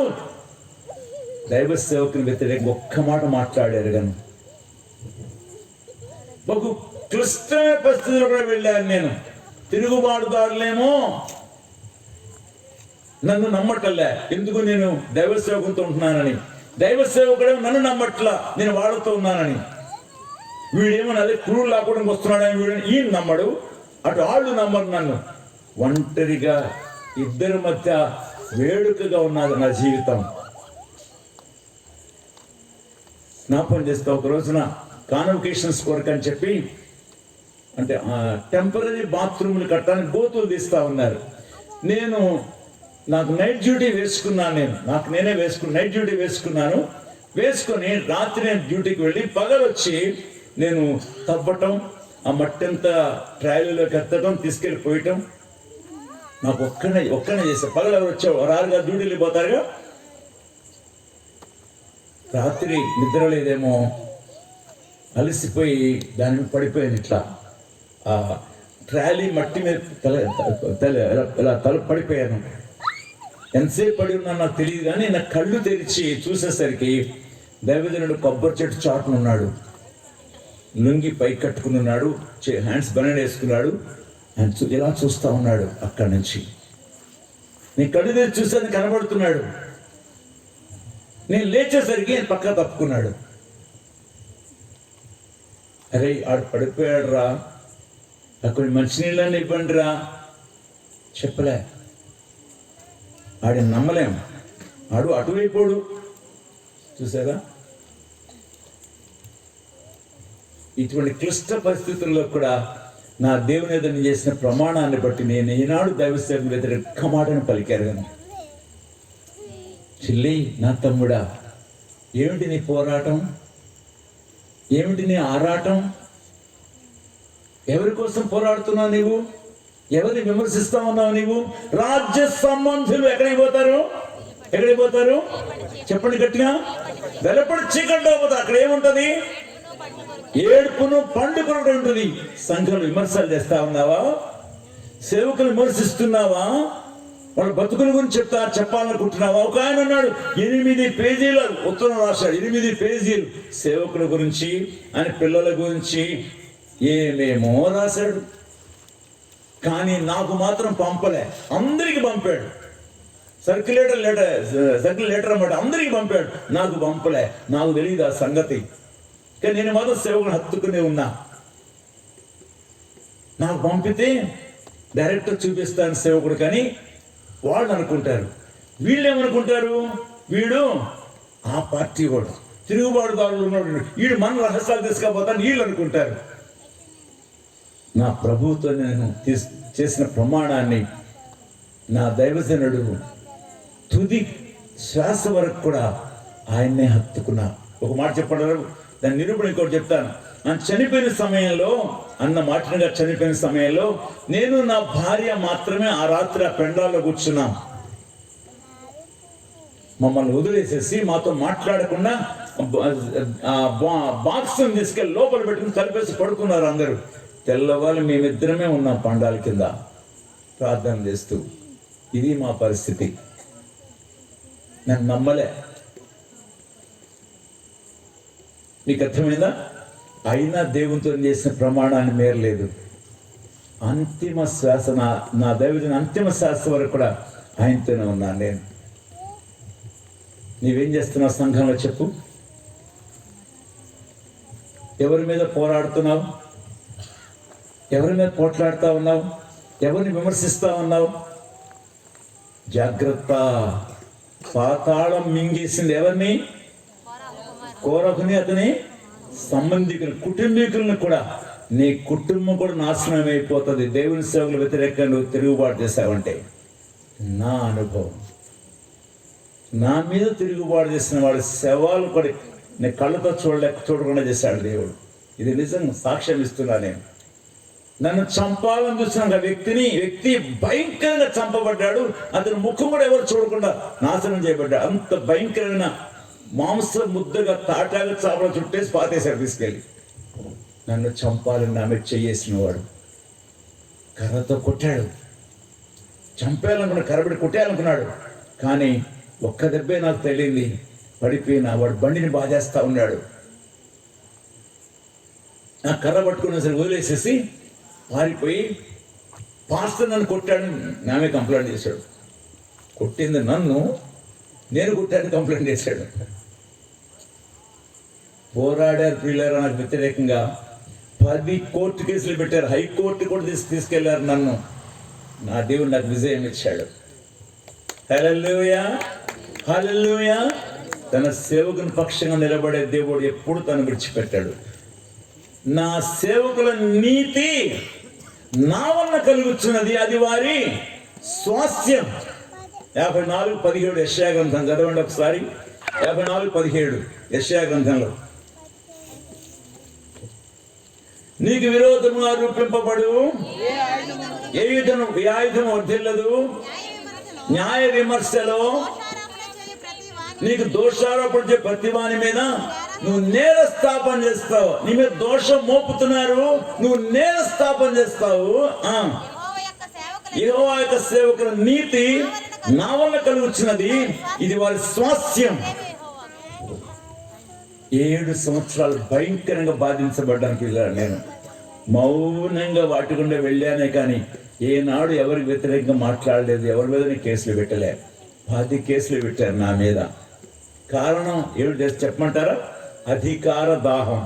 దైవ సేవకుని వ్యతిరేకంగా ఒక్క మాట మాట్లాడారు కానీ. బహు క్లిష్టమైన పరిస్థితుల్లో కూడా వెళ్ళాను నేను. తిరుగుబాటుదారులేమో నన్ను నమ్మట్లే, ఎందుకు నేను దైవ సేవకులతో ఉంటున్నానని. దైవ సేవకుడేమో నన్ను నమ్మట్లా, నేను వాళ్ళతో ఉన్నానని. వీడేమో అదే క్రూలు లాక్కోవడానికి వస్తున్నాడని వీడు ఈయన నమ్మడు, అటు వాళ్ళు నమ్మరు నన్ను. ఒంటరిగా ఇద్దరి మధ్య వేడుకగా ఉన్నది నా జీవితం. జ్ఞాపకం చేస్తా, ఒక రోజున కాన్వకేషన్స్ కొరకు అని చెప్పి, అంటే టెంపరీ బాత్రూములు కట్టడానికి గోతులు తీస్తా ఉన్నారు. నాకు నైట్ డ్యూటీ వేసుకున్నాను, నేనే నైట్ డ్యూటీ వేసుకొని రాత్రి నేను డ్యూటీకి వెళ్ళి పగలొచ్చి నేను తవ్వటం, ఆ మట్టి అంతా ట్రాలీలోకి ఎత్తడం, తీసుకెళ్ళిపోయటం నాకు ఒక్కనే చేశాను. పగలు ఎవరు వచ్చావు, 6 గారు డ్యూటీలు పోతారుగా. రాత్రి నిద్ర లేదేమో, అలసిపోయి దాని మీద పడిపోయాను. ఇట్లా ఆ ట్రాలీ మట్టి మీద తల పడిపోయాను. ఎంతసేపు పడి ఉన్నా నాకు తెలియదు కానీ నా కళ్ళు తెరిచి చూసేసరికి దైవజనుడు కొబ్బరి చెట్టు చాటును ఉన్నాడు. లుంగి పై కట్టుకుని ఉన్నాడు, హ్యాండ్స్ బనెడ్ వేసుకున్నాడు. ఆయన ఇలా చూస్తా ఉన్నాడు. అక్కడి నుంచి నేను కళ్ళు తెరిచి చూసాను, కనబడుతున్నాడు. నేను లేచేసరికి ఆయన పక్క తప్పుకున్నాడు. అరే ఆడు పడిపోయాడు రా, అక్కడ మంచినీళ్ళని ఇవ్వండి రా చెప్పలే. ఆడిని నమ్మలేం, ఆడు అటువైపోడు. చూసారా, ఇటువంటి క్లిష్ట పరిస్థితుల్లో కూడా నా దేవుని ఎదురు చేసిన ప్రమాణాన్ని బట్టి నేను ఈనాడు దైవసేవకుని వ్యతిరేక మాటను పలికారు. కానీ చిల్లి, నా తమ్ముడా, ఏమిటి నీ పోరాటం, ఏమిటి నీ ఆరాటం, ఎవరి కోసం పోరాడుతున్నావు నీవు? ఎవరిని విమర్శిస్తా ఉన్నావు నీవు? రాజ్య సంబంధులు ఎక్కడికి పోతారు? ఎక్కడికి పోతారు? చెప్పండి గట్టిగా. వెలపడి చీకట్లో పోతారు. అక్కడ ఏముంటది? ఏడుపును పండుగ ఉంటుంది. సంఘంలో విమర్శలు చేస్తా ఉన్నావా? సేవకులు విమర్శిస్తున్నావా? వాళ్ళ బతుకుల గురించి చెప్పాలనుకుంటున్నావా? ఒక ఆయన ఉన్నాడు, 8 పేజీలు ఉత్తరం రాశాడు. 8 పేజీలు సేవకుల గురించి, ఆయన పిల్లల గురించి ఏమేమో రాశాడు. కానీ నాకు మాత్రం పంపలే. అందరికి పంపాడు. సర్క్యులర్ లెటర్ అన్నమాట. అందరికి పంపాడు, నాకు పంపలే. నాకు తెలియదు ఆ సంగతి. కానీ నేను మాత్రం సేవకుని హత్తుకునే ఉన్నా. నాకు పంపితే డైరెక్ట్ చూపిస్తాను సేవకుడు. కానీ వాళ్ళు అనుకుంటారు, వీళ్ళు ఏమనుకుంటారు, వీడు ఆ పార్టీ వాడు, తిరుగుబాటుదారులు ఉన్నాడు, వీడు మన రహస్యాలు తీసుకపోతాను వీళ్ళు అనుకుంటారు. నా ప్రభువుతో నేను చేసిన ప్రమాణాన్ని నా దైవజనుడు తుది శ్వాస వరకు కూడా ఆయన్నే హత్తుకున్నా. ఒక మాట చెప్పండి, దాని నిరూపణ ఇంకోటి చెప్తాను. ఆయన చనిపోయిన సమయంలో, అన్న మాటగా చనిపోయిన సమయంలో నేను నా భార్య మాత్రమే ఆ రాత్రి ఆ పెండాల్లో కూర్చున్నాం. మమ్మల్ని వదిలేసేసి మాతో మాట్లాడకుండా బాక్స్ తీసుకెళ్ళి లోపల పెట్టుకుని తలిపేసి పడుకున్నారు అందరూ. తెల్లవాళ్ళు మేమిద్దరమే ఉన్నాం పండాల కింద ప్రార్థన చేస్తూ. ఇది మా పరిస్థితి. నన్ను నమ్మలే. మీకు అర్థమైందా? అయినా దేవునితో చేసిన ప్రమాణాన్ని మేరలేదు. అంతిమ శ్వాస, నా దైవజన అంతిమ శ్వాస వరకు కూడా ఆయనతోనే ఉన్నాను నేను. నీవేం చేస్తున్నావు సంఘంలో చెప్పు? ఎవరి మీద పోరాడుతున్నావు? ఎవరి మీద పోట్లాడుతూ ఉన్నావు? ఎవరిని విమర్శిస్తూ ఉన్నావు? జాగ్రత్త. పాతాళం మింగేసింది ఎవరిని? కోరహుని, అతని సంబంధికులు, కుటుంబీకులను కూడా. నీ కుటుంబం కూడా నాశనం అయిపోతుంది దేవుని సేవకులు వ్యతిరేకంగా నువ్వు తిరుగుబాటు చేసావంటే. నా అనుభవం, నా మీద తిరుగుబాటు చేసిన వాడి శవాలు కూడా నీ కళ్ళతో చూడకుండా చేశాడు దేవుడు. ఇది నిజం, సాక్ష్యం ఇస్తున్నా నేను. నన్ను చంపాలని చూసిన వ్యక్తి భయంకరంగా చంపబడ్డాడు. అతని ముఖం కూడా ఎవరు చూడకుండా నాశనం చేయబడ్డాడు. అంత భయంకరమైన మాంసం ముద్దగా తాటాగా చాపల చుట్టేసి పాతేశాడు తీసుకెళ్ళి. నన్ను చంపాలని నా మీద చెయ్యేసిన వాడు కర్రతో కొట్టాడు. చంపేయాలనుకున్నాడు, కర్రబడి కొట్టేయాలనుకున్నాడు. కానీ ఒక్క దెబ్బే నాకు తెలియంది, పడిపోయినా వాడు బండిని బాధేస్తా ఉన్నాడు. నా కర్ర పట్టుకున్న సరే వదిలేసేసి పారిపోయి పాస్టర్ నన్ను కొట్టాడని నామే కంప్లైంట్ చేశాడు. కొట్టింది నన్ను, నేను కొట్టాడని కంప్లైంట్ చేశాడు. పోరాడారు పిల్లలు నాకు వ్యతిరేకంగా. 10 కోర్టు కేసులు పెట్టారు. హైకోర్టు కూడా తీసుకెళ్లారు నన్ను. నా దేవుడు నాకు విజయం ఇచ్చాడు. హల్లెలూయా, హల్లెలూయా. తన సేవకుని పక్షంగా నిలబడే దేవుడు ఎప్పుడు తను విడిచిపెట్టాడు. నా సేవకుల నీతి నా వల్ల కలుగుతున్నది, అది వారి స్వాస్థ్యం. 54:17 యెషయా గ్రంథం చదవండి ఒకసారి. 54:17 యెషయా గ్రంథంలో. నీకు విరోధముగా రూపింపబడు ఏ ఆయుధం వర్ధిల్లదు. న్యాయ విమర్శలో నీకు దోషారోపణ చేసే ప్రతి వాని మీద నువ్వు నేరస్థాపన చేస్తావు. నీ మీద దోషం మోపుతున్నారు, నువ్వు నేరస్థాపన చేస్తావు. యెహోవా యొక్క సేవకుల నీతి నా వల్ల కలుగుచున్నది, ఇది వారి స్వాస్థ్యం. 7 సంవత్సరాలు భయంకరంగా బాధించబడ్డానికి వెళ్ళాను నేను. మౌనంగా వాటి గుండా వెళ్ళానే కానీ ఏనాడు ఎవరికి వ్యతిరేకంగా మాట్లాడలేదు. ఎవరి మీద కేసులు పెట్టలే. 10 కేసులు పెట్టారు నా మీద. కారణం ఏమిటి చెప్పమంటారా? అధికార దాహం.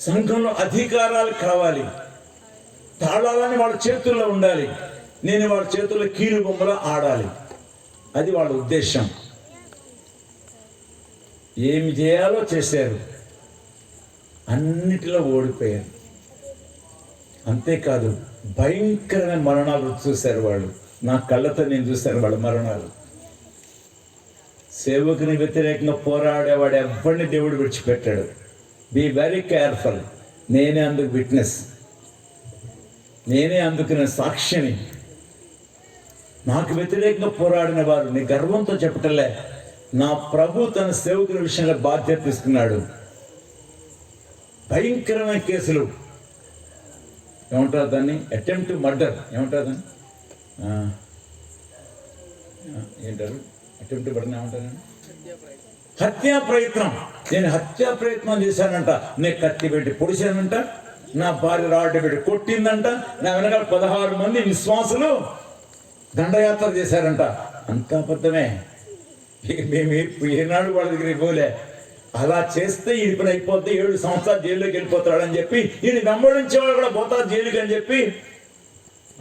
సంఘంలో అధికారాలు కావాలి, తాళాలని వాళ్ళ చేతుల్లో ఉండాలి. నేను వాళ్ళ చేతుల్లో కీలు బొమ్మలో ఆడాలి. అది వాళ్ళ ఉద్దేశం. ఏమి చేయాలో చేశారు, అన్నిటిలో ఓడిపోయారు. అంతేకాదు భయంకరమైన మరణాలు చూశారు వాళ్ళు. నా కళ్ళతో నేను చూశాను వాళ్ళ మరణాలు. సేవకుని వ్యతిరేకంగా పోరాడేవాడు ఎవరిని దేవుడు విడిచిపెట్టాడు. Be very careful. నేనే అందుకు విట్నెస్. నేనే అందుకున్న సాక్షిని. నాకు వ్యతిరేకంగా పోరాడిన వారు నీ గర్వంతో చెప్పటలే, నా ప్రభు తన సేవకుల విషయంలో బాధ్యత తీసుకున్నాడు. భయంకరమైన కేసులు, ఏమంటారు దాన్ని, అటెంప్ట్ మర్డర్, ఏమంటారు దాన్ని, ఏంటారు అటెంప్ట్ మర్డర్ ఏమంటారు, హత్యా ప్రయత్నం. నేను హత్యా ప్రయత్నం చేశానంట, నేను కత్తి పెట్టి పొడిచానంట, నా భార్య రాడ్డు పెట్టి కొట్టిందంట, నా వెనకాల 16 మంది విశ్వాసులు దండయాత్ర చేశారంట. అంతా అబద్ధమే. మేము ఏనాడు వాళ్ళ దగ్గరికి పోలే. అలా చేస్తే ఈయన పని అయిపోద్ది, 7 సంవత్సరాలు జైల్లోకి వెళ్ళిపోతాడని చెప్పి, ఈయన వెంబడించే వాళ్ళు కూడా పోతారు జైలుకి అని చెప్పి,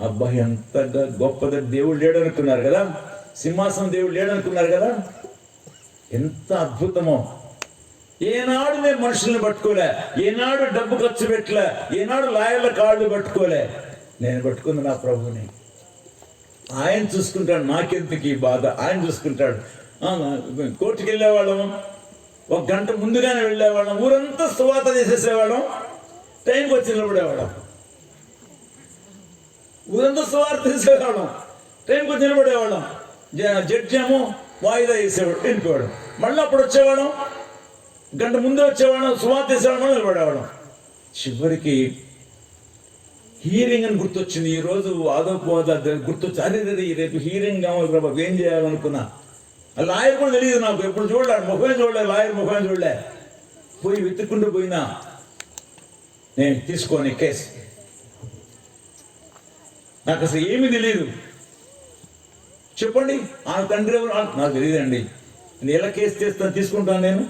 అబ్బాయి ఎంత గొప్పది, దేవుడు లేడనుకున్నారు కదా, సింహాసనం దేవుడు లేడనుకున్నారు కదా. ఎంత అద్భుతమో. ఏనాడు నేను మనుషుల్ని పట్టుకోలే, ఏనాడు డబ్బు ఖర్చు పెట్టలే, ఏనాడు లాయర్ల కాళ్ళు పట్టుకోలే. నేను పట్టుకుంది నా ప్రభుని. ఆయన చూసుకుంటాడు, నాకెందుకు ఈ బాధ, ఆయన చూసుకుంటాడు. కోర్టుకి వెళ్ళేవాళ్ళం, 1 గంట ముందుగానే వెళ్ళేవాళ్ళం, ఊరంతా సువాత చేసేసేవాళ్ళం, టైంకి వచ్చి నిలబడేవాళ్ళం. ఊరంతా సువార్త చేసేవాళ్ళం, టైంకి వచ్చి నిలబడేవాళ్ళం. జడ్జి ఏమో వాయిదా వేసేవాడు, వెళ్ళిపోయాడు. మళ్ళీ అప్పుడు వచ్చేవాళ్ళం, గంట ముందే వచ్చేవాళ్ళం, సువార్త చేసేవాళ్ళం, నిలబడేవాళ్ళం. చివరికి హీరింగ్ అని గుర్తొచ్చింది. ఈరోజు ఆదోపోద గుర్తొచ్చి, అదే రేపు హీరింగ్ కావాలి బాబు, ఏం చేయాలనుకున్నా. ఆ లాయర్ కూడా తెలియదు నాకు, ఎప్పుడు చూడలే, ముఖమే చూడలే, లాయర్ ముఖమే చూడలే. పోయి వెతుక్కుంటూ పోయినా, నేను తీసుకోని కేసు, నాకు అసలు ఏమీ తెలియదు. చెప్పండి, ఆ తండ్రి ఎవరు, నాకు తెలియదండి. నేను ఎలా కేసు చేస్తాను, తీసుకుంటాను. నేను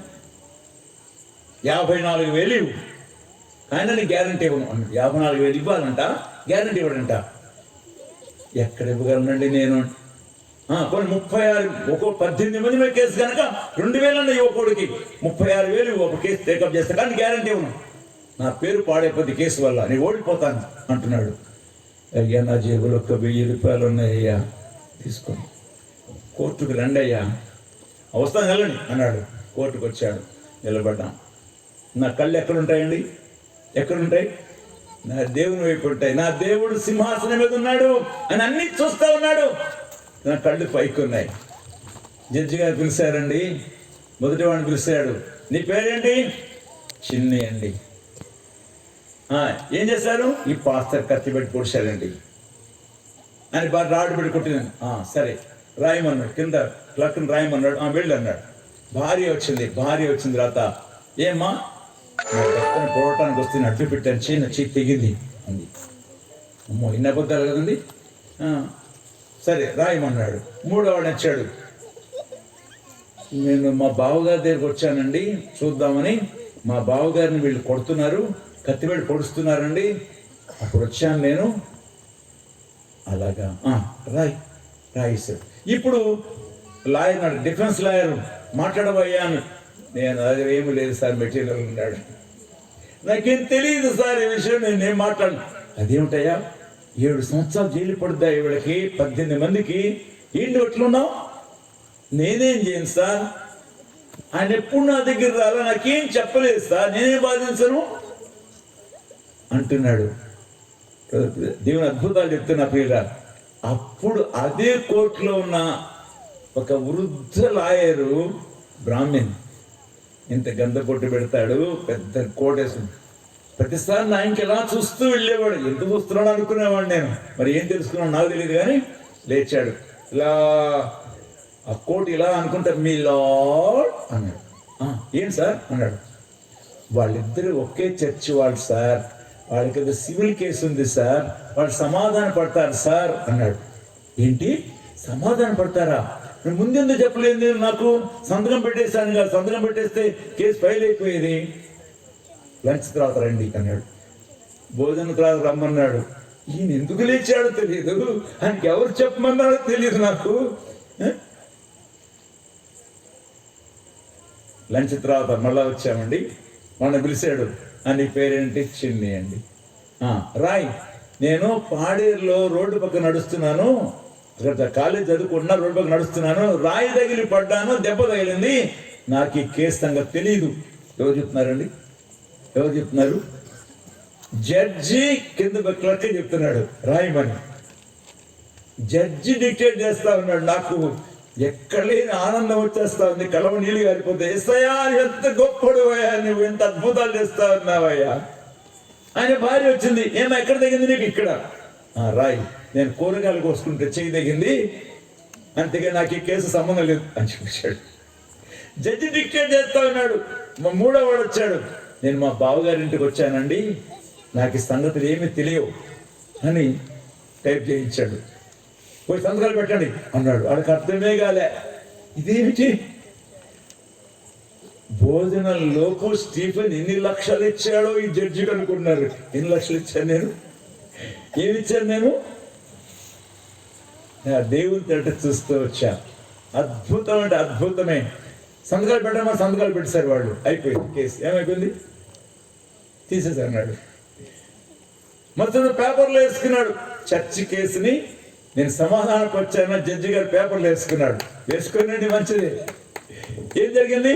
54,000 ఇవ్వు, ఆయన నీ గ్యారంటీ ఇవ్వను. 54,000 ఇవ్వాలంట, గ్యారంటీ ఇవ్వడంట. ఎక్కడ ఇవ్వగలనండి నేను? కొన్ని 36, ఒక్కో 18 మంది మీద కేసు కనుక 2,000 అన్న ఒక్కోడికి 36,000 ఒక కేసు టేకప్ చేస్తా, కానీ గ్యారంటీ ఇవ్వను. నా పేరు పాడైపోద్ది కేసు వల్ల, నేను ఓడిపోతాను అంటున్నాడు. అయ్యా, నా జేబులో ఒక 1000 రూపాయలు ఉన్నాయ్యా, తీసుకోండి, కోర్టుకు రండి అయ్యా. వస్తాను, వెళ్ళండి అన్నాడు. కోర్టుకు వచ్చాడు, నిలబడ్డాం. నా కళ్ళు ఎక్కడుంటాయండి? ఎక్కడుంటాయి? నా దేవుని వైపు ఉంటాయి. నా దేవుడు సింహాసనం మీద ఉన్నాడు అని అన్ని చూస్తా ఉన్నాడు. నా కళ్ళు పైకి ఉన్నాయి. జడ్జి గారు పిలిచారండి, మొదటి వాడిని పిలిచాడు. నీ పేరేంటి? చిన్ని అండి. ఏం చేశారు? ఈ పాస్టర్ కత్తి పెట్టి పొడిచారండి అని బాగా రాడు పెట్టి కొట్టినాను. సరే రాయమన్నాడు, కింద క్లర్క్ని రాయమన్నాడు. వెళ్ళి అన్నాడు. భార్య వచ్చింది తర్వాత, ఏమ్మా భర్తను పోవటానికి వస్తే అడ్డు పెట్టాను, చెయ్యి తెగింది అంది. అమ్మో, ఇన్ని అబద్ధాలు కదండి. సరే రాయమన్నాడు. 3వాడు వచ్చాడు. నేను మా బావగారి దగ్గరికి వచ్చానండి చూద్దామని, మా బావగారిని వీళ్ళు కొడుతున్నారు, కత్తిపెట్టి పొడుస్తున్నారండి, అప్పుడు వచ్చాను నేను. అలాగా, రాయిస్తాడు. ఇప్పుడు లాయర్, డిఫెన్స్ లాయర్ మాట్లాడబోయాను. నేను అది ఏమి లేదు సార్, మెటీరియల్ ఉన్నాడు, నాకేం తెలియదు సార్ ఈ విషయం, నేనేం మాట్లాడు. అదేమిటయ్యా, 7 సంవత్సరాలు జైలు పడుద్దాయి వీళ్ళకి, 18 మందికి, ఏంటి ఎట్లున్నావు? నేనేం చేయను సార్, ఆయన ఎప్పుడు నా దగ్గర రాలా, నాకేం చెప్పలేదు సార్, నేనేం బాధించను అంటున్నాడు. దేవుని అద్భుతాలు చెప్తున్నా ప్రియుల. అప్పుడు అదే కోర్టులో ఉన్న ఒక వృద్ధ లాయరు, బ్రాహ్మణ్, ఇంత గంధ పొట్టు పెడతాడు, పెద్ద కోటేసు, ప్రతిసారి నా ఇంక ఎలా చూస్తూ వెళ్ళేవాడు. ఎందుకు చూస్తున్నాడు అనుకునేవాడు నేను, మరి ఏం తెలుసుకున్నాడు నాకు తెలియదు. కానీ లేచాడు, ఇలా ఆ కోట్ ఇలా అనుకుంటా, మీ లార్డ్ అన్నాడు. ఏంటి సార్ అన్నాడు. వాళ్ళిద్దరు ఒకే చర్చి వాళ్ళు సార్, వాళ్ళకి ఏదో సివిల్ కేసు ఉంది సార్, వాళ్ళు సమాధాన పడతారు సార్ అన్నాడు. ఏంటి సమాధాన పడతారా? ముందెందుకు చెప్పలేదు నాకు? సంతకం పెట్టేశాను కదా, సంతకం పెట్టేస్తే కేసు ఫైల్ అయిపోయేది. లంచ్ తర్వాత రండి అన్నాడు. భోజనం తర్వాత రమ్మన్నాడు. ఈయన ఎందుకు లేచాడో తెలియదు, ఆయనకి ఎవరు చెప్పమన్నాడో తెలియదు నాకు. లంచ్ తర్వాత మళ్ళా వచ్చామండి, మన పిలిచాడు. నీ పేరేంటి? చిన్ని అండి. రాయ్, నేను పాడేరులో రోడ్డు పక్క నడుస్తున్నాను, అక్కడ కాలేజ్ చదువుకుంటున్నా, రోడ్డు పక్క నడుస్తున్నాను, రాయి తగిలి పడ్డాను, దెబ్బ తగిలింది, నాకు ఈ కేసు సంగతి తెలియదు. ఎవరు చెప్తున్నారండి? ఎవరు చెప్తున్నారు? జడ్జి కింద క్లర్క్ చెప్తున్నాడు రాయమని. జడ్జి డిక్టేట్ చేస్తా ఉన్నాడు. నాకు ఎక్కడ లేని ఆనందం వచ్చేస్తా ఉంది, కలవ నీళ్ళు గారిపోతే. యేసయ్యా ఎంత గొప్పడు అయ్యా, నువ్వు ఎంత అద్భుతాలు చేస్తా ఉన్నావయ్యా. ఆయన భార్య వచ్చింది, ఏమో ఎక్కడ తగింది నీకు? ఇక్కడ. రాయి, నేను కూరగాయలు కోసుకుంటే చెయ్యి తగింది, అంతేగా నాకు ఈ కేసు సంబంధం లేదు అని చెప్పాడు. జడ్జి డిక్టేట్ చేస్తా ఉన్నాడు. మా మూడో వాడు వచ్చాడు, నేను మా బావగారింటికి వచ్చానండి, నాకు ఈ సంగతులు ఏమీ తెలియవు అని టైప్ చేయించాడు. పోయి సంతకాలు పెట్టండి అన్నాడు. వాడికి అర్థమే కాలే, ఇదేమిటి? భోజనంలోపు స్టీఫెన్ ఎన్ని లక్షలు ఇచ్చాడో ఈ జడ్జికి అనుకున్నారు. ఎన్ని లక్షలు ఇచ్చాను నేను, ఏమిచ్చాను నేను? దేవుని తట చూస్తూ వచ్చా. అద్భుతం అంటే అద్భుతమే. సంతకాలు పెట్టమని సంతకాలు పెట్టేశారు వాళ్ళు. అయిపోయింది కేసు. ఏమైపోయింది? తీసేశారు అన్నాడు. మొత్తం పేపర్లో వేసుకున్నాడు చర్చి కేసుని. నేను సమాధానం వచ్చాను, జడ్జి గారు పేపర్లు వేసుకున్నాడు. వేసుకునేది మంచిది. ఏం జరిగింది?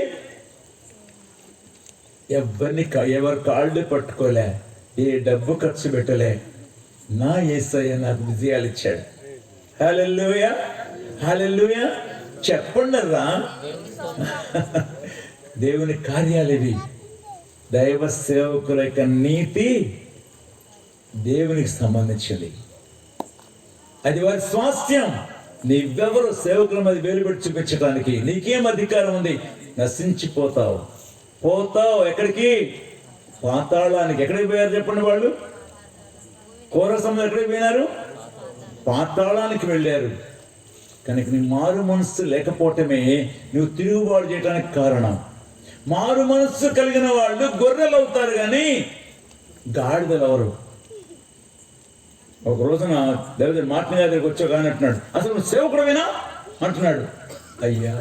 ఎవరి కాళ్ళు పట్టుకోలే, ఏ డబ్బు ఖర్చు పెట్టలే, నా యేసయ్య నాకు విజయాలు ఇచ్చాడు. హల్లెలూయా, హల్లెలూయా. చెప్పండి రా, దేవుని కార్యాలు ఇవి. దైవ సేవకుల యొక్క నీతి దేవునికి సంబంధించింది. అది వారి స్వాస్థ్యం. నీవెవరు సేవకుల మీద వేలుపెట్టి చూపించడానికి? నీకేం అధికారం ఉంది? నశించిపోతావు, పోతావు. ఎక్కడికి? పాతాళానికి. ఎక్కడికి పోయారు చెప్పండి వాళ్ళు? కోరసంలో ఎక్కడికి పోయినారు? పాతాళానికి వెళ్ళారు. కనుక నీ మారు మనస్సు లేకపోవటమే నువ్వు తిరుగుబాటు చేయడానికి కారణం. మారు మనస్సు కలిగిన వాళ్ళు గొర్రెలు అవుతారు కానీ గాడిదలు అవరు. ఒక రోజున దేవుడు మార్టిన్ గారి దగ్గరికి వచ్చావు కానీ అంటున్నాడు, అసలు నువ్వు సేవకుడవేనా అంటున్నాడు. అయ్యా,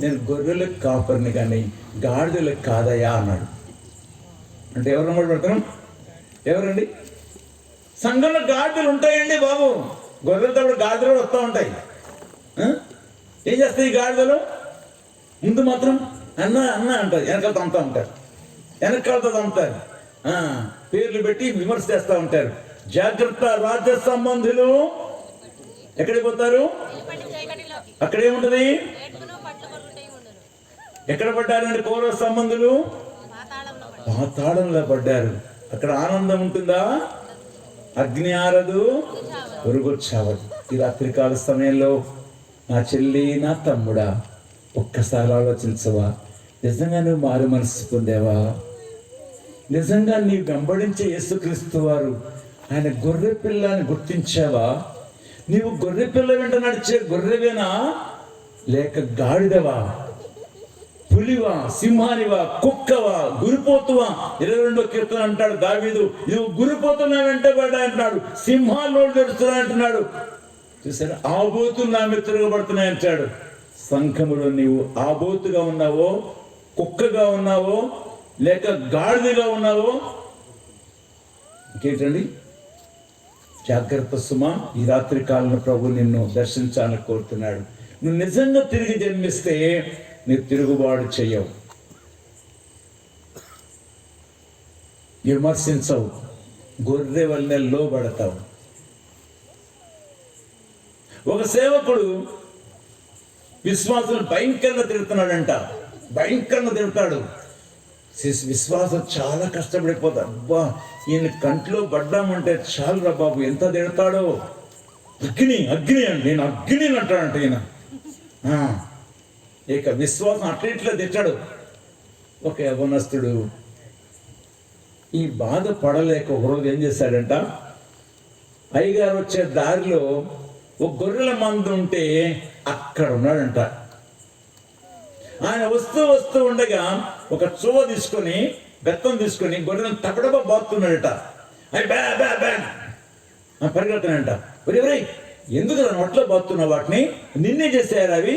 నేను గొర్రెలకు కాపరిని కానీ గాడిదలకు కాదయ్యా అన్నాడు. అంటే ఎవరు నమ్మడు పెడతాను? ఎవరండి? సంఘంలో గాడిదలు ఉంటాయండి బాబు. గొర్రెలతో గాడిదలు వస్తూ ఉంటాయి. ఏం చేస్తాయి ఈ గాడిదలు? ముందు మాత్రం అన్న అన్న అంటారు, వెనకాలతో అమ్ముతా ఉంటారు, వెనకాలతో అమ్ముతారు, పేర్లు పెట్టి విమర్శ చేస్తూ ఉంటారు. జాగ్రత్త, రాజ్య సంబంధులు ఎక్కడికి పోతారు? అక్కడేముంటది? ఎక్కడ పడ్డారండి కౌరవ సంబంధులు? పాతాళంలో పడ్డారు. అక్కడ ఆనందం ఉంటుందా? అగ్ని ఆరదు, ఉరుగొచ్చావదు. ఈ రాత్రికాల సమయంలో నా చెల్లి, నా తమ్ముడా, ఒక్కసారి ఆలోచించవా? నిజంగా నువ్వు మారు మనసు పొందావా? నిజంగా నీవు వెంబడించే యేసుక్రీస్తు వారు ఆయన గొర్రె పిల్లని గుర్తించావా? నీవు గొర్రె పిల్ల వెంట నడిచే గొర్రెవేనా, లేక గాడిదవా, పులివా, సింహానివా, కుక్కవా, గురిపోతువా? 22వ కీర్తన అంటాడు దావీదు, నువ్వు గురిపోతున్నా వెంటబడ్డా అంటున్నాడు, సింహాలు తెరుస్తున్నా అంటున్నాడు. చూసారా, ఆబోతులు నా మీద తిరగబడుతున్నాయి అంటాడు. సంఘములో నీవు ఆబోతుగా ఉన్నావో, కుక్కగా ఉన్నావో, లేక గాడిదగా ఉన్నావో? ఇంకేంటండి? జాగ్రత్త సుమా. ఈ రాత్రి కాలంలో ప్రభు నిన్ను దర్శించాలని కోరుతున్నాడు. నువ్వు నిజంగా తిరిగి జన్మిస్తే నీవు తిరుగుబాటు చెయ్యవు, విమర్శించవు, గొర్రె వల్లే లోబడతావు. ఒక సేవకుడు విశ్వాసులు భయంకరంగా తిరుగుతున్నాడంట. భయంకరంగా తిరుగుతాడు. విశ్వాసం చాలా కష్టపడిపోతాడు. అబ్బా, ఈయన కంట్లో పడ్డామంటే చాలు రా బాబు, ఎంత తిడతాడో. అగ్ని అగ్ని అండి, నేను అగ్ని అంటాడంట ఈయన. ఇక విశ్వాసం అట్లా ఇట్లా తిట్టాడు. ఒక యవనస్తుడు ఈ బాధ పడలేక ఒకరోజు ఏం చేశాడంట, అయ్యగారు వచ్చే దారిలో ఒక గొర్రెల మందు ఉంటే అక్కడ ఉన్నాడంట. ఆయన వస్తూ వస్తూ ఉండగా ఒక చువ్వ తీసుకొని, బెత్తం తీసుకొని గొర్రెలను తపడబా బాగుతున్నాడట. అవి బ్యా బ్యా బ్యా పరిగెడుతున్నాడంట. ఒరే, ఎందుకు నోట్లో బాగుతున్నావు వాటిని? నిన్నే చేశారు అవి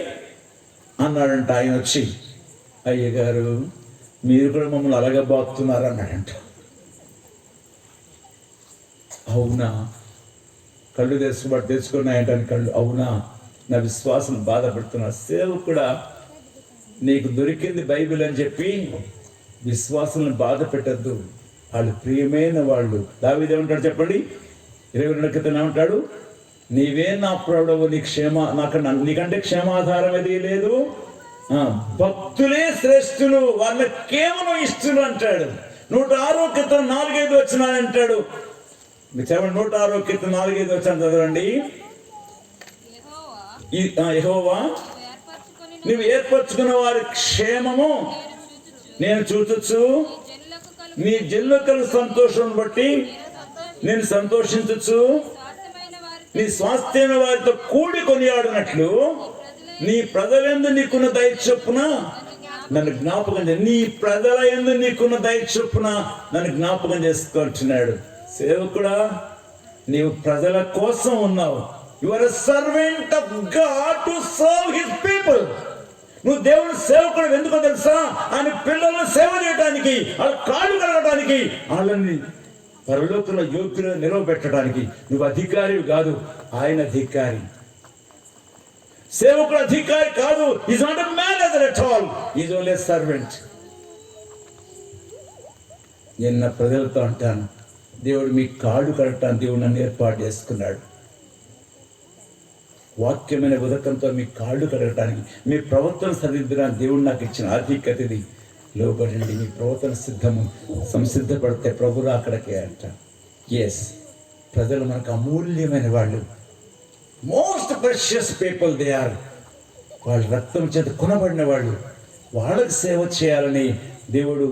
అన్నాడంట. ఆయన వచ్చి, అయ్యగారు మీరు కూడా మమ్మల్ని అలాగే బాగుతున్నారు అన్నాడంట. అవునా? కళ్ళు తెచ్చుకున్నాయంట కళ్ళు. అవునా? నా విశ్వాసం బాధపడుతున్నా. సేవకుడా, నీకు దొరికింది బైబిల్ అని చెప్పి విశ్వాసాలను బాధ పెట్టద్దు. వాళ్ళు ప్రియమైన వాళ్ళు. దావీదు ఏమంటాడు చెప్పండి, 22 క్రితం ఏమంటాడు, నీవే నా ప్రభువు, నీకంటే క్షేమాధారం ఏది లేదు, భక్తులే శ్రేష్ఠులు, వాళ్ళ కేవలం ఇష్టలు అంటాడు. 106 కీర్తన 4-5 వచనాలు అంటాడు. మీరు చెప్పండి, 106 కీర్తన 4-5 వచనాలు చదవండి. యెహోవా నువ్వు ఏర్పరచుకున్న వారి క్షేమము నేను చూచొచ్చు, నీ జనులకు సంతోషం బట్టి నేను సంతోషించచ్చు, నీ స్వాస్థ్యమైన వారితో కూడి కొనియాడినట్లు నీ ప్రజలందు నీకున్న దయ చొప్పున నన్ను జ్ఞాపకం నీ ప్రజల యందు నీకున్న దయ చొప్పున నన్ను జ్ఞాపకం చేసుకుంటున్నాడు. సేవకుడా, నీవు ప్రజల కోసం ఉన్నావు. You are a servant of God to serve his people. నువ్వు దేవుని సేవకుడు ఎందుకో తెలుసా? ఆయన పిల్లలను సేవ చేయడానికి, వాళ్ళ కాళ్ళు కలగడానికి, వాళ్ళని పరలోకంలో యోగ్యులు నిలవబెట్టడానికి. నువ్వు అధికారి కాదు, ఆయన అధికారి. సేవకుడు అధికారి కాదు. Is not a manager at all, is only a servant. నేను నా ప్రజలతో అంటాను, దేవుడు మీ కాళ్ళు కడటానికి దేవుడు నన్ను ఏర్పాటు చేసుకున్నాడు. వాక్యమైన ఉదకంతో మీ కాళ్ళు కడగటానికి, మీ ప్రవర్తన సరిదిద్దడానికి దేవుడు నాకు ఇచ్చిన ఆధిక్యత ఇది. లోబడండి, మీ ప్రవర్తన సంసిద్ధపడితే ప్రభు అక్కడికే అంట. ఎస్, ప్రజలు మనకు అమూల్యమైన వాళ్ళు, most precious people they are. వాళ్ళ రక్తం చేత కొనబడిన వాళ్ళు. వాళ్ళకి సేవ చేయాలని దేవుడు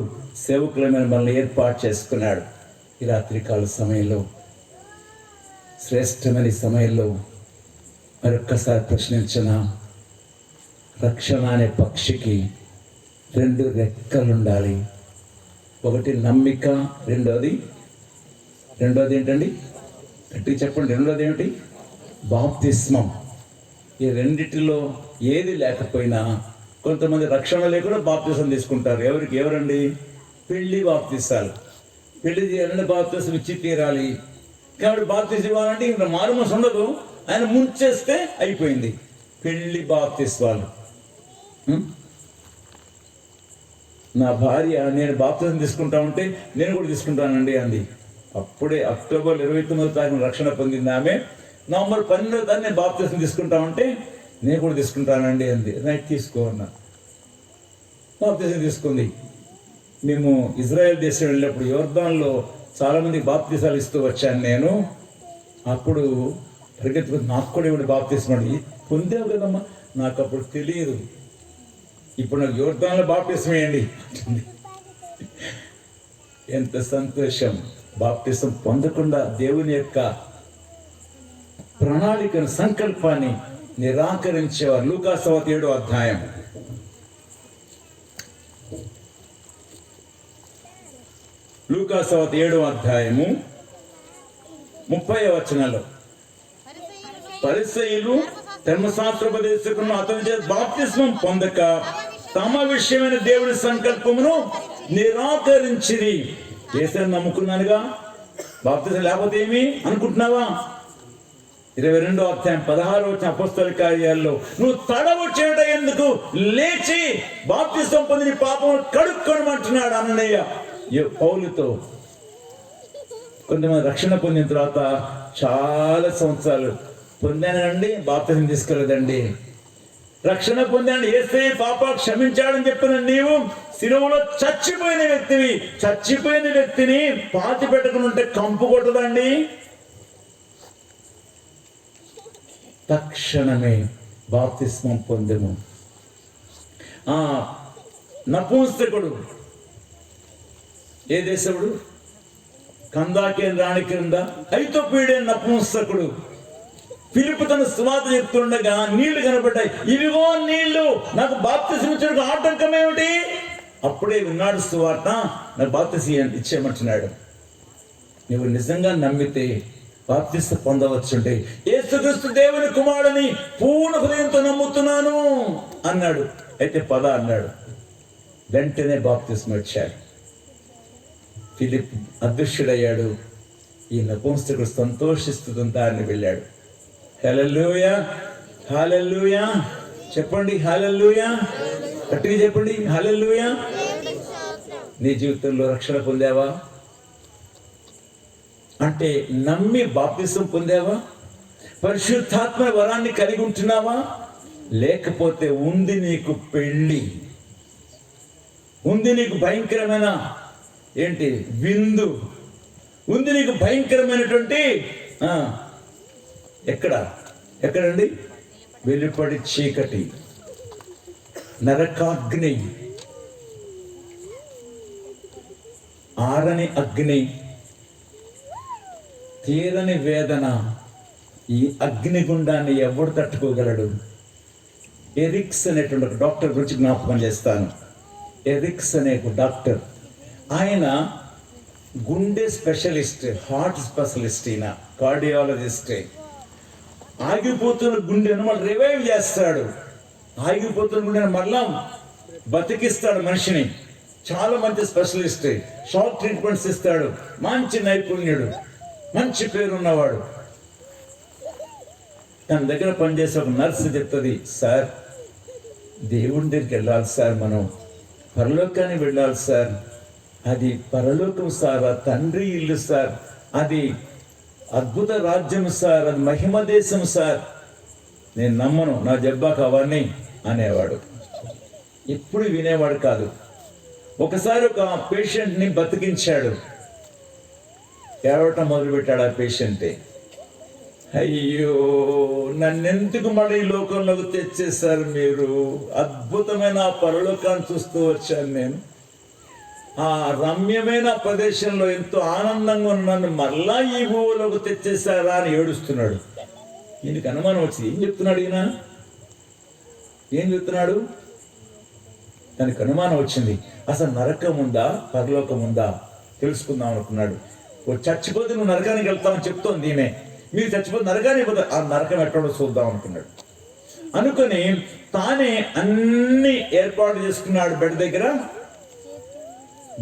సేవకులమైన మనల్ని ఏర్పాటు చేసుకున్నాడు. ఈ రాత్రికాల సమయంలో, శ్రేష్టమైన సమయంలో మరొక్కసారి ప్రశ్నించిన, రక్షణ అనే పక్షికి 2 రెక్కలు ఉండాలి. ఒకటి నమ్మిక, రెండోది ఏంటండి? గట్టిగా చెప్పండి, రెండోది ఏమిటి? బాప్తిస్మం. ఈ రెండిటిలో ఏది లేకపోయినా, కొంతమంది రక్షణ లేకుండా బాప్తిసం తీసుకుంటారు. ఎవరండి? పెళ్లి బాప్తిసాలు. పెళ్లి చేయాలంటే బాప్తిసం ఇచ్చి తీరాలి. కాబట్టి బాప్తిసం ఇవ్వాలంటే ఇంకా మారుమనసు ఉండదు, ఆయన ముంచేస్తే అయిపోయింది. పెళ్లి బాప్తిస్వాలు. నా భార్య నేను బాప్తిసం తీసుకుంటా ఉంటే నేను కూడా తీసుకుంటానండి అంది. అప్పుడే అక్టోబర్ 29వ తారీఖున రక్షణ పొందింది ఆమె. నవంబర్ 12వ తారీఖు నేను బాప్తిసం తీసుకుంటా ఉంటే నేను కూడా తీసుకుంటానండి అంది. రైట్, తీసుకో అన్నా. బాప్తిసం తీసుకుంది. మేము ఇజ్రాయెల్ దేశం వెళ్ళినప్పుడు యోర్దాన్లో చాలామంది బాప్తిసాలు ఇస్తూ వచ్చాను నేను. అప్పుడు పరిగెత్తుకు నాకు కూడా ఇవ్వండి బాప్తిసం పొందావు కదమ్మా. నాకు అప్పుడు తెలియదు. ఇప్పుడు నాకు యోర్దాన్లో బాప్తిసం వేయండి. ఎంత సంతోషం! బాప్తిసం పొందకుండా దేవుని యొక్క ప్రణాళికను, సంకల్పాన్ని నిరాకరించేవారు. లూకాసు సువార్త 7వ అధ్యాయం. లూకాసు సువార్త 7వ అధ్యాయము 30వ వచనంలో, పరిసయ్యులు ధర్మశాస్త్రోపదేశకులను అతని చేత బాప్తిస్మం పొందక తమ విషయమైన దేవుని సంకల్పమును నిరాకరించిరి. యేసుని నమ్ముకున్నానుగా, బాప్తిసం లేకపోతే ఏమి అనుకుంటున్నావా? 22వ అధ్యాయం 16వ వచనం, అపొస్తలుల కార్యాల్లో, నువ్వు తడవు చేయడం ఎందుకు, లేచి బాప్తిసం పొంది పాపం కడుక్కొనమంటున్నాడు అన్నయ్య పౌలుతో. కొంతమంది రక్షణ పొందిన తర్వాత చాలా సంవత్సరాలు పొందానండి, బాప్తిసం తీసుకోలేదండి. రక్షణ పొందాను, యేసయ్య పాప క్షమించాడని చెప్పిన నీవు శిలువలో చచ్చిపోయిన వ్యక్తివి. చచ్చిపోయిన వ్యక్తిని పాతి పెట్టుకుని ఉంటే కంపు కొట్టదండి. తక్షణమే బాప్తిస్మం పొందెము. నపుంసకుడు, ఏ దేశముడు? కందాకే రాణి క్రింద ఐతోపీడే నపుంసకుడు. ఫిలిప్పు తన సువార్త చెప్తుండగా నీళ్లు కనబడ్డాయి. ఇవిగో నీళ్లు, నాకు బాప్తిసం ఇచ్చడానికి ఆటంకం ఏమిటి? అప్పుడే విన్నాడు సువార్త, నాకు బాప్తిసం ఇచ్చేయమంటున్నాడు. నువ్వు నిజంగా నమ్మితే బాప్తిసం పొందవచ్చుంటే, యేసుక్రీస్తు దేవుని కుమారుడని పూర్ణ హృదయంతో నమ్ముతున్నాను అన్నాడు. అయితే పద అన్నాడు. వెంటనే బాప్తిసం వచ్చాడు. ఫిలిప్ అదృశ్యుడయ్యాడు. ఈ నపుంసకుడు సంతోషిస్తూ దారిని వెళ్ళాడు. హల్లెలూయా, హల్లెలూయా చెప్పండి, హల్లెలూయా గట్టిగా చెప్పండి, హల్లెలూయా. నీ జీవితంలో రక్షణ పొందావా? అంటే నమ్మి బాప్తిసం పొందావా? పరిశుద్ధాత్మ వరాన్ని కలిగి ఉంటున్నావా? లేకపోతే ఉంది నీకు పెళ్ళి, ఉంది నీకు భయంకరమైన ఏంటి విందు, ఉంది నీకు భయంకరమైనటువంటి ఎక్కడండి వెలుపడి చీకటి, నరకాగ్ని, ఆరని అగ్ని, తీరని వేదన. ఈ అగ్నిగుండాన్ని ఎవడు తట్టుకోగలడు? ఎరిక్స్ అనేటువంటి ఒక డాక్టర్ గురించి జ్ఞాపకం చేస్తాను. ఎరిక్స్ అనే ఒక డాక్టర్, ఆయన గుండె స్పెషలిస్ట్, హార్ట్ స్పెషలిస్ట్, ఈయన కార్డియాలజిస్టే. ఆగిపోతున్న గుండెను మళ్ళీ రివైవ్ చేస్తాడు, ఆగిపోతున్న గుండెను మళ్ళా బతికిస్తాడు మనిషిని. చాలా మంచి స్పెషలిస్ట్, షాక్ ట్రీట్మెంట్స్ ఇస్తాడు, మంచి నైపుణ్యుడు, మంచి పేరున్నవాడు. తన దగ్గర పనిచేసే ఒక నర్సు చెప్తుంది, సార్ దేవుడి దగ్గరికి వెళ్ళాలి సార్, మనం పరలోకానికి వెళ్ళాలి సార్, అది పరలోకం సార్, ఆ తండ్రి ఇల్లు సార్, అది అద్భుత రాజ్యం సార్, అది మహిమ దేశం సార్. నేను నమ్మను, నా జబ్బాకు అవన్నీ అనేవాడు. ఎప్పుడు వినేవాడు కాదు. ఒకసారి ఒక పేషెంట్ని బతికించాడు. ఏడవటం మొదలుపెట్టాడు ఆ పేషెంటే, అయ్యో నన్నెందుకు మళ్ళీ ఈ లోకంలోకి తెచ్చేశారు మీరు, అద్భుతమైన ఆ పరలోకాన్ని చూస్తూ వచ్చాను నేను, ఆ రమ్యమైన ప్రదేశంలో ఎంతో ఆనందంగా ఉన్నాను, మళ్ళా ఈ భూమిలోకి తెచ్చేశారా అని ఏడుస్తున్నాడు. ఈయనకి అనుమానం వచ్చింది, ఏం చెప్తున్నాడు ఈయన, ఏం చెప్తున్నాడు? దానికి అనుమానం వచ్చింది, అసలు నరకం ఉందా పరలోకం ఉందా తెలుసుకుందాం అనుకున్నాడు. చచ్చిపోతే నువ్వు నరకానికి వెళ్తావని చెప్తోంది ఈమె, మీరు చచ్చిపోతే నరకానికి పోతే ఆ నరకం ఎక్కడో చూద్దాం అనుకున్నాడు. అనుకుని తానే అన్ని ఏర్పాటు చేసుకున్నాడు. బెడ్ దగ్గర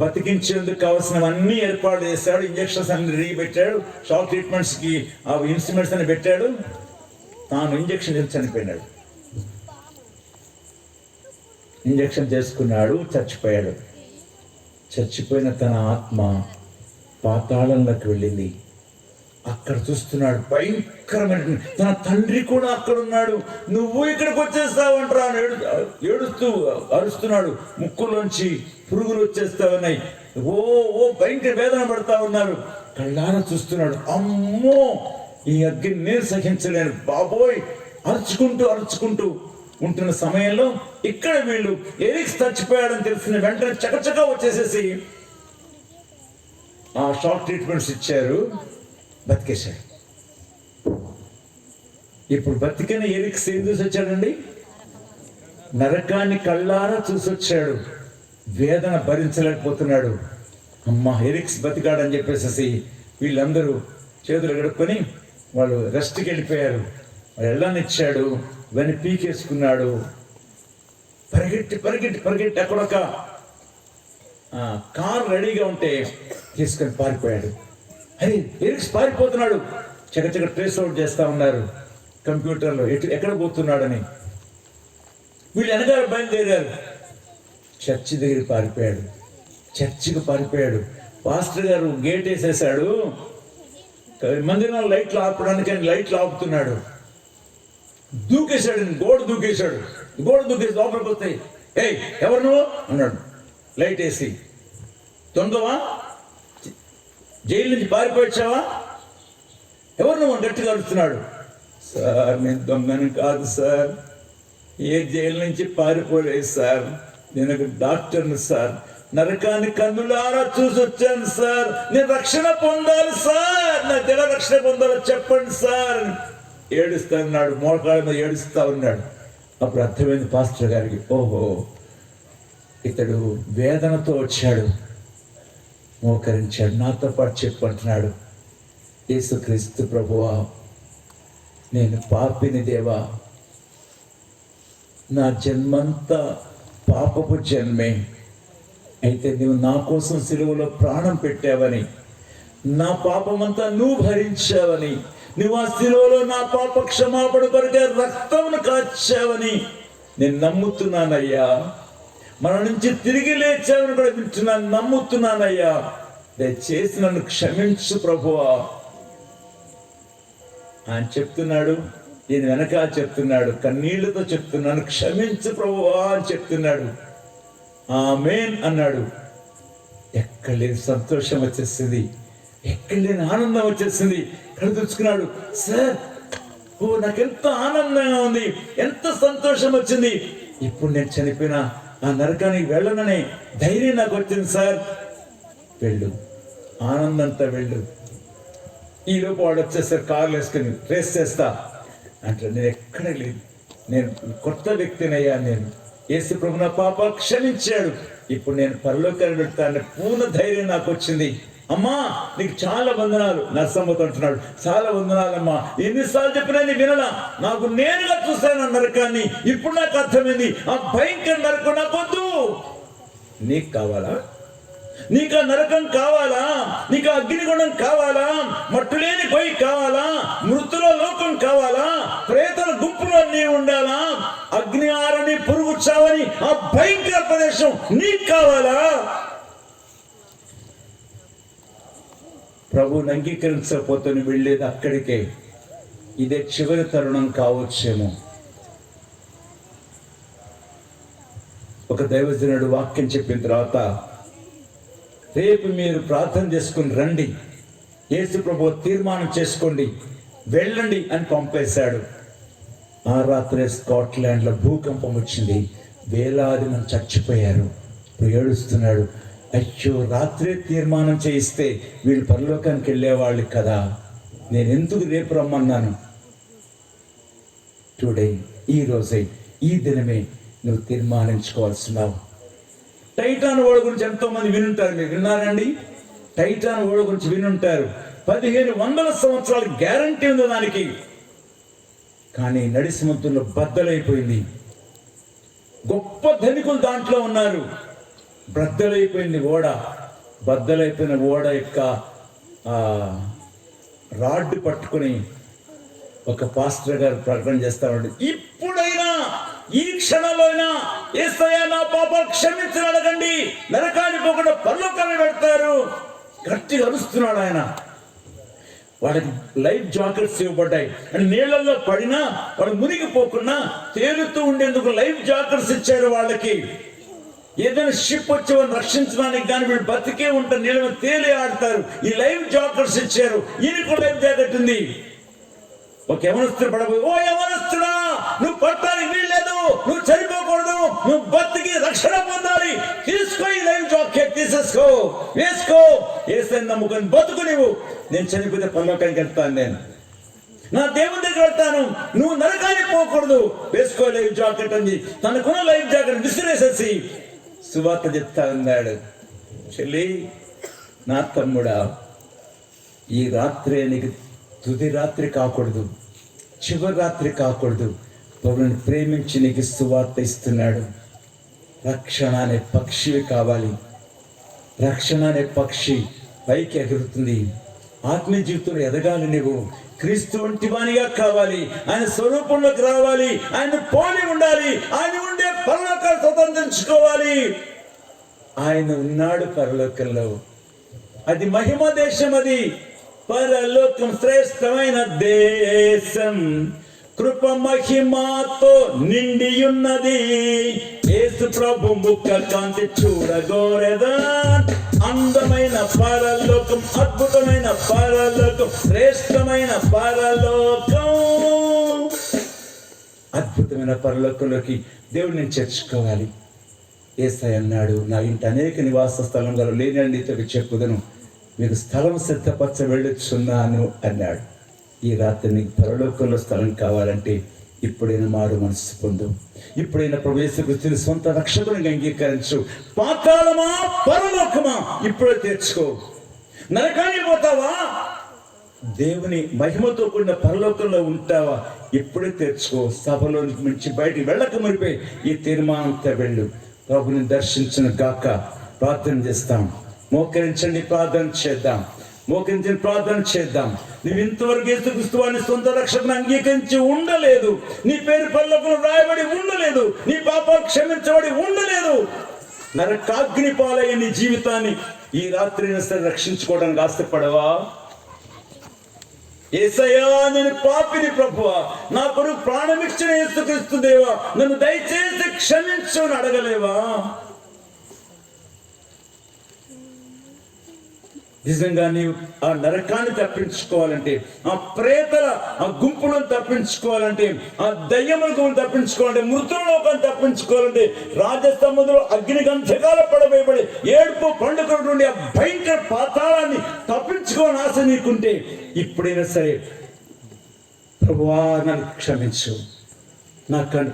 బతికించేందుకు కావాల్సినవన్నీ ఏర్పాటు చేశాడు. ఇంజక్షన్స్ అన్ని రెడీ పెట్టాడు, షాక్ ట్రీట్మెంట్స్కి ఆ ఇన్స్ట్రుమెంట్స్ అని పెట్టాడు. తాను ఇంజక్షన్ చేసి చనిపోయినాడు. ఇంజక్షన్ చేసుకున్నాడు, చచ్చిపోయాడు. చచ్చిపోయిన తన ఆత్మ పాతాళంలోకి వెళ్ళింది. అక్కడ చూస్తున్నాడు భయంకరమైన, తన తండ్రి కూడా అక్కడ ఉన్నాడు. నువ్వు ఇక్కడికి వచ్చేస్తావంటరా ఏడుస్తూ అరుస్తున్నాడు. ముక్కులోంచి పురుగులు వచ్చేస్తావున్నాయి, ఓ భయంకర వేదన పడతా ఉన్నారు. కళ్ళారా చూస్తున్నాడు, అమ్మో ఈ అగ్ని నేను సహించలేను బాబోయ్, అరుచుకుంటూ ఉంటున్న సమయంలో ఇక్కడ వీళ్ళు ఎరిక్స్ చచ్చిపోయాడని తెలిసిన వెంటనే చకచకా వచ్చేసేసి ఆ షాక్ ట్రీట్మెంట్స్ ఇచ్చారు, బతికేశాడు. ఇప్పుడు బతికిన ఎరిక్స్ ఏం చూసి వచ్చాడండి? నరకాన్ని కళ్ళారా చూసొచ్చాడు. వేదన భరించలేకపోతున్నాడు. అమ్మ ఎరిక్స్ బతికాడని చెప్పేసి వీళ్ళందరూ చేతులు గడుపుకొని వాళ్ళు రెస్ట్కి వెళ్ళిపోయారు. వెళ్ళనిచ్చాడు, ఇవన్నీ పీకేసుకున్నాడు. పరిగెట్టి అక్కడొక కార్ రెడీగా ఉంటే తీసుకొని పారిపోయాడు. అరే ఎరిక్స్ పారిపోతున్నాడు. చకచక ట్రేస్ అవుట్ చేస్తా ఉన్నారు కంప్యూటర్లో ఎక్కడ పోతున్నాడని. వీళ్ళు వెనకాల బయలుదేరారు. చర్చి దగ్గరికి పారిపోయాడు, చర్చికి పారిపోయాడు. పాస్టర్ గారు గేట్ వేసేసాడు, మందిరంలో లైట్లు ఆపడానికి ఆయన లైట్లు ఆపుతున్నాడు. దూకేశాడు, గోడ దూకేసి లోపలికి వస్తాయి. ఏయ్ ఎవరు నువ్వు అన్నాడు లైట్ వేసి. దొంగవా, జైలు నుంచి పారిపోయావా, ఎవరు నువ్వు గట్టిగా అరుస్తున్నాడు. సార్ నేను దొంగని కాదు సార్, ఏ జైలు నుంచి పారిపోలేదు సార్, నేను ఒక డాక్టర్ని సార్, నరకాన్ని కన్నులారా చూసి వచ్చాను సార్, నేను రక్షణ పొందాలి సార్, నాకు ఎలా రక్షణ పొందాలో చెప్పండి సార్ ఏడుస్తా ఉన్నాడు. మోకాళ్ళ మీద ఏడుస్తా ఉన్నాడు. అప్పుడు అర్థమైంది పాస్టర్ గారికి, ఓహో ఇతడు వేదనతో వచ్చాడు. మోకరించాడు, నాతో పాటు చెప్పంటున్నాడు, యేసుక్రీస్తు ప్రభువా నేను పాపిని దేవా, నా జన్మంతా పాపపు జన్మే, అయితే నువ్వు నా కోసం సిలువలో ప్రాణం పెట్టావని, నా పాపమంతా నువ్వు భరించావని, నువ్వు ఆ సిలువలో నా పాప క్షమాపణ కొరకే రక్తమును కాచావని నేను నమ్ముతున్నానయ్యా. మన నుంచి తిరిగి లేచావని కూడా వింటున్నాను, నమ్ముతున్నానయ్యా. దయచేసి నన్ను క్షమించు ప్రభువా ఆయన చెప్తున్నాడు. ఈయన వెనక చెప్తున్నాడు, కన్నీళ్లతో చెప్తున్నాను, క్షమించు ప్రభువా అని చెప్తున్నాడు. ఆమేన్ అన్నాడు. ఎక్కడ లేని సంతోషం వచ్చేసింది, ఎక్కడ లేని ఆనందం వచ్చేసింది. కడుతుకున్నాడు. సార్, ఓ నాకెంత ఆనందంగా ఉంది, ఎంత సంతోషం వచ్చింది. ఇప్పుడు నేను చనిపోయినా ఆ నరకానికి వెళ్ళననే ధైర్యం నాకు వచ్చింది సార్. వెళ్ళు, ఆనందంతో వెళ్ళు. ఈలోపు వాడు వచ్చేసారు, కార్లు వేసుకుని రేస్ చేస్తా అంటే నేను ఎక్కడ లేదు, నేను కొత్త వ్యక్తినయ్యా. నేను యేసు ప్రభు నా పాప క్షమించాడు, ఇప్పుడు నేను పరలోకానికి వెళ్తాను పూర్ణ ధైర్యం నాకు వచ్చింది. అమ్మా నీకు చాలా వందనాలు. నరసమ్మతో అంటున్నాడు, చాలా వందనాలమ్మా, ఎన్నిసార్లు చెప్పినా నీ వినలా, నాకు నేనుగా చూస్తాను ఆ నరకాన్ని. ఇప్పుడు నాకు అర్థమైంది, ఆ భయంకర నరకం నాకు వద్దు. నీకు కావాలా? నీకు ఆ నరకం కావాలా? నీకు అగ్నిగుండం కావాలా? మట్టులేని పొయ్యి కావాలా? మృతుల లోకం కావాలా? ప్రేతల గుంపులో నీవు ఉండాలా? అగ్ని ఆరని పురుగు చావని ఆ భయంకర ప్రదేశం నీకు కావాలా? ప్రభువుని అంగీకరించకపోతే వెళ్ళేది అక్కడికే. ఇదే చివరి తరుణం కావచ్చేమో. ఒక దైవజనుడు వాక్యం చెప్పిన తర్వాత, రేపు మీరు ప్రార్థన చేసుకుని రండి, యేసు ప్రభు తీర్మానం చేసుకోండి, వెళ్ళండి అని పంపేశాడు. ఆ రాత్రే స్కాట్లాండ్లో భూకంపం వచ్చింది, వేలాది మంది చచ్చిపోయారు. ఇప్పుడు ఏడుస్తున్నాడు, అయ్యో రాత్రే తీర్మానం చేయిస్తే వీళ్ళు పరలోకానికి వెళ్ళేవాళ్ళు కదా, నేను ఎందుకు రేపు రమ్మన్నాను. టుడే, ఈ రోజే, ఈ దినమే నువ్వు తీర్మానించుకోవాల్సినావు. టైటాన్ ఓడ గురించి ఎంతో మంది వినుంటారు, మీరు విన్నారండి? టైటాన్ ఓడ గురించి వినుంటారు. 1500 సంవత్సరాలు గ్యారంటీ ఉంది దానికి. కానీ నడి సముద్రంలో బద్దలైపోయింది. గొప్ప ధనికులు దాంట్లో ఉన్నారు. బద్దలైపోయింది ఓడ. బద్దలైపోయిన ఓడ యొక్క రాడ్డు పట్టుకుని ఒక పాస్టర్ గారు ప్రకటన చేస్తామండి, ఇప్పుడైనా ఈ క్షణంలో అయినా యేసయ్యా నా పాపాలు క్షమించని అడగండి, నరకానికి పోకుండా పరలోకానికి వెళ్తారు. గట్టిగా అరుస్తున్నాడు ఆయన. వాళ్ళకి లైఫ్ జాకెట్స్ ఇవ్వబడ్డాయి. అంటే నీళ్ళల్లో పడినా వాళ్ళు మునిగిపోకుండా తేలుతూ ఉండేందుకు లైఫ్ జాకెట్స్ ఇచ్చారు వాళ్ళకి. ఏదైనా షిప్ వచ్చి వాళ్ళని రక్షించడానికి కానీ వీళ్ళు బతికే ఉంటారు, నీళ్ళ తేలి ఆడతారు. ఈ లైఫ్ జాకెట్స్ ఇచ్చారు. ఈయనకు లైఫ్ జాకెట్ ఉంది. ఒక యవనస్తుడు పడబోయి, ఓ యవనస్తుడా, నువ్వు పడటానికి వీల్లేదు, నువ్వు చనిపోకూడదు, నువ్వు బతికి రక్షణ పొందాలి, తీసుకో ఈ లైఫ్ జాకెట్, తీసేసుకో, వేసుకో, యేసయ్యని నమ్ముకొని బతుకు. నేను చనిపోతే పరలోకానికి వెళ్తాను, నేను నా దేవుని దగ్గర వెళ్తాను, నువ్వు నరకానికి పోకూడదు, వేసుకో లైఫ్ జాకెట్ అంది. తనకున్న లైఫ్ జాకెట్ విసిరేసేసి సువార్త చెప్తా ఉన్నాడు. చెల్లి, నా తమ్ముడా, ఈ రాత్రే నీకు తుది రాత్రి కాకూడదు, చివరి రాత్రి కాకూడదు. ప్రభువుని ప్రేమించి నీకు సువార్త ఇస్తున్నాడు. రక్షణ అనే పక్షివి కావాలి. రక్షణ అనే పక్షి పైకి ఎగురుతుంది. ఆత్మీయ జీవితంలో ఎదగాలి. నువ్వు క్రీస్తు వంటి వానిగా కావాలి. ఆయన స్వరూపంలోకి రావాలి. ఆయన పోలి ఉండాలి. ఆయన ఉండే పరలోకాన్ని స్వతంత్రించుకోవాలి. ఆయన ఉన్నాడు పరలోకంలో. అది మహిమ దేశం. అది పరలోకం శ్రేష్టమైన దేశం. కృప మహిమతో నిండి ఉన్నది. యేసు ప్రభు ముఖ కాంతి చూడగోరెదా. అందమైన పరలోకం, అద్భుతమైన పరలోకం, శ్రేష్టమైన పరలోకం. అద్భుతమైన పరలోకంలోకి దేవుడు నేను చేర్చుకోవాలి. యేసయ్య అన్నాడు, నా ఇంటి అనేక నివాస స్థలం గల లేని నీతో చెప్పుదను, మీకు స్థలం సిద్ధపరచ వెళ్ళొచ్చున్నాను అన్నాడు. ఈ రాత్రి నీకు పరలోకంలో స్థలం కావాలంటే ఇప్పుడైనా మారు మనసు పొందు. ఇప్పుడైనా ప్రవేశిస్తున్న సొంత రక్షకుని అంగీకరించు. పాతాళమా పరలోకమా ఇప్పుడే తెచ్చుకో. నరకానికి పోతావా, దేవుని మహిమతో కూడిన పరలోకంలో ఉంటావా, ఇప్పుడే తెచ్చుకో. సభలో నుంచి బయటికి వెళ్ళక మునిపే ఈ తీర్మానంతో వెళ్ళు. ప్రభుని దర్శించిన గాక. ప్రార్థన చేస్తాం. మోకరించండి, ప్రార్థన చేద్దాం. మోకరించండి, ప్రార్థన చేద్దాం. నువ్వు ఇంతవరకు యేసుక్రీస్తు వారిని సొంత రక్షకుని అంగీకరించి ఉండలేదు. నీ పేరు పరలోకంలో రాయబడి ఉండలేదు. నీ పాపాలు క్షమించబడి ఉండలేదు. నరకాగ్ని పాలయ్యే నీ జీవితాన్ని ఈ రాత్రి సరే రక్షించుకోవడానికి ఆశపడవా? యేసయ్యా, నేను పాపిని ప్రభువా, నా కొరకు ప్రాణమిచ్చిన యేసుక్రీస్తు దేవా, నన్ను దయచేసి క్షమించు అని అడగలేవా? నిజంగా నీవు ఆ నరకాన్ని తప్పించుకోవాలంటే, ఆ ప్రేతల ఆ గుంపులను తప్పించుకోవాలంటే, ఆ దయ్యముల గుంపును తప్పించుకోవాలంటే, మృతుల లోకాన్ని తప్పించుకోవాలంటే, రాజసముద్రంలో అగ్ని గంధకాల పడవేయబడి ఏడుపు పండుగ నుండి ఆ భయంకర పాతాళాన్ని తప్పించుకోవాలని ఆశ నీకుంటే ఇప్పుడైనా సరే ప్రభువా నన్ను క్షమించు, నాకు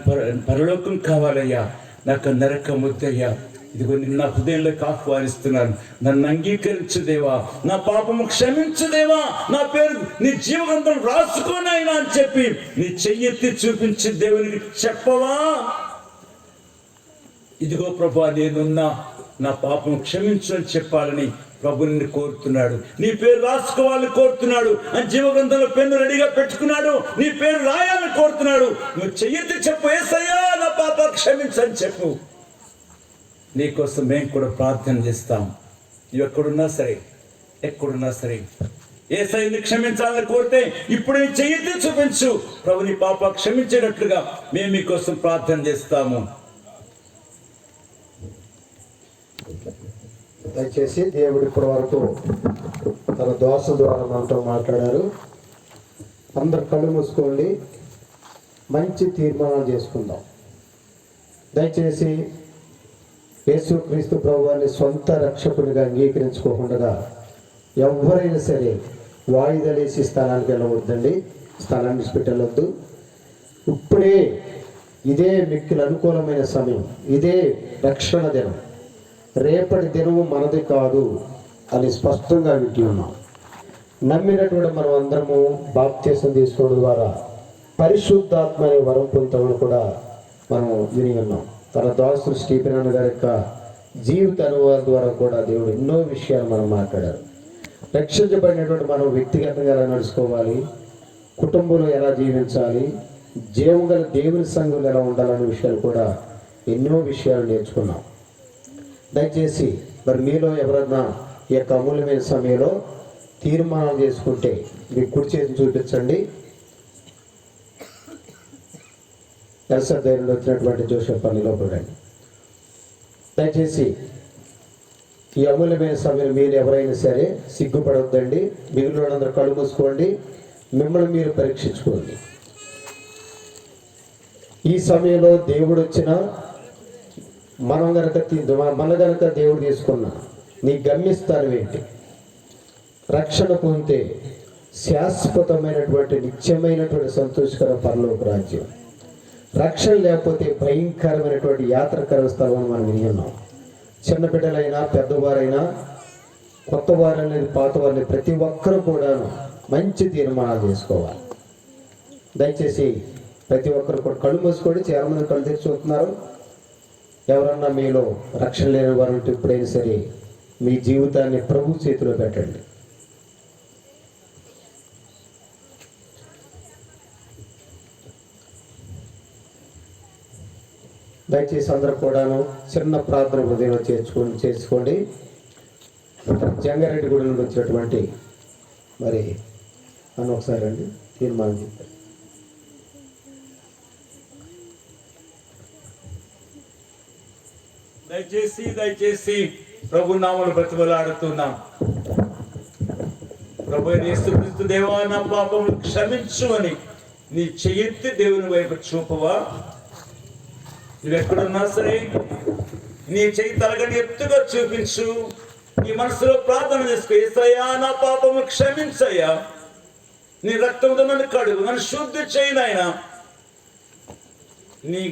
పరలోకం కావాలయ్యా, నాకు నరకం వద్దయ్యా, ఇదిగో నిన్న హృదయంలోకి ఆహ్వానిస్తున్నాను, నన్ను అంగీకరించు దేవా, నా పాపము క్షమించు దేవా, నా పేరు నీ జీవగ్రంథం రాసుకోనైనా అని చెప్పి నీ చెయ్యెత్తి చూపించి దేవునికి చెప్పవా? ఇదిగో ప్రభువా నేనున్నా, నా పాపం క్షమించు అని చెప్పాలని ప్రభు నిన్ను కోరుతున్నాడు. నీ పేరు రాసుకోవాలని కోరుతున్నాడు. అని జీవగ్రంథంలో పెన్ను రెడీగా పెట్టుకున్నాడు. నీ పేరు రాయాలని కోరుతున్నాడు. నువ్వు చెయ్యెత్తి చెప్పు, యేసయ్యా నా పాపాలు క్షమించని చెప్పు. నీకోసం మేము కూడా ప్రార్థన చేస్తాం. నువ్వు ఎక్కడున్నా సరే యేసయ్యని క్షమించాలని కోరితే ఇప్పుడు నీ చెయ్యెత్తి చూపించు. ప్రభు నీ పాప క్షమించేటట్లుగా మేము మీకోసం ప్రార్థన చేస్తాము. దయచేసి దేవుడి ఇప్పటి వరకు తన దోష ద్వారా మనతో మాట్లాడారు. అందరు కళ్ళు మూసుకోండి, మంచి తీర్మానాలు చేసుకుందాం. దయచేసి యేసుక్రీస్తు ప్రభువాన్ని సొంత రక్షకుడిగా అంగీకరించుకోకుండా ఎవరైనా సరే వాయిదాలేసి స్థలానికి వెళ్ళవద్దండి, స్థలాన్ని పెట్టవద్దు. ఇప్పుడే ఇదే మిక్కిలి అనుకూలమైన సమయం, ఇదే రక్షణ దినం, రేపటి దినము మనది కాదు అని స్పష్టంగా వింటూ ఉన్నాం. నమ్మినటువంటి మనం అందరము బాప్తిసం తీసుకోవడం ద్వారా పరిశుద్ధాత్మ అనే వరం పొందుతామని కూడా మనం విని ఉన్నాం. తన దాసుడు స్టీఫెన్ అన్న గారి యొక్క జీవిత అనుభవాల ద్వారా కూడా దేవుడు ఎన్నో విషయాలు మనం మాట్లాడారు. రక్షించబడినటువంటి మనం వ్యక్తిగతంగా ఎలా నడుచుకోవాలి, కుటుంబంలో ఎలా జీవించాలి, జీవం గల దేవుని సంఘంలో ఎలా ఉండాలనే విషయాలు కూడా ఎన్నో విషయాలు నేర్చుకున్నాం. దయచేసి మరి మీలో ఎవరన్నా ఈ యొక్క అమూల్యమైన సమయంలో తీర్మానం చేసుకుంటే మీ కుడి చేతిని చూపించండి. ఎల్సర్ ధైర్యంలో వచ్చినటువంటి జోసెఫ్ అని లోపడండి. దయచేసి ఈ అమూల్యమైన సమయంలో మీరు ఎవరైనా సరే సిగ్గుపడవద్దండి. మిగిలిన వాళ్ళందరూ కళ్ళు మూసుకోండి, మిమ్మల్ని మీరు పరీక్షించుకోండి. ఈ సమయంలో దేవుడు వచ్చిన మన గనక దేవుడు తీసుకున్నా నీ గమ్యస్థానం ఏంటి? రక్షణ పొందితే శాశ్వతమైనటువంటి నిత్యమైనటువంటి సంతోషకర పరలోక రాజ్యం. రక్షణ లేకపోతే భయంకరమైనటువంటి యాత్రకర స్థలం అని మనం విని ఉన్నాం. చిన్న బిడ్డలైనా పెద్దవారైనా కొత్త వారనేది పాత వారిని ప్రతి ఒక్కరూ కూడాను మంచి తీర్మానాలు చేసుకోవాలి. దయచేసి ప్రతి ఒక్కరు కూడా కళ్ళు మూసుకోండి. చాలా మంది కళ్ళు తెరిచి చూస్తున్నారు. ఎవరన్నా మీలో రక్షణ లేని వారు ఎప్పుడైనా సరే మీ జీవితాన్ని ప్రభు చేతిలో పెట్టండి. దయచేసి అందరూ కూడాను చిన్న ప్రార్థన హృదయంలో చేసుకోండి. జంగారెడ్డి గుడి నుండి వచ్చినటువంటి మరి అని ఒకసారి అండి తీర్మానం చెప్పారు. దయచేసి ప్రభు నామములు బ్రతిమలాడుతున్నాం. ప్రభు యేసుక్రీస్తు దేవా నా పాపములు క్షమించు అని నీ చెయ్యెత్తి దేవుని వైపు చూపవా? నువ్వెక్కడున్నా సరే నీ చెయ్యి తలగని ఎత్తుగా చూపించు. నీ మనసులో ప్రార్థన చేసుకో, యేసయ్యా నా పాపము క్షమించయ్యా, నీ రక్తంతో నన్ను కడుగు, నన్ను శుద్ధి చేయి నాయనా. నీ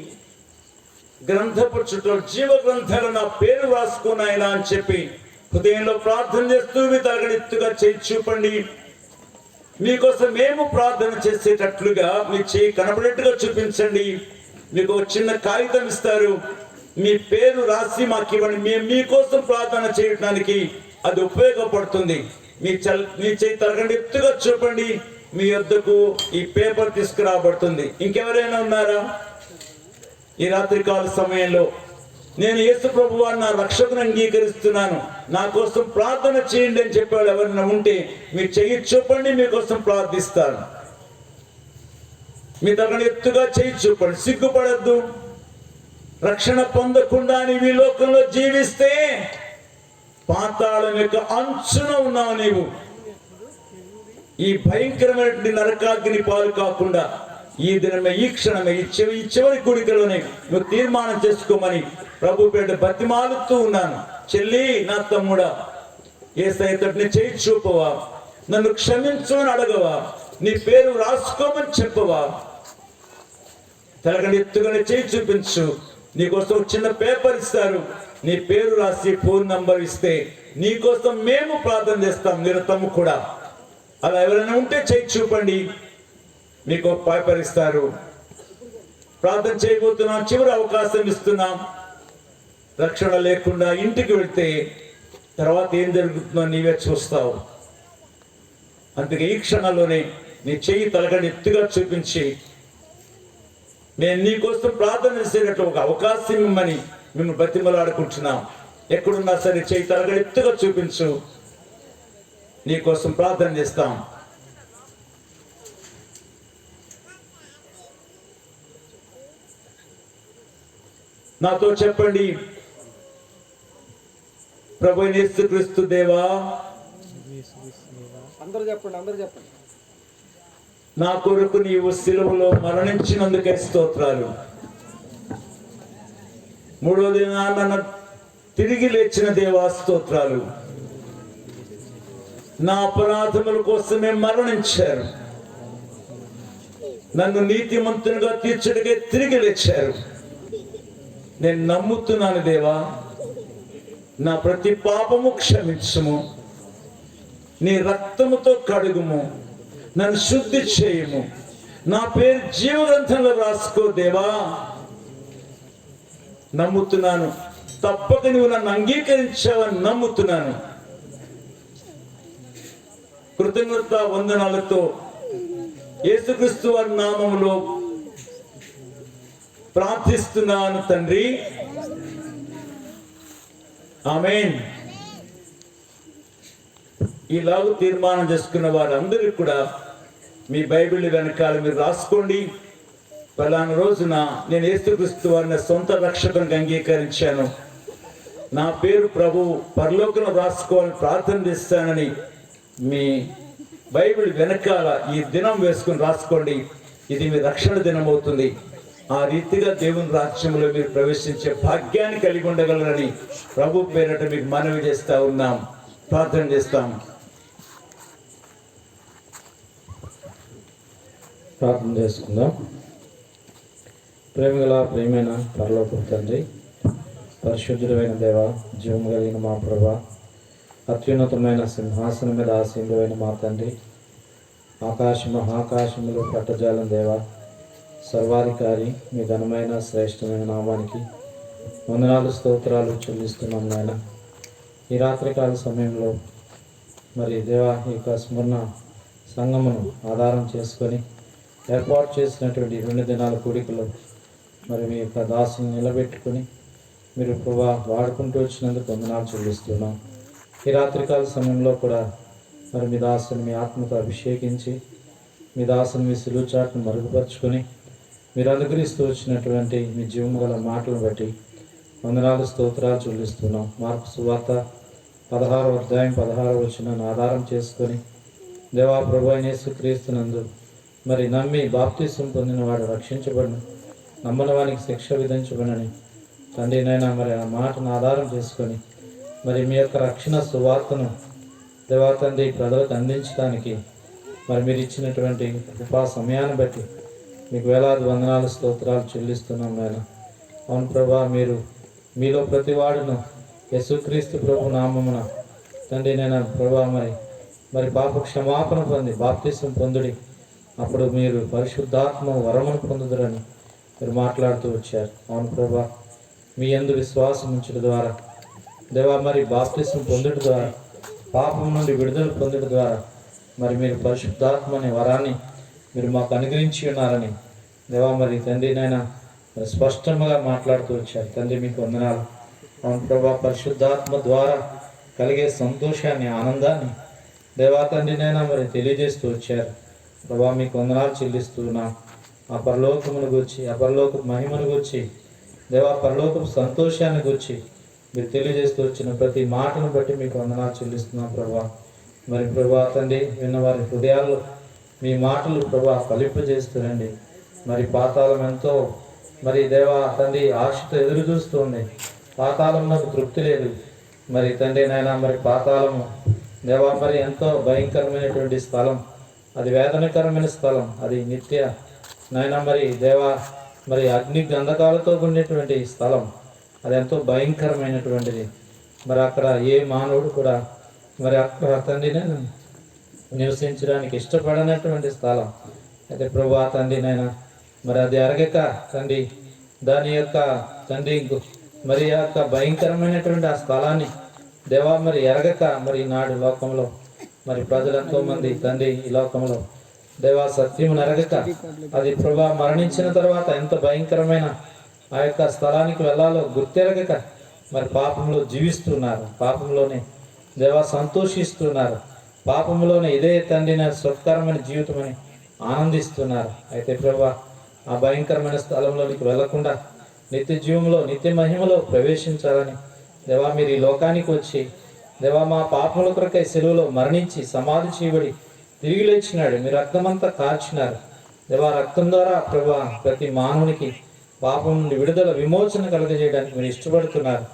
గ్రంథపు చుట్టూ జీవ గ్రంథాలు నా పేరు రాసుకున్నాయన అని చెప్పి హృదయంలో ప్రార్థన చేస్తూ మీ తలగని ఎత్తుగా చేయి చూపండి. మీకోసం మేము ప్రార్థన చేసేటట్లుగా మీ చేయి కనబడేట్టుగా చూపించండి. మీకు ఒక చిన్న కాగితం ఇస్తారు, మీ పేరు రాసి మాకు ఇవ్వండి. మేము మీకోసం ప్రార్థన చేయడానికి అది ఉపయోగపడుతుంది. మీ చేయి తలగండి ఎత్తుగా చూపండి. మీ వద్దకు ఈ పేపర్ తీసుకురాబడుతుంది. ఇంకెవరైనా ఉన్నారా? ఈ రాత్రికాల సమయంలో నేను యేసు ప్రభువాన్ని నా రక్షకుని అంగీకరిస్తున్నాను, నా కోసం ప్రార్థన చేయండి అని చెప్పేవాళ్ళు ఎవరైనా ఉంటే మీరు చెయ్యి చూపండి, మీకోసం ప్రార్థిస్తాను. మీ తగిన ఎత్తుగా చెయ్యి చూపండి, సిగ్గుపడద్దు. రక్షణ పొందకుండా నీవు ఈ లోకంలో జీవిస్తే పాతాళం యొక్క అంచున ఉన్నావు. నీవు ఈ భయంకరమైనటువంటి నరకాగ్ని పాలు కాకుండా ఈ దినమే, ఈ క్షణమే, ఈ చివరి కూడికలోనే నువ్వు తీర్మానం చేసుకోమని ప్రభు పేట బతిమాలుతూ ఉన్నాను. చెల్లి, నా తమ్ముడా, యేసయ్య చేయి చూపవా, నన్ను క్షమించు అని అడగవా, నీ పేరు రాసుకోమని చెప్పవా, తలగని ఎత్తుగానే చేయి చూపించు. నీకోసం చిన్న పేపర్ ఇస్తారు, నీ పేరు రాసి ఫోన్ నంబర్ ఇస్తే నీకోసం మేము ప్రార్థన చేస్తాం, నిరతము కూడా. అలా ఎవరైనా ఉంటే చేయి చూపండి, మీకు పేపర్ ఇస్తారు. ప్రార్థన చేయబోతున్నాం, చివరి అవకాశం ఇస్తున్నాం. రక్షణ లేకుండా ఇంటికి వెళ్తే తర్వాత ఏం జరుగుతుందో నీవే చూస్తావు. అందుకే ఈ క్షణంలోనే నీ చెయ్యి తలగని ఎత్తుగా చూపించి నేను నీకోసం ప్రార్థన చేసేటట్లు ఒక అవకాశం ఇమ్మని మేము బతిమలాడుకుంటున్నాం. ఎక్కడున్నా సరే చెయ్యి తలగని ఎత్తుగా చూపించు, నీకోసం ప్రార్థన చేస్తాం. నాతో చెప్పండి, ప్రభు యేసుక్రీస్తు దేవా, అందరూ చెప్పండి. నా కొరకు నీవు శిలువలో మరణించినందుకే స్తోత్రాలు. మూడో దినాన తిరిగి లేచిన దేవా స్తోత్రాలు. నా అపరాధముల కోసమే మరణించారు, నన్ను నీతిమంతునిగా తీర్చుటకే తిరిగి లేచారు. నేను నమ్ముతున్నాను దేవా, నా ప్రతి పాపము క్షమించుము, నీ రక్తముతో కడుగుము, నన్ను శుద్ధి చేయము, నా పేరు జీవగ్రంథంలో రాసుకో దేవా. నమ్ముతున్నాను, తప్పక నువ్వు నన్ను అంగీకరించావని నమ్ముతున్నాను. కృతజ్ఞత వందనాలతో యేసుక్రీస్తు వారి నామములో ప్రార్థిస్తున్నాను తండ్రి, ఆమేన్. ఈలాగు తీర్మానం చేసుకున్న వారందరికీ కూడా మీ బైబిల్ వెనకాల మీరు రాసుకోండి. పలానా రోజున నేను యేసుక్రీస్తు వారిని సొంత రక్షకునికి అంగీకరించాను, నా పేరు ప్రభు పరలోకంలో రాసుకోవాలని ప్రార్థన చేస్తానని మీ బైబిల్ వెనకాల ఈ దినం వేసుకుని రాసుకోండి. ఇది మీ రక్షణ దినం అవుతుంది. ఆ రీతిగా దేవుని రాజ్యంలో మీరు ప్రవేశించే భాగ్యాన్ని కలిగి ఉండగలరని ప్రభు పేరట మీకు మనవి చేస్తా ఉన్నాం. ప్రార్థన చేస్తాం. ప్రార్థన చేసుకుందాం. ప్రేమైన పరలోకపు తండ్రి, పరిశుద్ధుడైన దేవ, జీవము కలిగిన మా ప్రభా, అత్యున్నతమైన సింహాసనం మీద ఆసీనుడైన మా తండ్రి, మహాకాశములు పట్టజాలం దేవ, సర్వాధికారి, మీ ఘనమైన శ్రేష్టమైన నామానికి వందనాలు స్తోత్రాలు చెల్లిస్తున్నాం నాయన. ఈ రాత్రికాల సమయంలో మరి దేవా, ఈ యొక్క స్మరణ సంఘమును ఆధారం చేసుకొని ఏర్పాటు చేసినటువంటి 2 దినాల కూడికలో మరి మీ యొక్క దాసుని నిలబెట్టుకొని మీరు ప్రభా వాడుకుంటూ వచ్చినందుకు వందనాలు చెల్లిస్తున్నాం. ఈ రాత్రికాల సమయంలో కూడా మరి మీ దాసుని మీ ఆత్మతో అభిషేకించి మీ దాసుని మీ సిలువ చాటును మరుగుపరుచుకొని మీరు అనుగ్రహిస్తూ వచ్చినటువంటి మీ జీవము గల మాటలను బట్టి వందనాలు స్తోత్రాలు చెల్లిస్తున్నాం. మార్కు సువార్త 16వ అధ్యాయం 16వ వచనాన్ని ఆధారం చేసుకొని దేవా ప్రభు అయిన యేసుక్రీస్తునందు మరి నమ్మి బాప్తిసం పొందిన వాడు రక్షించబడను, నమ్మని వానికి శిక్ష విధించబడని తండ్రి నైనా మరి ఆ మాటను ఆధారం చేసుకొని మరి మీ యొక్క రక్షణ సువార్తను దేవా తండ్రి ప్రజలకు అందించడానికి మరి మీరు ఇచ్చినటువంటి కృపా సమయాన్ని బట్టి మీకు వేలాది వందనాలు స్తోత్రాలు చెల్లిస్తున్నాం నాయన. అవును ప్రభా, మీరు మీలో ప్రతి వాడును యేసుక్రీస్తు ప్రభు నామమున తండ్రి నేను ప్రభా మరి పాప క్షమాపణ పొంది బాప్తిసం పొందుడి, అప్పుడు మీరు పరిశుద్ధాత్మ వరమును పొందుదురని మీరు మాట్లాడుతూ వచ్చారు. అవును ప్రభా, మీ యందు విశ్వాసం ఉంచడం ద్వారా దేవా మరి బాప్తిసం పొందుట ద్వారా పాపం నుండి విడుదల పొందుట ద్వారా మరి మీరు పరిశుద్ధాత్మ అనే వరాన్ని మీరు మాకు అనుగ్రహించి ఉన్నారని దేవా మరి తండ్రి నైనా మరి స్పష్టంగా మాట్లాడుతూ వచ్చారు. తండ్రి మీకు వందనాలు. అవును ప్రభా, పరిశుద్ధాత్మ ద్వారా కలిగే సంతోషాన్ని, ఆనందాన్ని దేవా తండ్రి నైనా మరి తెలియజేస్తూ వచ్చారు. ప్రభా మీకు వందనాలు చెల్లిస్తున్నాం. ఆ పరలోకమును గురించి, ఆ పరలోక మహిమను గురించి, దేవా పరలోకపు సంతోషాన్ని గురించి మీరు తెలియజేస్తూ వచ్చిన ప్రతి మాటను బట్టి మీకు వందనాలు చెల్లిస్తున్నాం ప్రభా. మరి ప్రభా తండ్రి విన్న వారి హృదయాల్లో మీ మాటలు ప్రభా ఫలింపజేస్తురండి. మరి పాతాళం ఎంతో మరి దేవా తండ్రి ఆశతో ఎదురు చూస్తుంది. పాతాళంలో తృప్తి లేదు. మరి తండ్రి నాయన మరి పాతాళము దేవా మరి ఎంతో భయంకరమైనటువంటి స్థలం, అది వేదనకరమైన స్థలం, అది నిత్య నాయన మరి దేవా మరి అగ్ని గంధకాలతో ఉండేటువంటి స్థలం, అది ఎంతో భయంకరమైనటువంటిది. మరి అక్కడ ఏ మానవుడు కూడా మరి అక్కడ తండ్రి నేను నివసించడానికి ఇష్టపడనటువంటి స్థలం. అయితే ప్రభు తండ్రి నాయన మరి అది అరగక తండ్రి దాని యొక్క తండ్రి మరి ఆ యొక్క భయంకరమైనటువంటి ఆ స్థలాన్ని దేవా మరి ఎరగక మరి నాడు లోకంలో మరి ప్రజలెంతో మంది తండ్రి ఈ లోకంలో దేవా సత్యమును ఎరగక అది ప్రభా మరణించిన తర్వాత ఎంత భయంకరమైన ఆ యొక్క స్థలానికి వెళ్ళాలో గుర్తెరగక మరి పాపంలో జీవిస్తున్నారు, పాపంలోనే దేవా సంతోషిస్తున్నారు, పాపంలోనే ఇదే తండ్రి సుఖకరమైన జీవితం అని ఆనందిస్తున్నారు. అయితే ప్రభా ఆ భయంకరమైన స్థలంలోనికి వెళ్లకుండా నిత్య జీవంలో నిత్య మహిమలో ప్రవేశించాలని దేవా మీరు ఈ లోకానికి వచ్చి దేవా మా పాపముల కొరకై సెలువులో మరణించి సమాధి చేయబడి తిరిగి లేచినాడు. మీ రక్తమంతా కార్చినారు దేవా. రక్తం ద్వారా ప్రభా ప్రతి మానవునికి పాపం నుండి విడుదల విమోచన కలుగజేయడానికి మీరు ఇష్టపడుతున్నారు.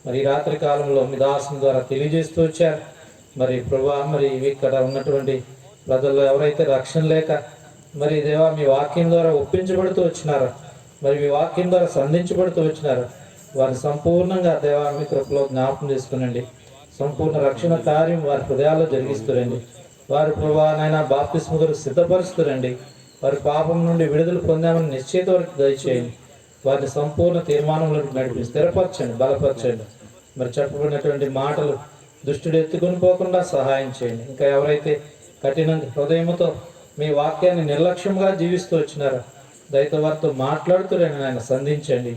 మరి రాత్రి కాలంలో మీ దాసుని ద్వారా తెలియజేస్తూ వచ్చారు. మరి ప్రభా మరి ఇక్కడ ఉన్నటువంటి ప్రజల్లో ఎవరైతే రక్షణ లేక మరి దేవా మీ వాక్యం ద్వారా ఒప్పించబడుతూ వచ్చినారో, మరి మీ వాక్యం ద్వారా సంధించబడుతూ వచ్చినారు, వారిని సంపూర్ణంగా దేవా మీ కృపలో జ్ఞాపకం చేసుకునండి. సంపూర్ణ రక్షణ కార్యం వారి హృదయాల్లో జరిగిస్తురండి. వారి ప్రభానైనా బాప్తిస్మ కొరకు సిద్ధపరుస్తురండి. వారి పాపం నుండి విడుదల పొందామని నిశ్చయిత వరకు దయచేయండి. వారిని సంపూర్ణ తీర్మానంలోకి నడిపి స్థిరపరచండి, బలపరచండి. మరి చెప్పబడినటువంటి మాటలు దుష్టుడు ఎత్తుకొని పోకుండా సహాయం చేయండి. ఇంకా ఎవరైతే కఠిన హృదయంతో మీ వాక్యాన్ని నిర్లక్ష్యంగా జీవిస్తూ వచ్చినారో దయతో వారితో మాట్లాడుతురండి, ఆయన సంధించండి.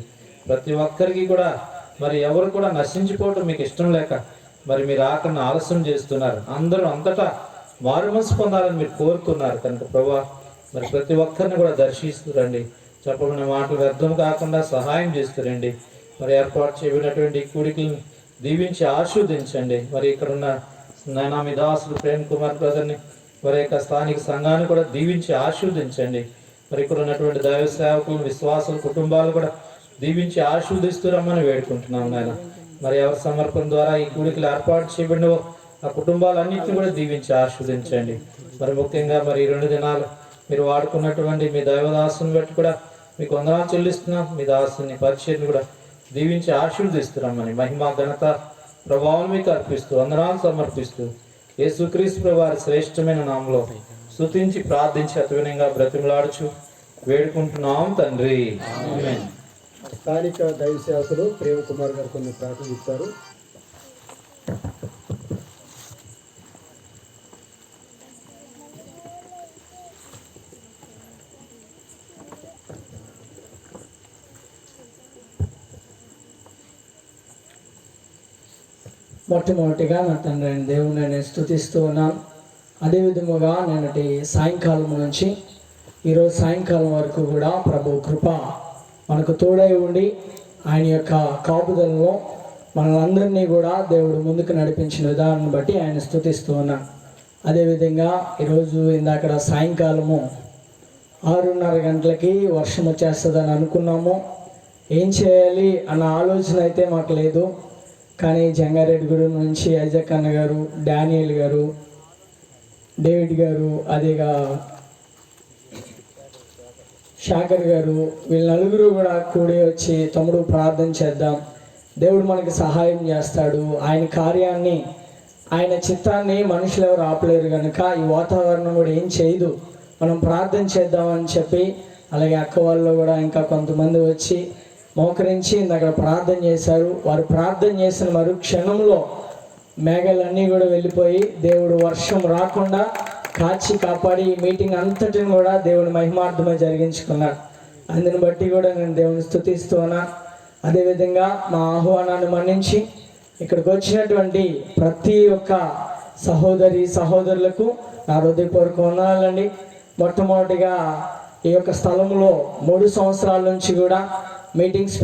ప్రతి ఒక్కరికి కూడా మరి ఎవరు కూడా నశించిపోవటం మీకు ఇష్టం లేక మరి మీరు ఆకలిని ఆలస్యం చేస్తున్నారు. అందరూ అంతటా మారు మనసు పొందాలని మీరు కోరుతున్నారు కనుక ప్రభా మరి ప్రతి ఒక్కరిని కూడా దర్శిస్తురండి. చెప్పబడిన మాటలు వ్యర్థం కాకుండా సహాయం చేస్తురండి. మరి ఏర్పాటు చేయబడినటువంటి కూడికలను దీవించి ఆశీర్వదించండి. మరి ఇక్కడున్న నాయనా మీ దాసులు ప్రేమ్ కుమార్ బ్రదర్ని వారి యొక్క స్థానిక సంఘాన్ని కూడా దీవించి ఆశీర్వదించండి. మరి ఇక్కడ ఉన్నటువంటి దైవ సేవకులు, విశ్వాసుల కుటుంబాలు కూడా దీవించి ఆశీర్వదిస్తురమ్మని వేడుకుంటున్నాం నాయన. మరి ఎవరి సమర్పణ ద్వారా ఈ కూడికలు ఏర్పాటు చేయబడినవో ఆ కుటుంబాలన్నింటినీ కూడా దీవించి ఆశీర్వదించండి. మరి ముఖ్యంగా మరి 2 దినాలు మీరు వాడుకున్నటువంటి మీ దైవదాసుని బట్టి కూడా మీకు వందనాలు చెల్లిస్తున్నాం. మీ దాసుని పరిచయను కూడా దీవించి ఆశీర్వదిస్తున్నామని మహిమ ఘనత ప్రభావం మీకు అర్పిస్తూ వందనాలు సమర్పిస్తూ యేసుక్రీస్తు వారి శ్రేష్టమైన నామములో స్తుతించి ప్రార్థించి అతివినంగా బ్రతిమలాడుచు వేడుకుంటున్నాం తండ్రి. ఆమేన్. స్థానిక దైవ సేవకులు ప్రేమ్ కుమార్ గారు కొన్ని ప్రార్థన ఇస్తారు. మొట్టమొదటిగా నా తండ్రి అయిన దేవుని నేను స్తుతిస్తూ ఉన్నాను. అదేవిధముగా నేనటి సాయంకాలం నుంచి ఈరోజు సాయంకాలం వరకు కూడా ప్రభు కృప మనకు తోడై ఉండి ఆయన యొక్క కాపుదలలో మనలందరినీ కూడా దేవుడు ముందుకు నడిపించిన విధానం బట్టి ఆయన స్తుతిస్తూ ఉన్నాను. అదేవిధంగా ఈరోజు ఇందాక సాయంకాలము 6:30 గంటలకి వర్షం వచ్చేస్తుందని అనుకున్నాము. ఏం చేయాలి అన్న ఆలోచన అయితే మాకు లేదు. కానీ జంగారెడ్డిగూడెం నుంచి ఐజక్ అన్న గారు, డానియల్ గారు, డేవిడ్ గారు, అదేగా శాకర్ గారు, వీళ్ళ నలుగురు కూడా కూడి వచ్చి తమ్ముడు ప్రార్థన చేద్దాం, దేవుడు మనకి సహాయం చేస్తాడు, ఆయన కార్యాన్ని ఆయన చిత్తాన్ని మనుషులు ఎవరు ఆపలేరు కనుక ఈ వాతావరణం కూడా ఏం చేయదు, మనం ప్రార్థన చేద్దామని చెప్పి అలాగే అక్క వాళ్ళు కూడా ఇంకా కొంతమంది వచ్చి మోకరించి అక్కడ ప్రార్థన చేశారు. వారు ప్రార్థన చేసిన మరు క్షణంలో మేఘాలన్నీ కూడా వెళ్ళిపోయి దేవుడు వర్షం రాకుండా కాచి కాపాడి ఈ మీటింగ్ అంతటిని కూడా దేవుని మహిమార్థమై జరిగించుకున్నాడు. అందుని బట్టి కూడా నేను దేవుని స్తుతిస్తూ ఉన్నాను. అదేవిధంగా మా ఆహ్వానాన్ని మన్నించి ఇక్కడికి వచ్చినటువంటి ప్రతి ఒక్క సహోదరులకు నా హృదయపూర్వక వందనాలండి. మొట్టమొదటిగా ఈ యొక్క స్థలంలో 3 సంవత్సరాల నుంచి కూడా మీటింగ్స్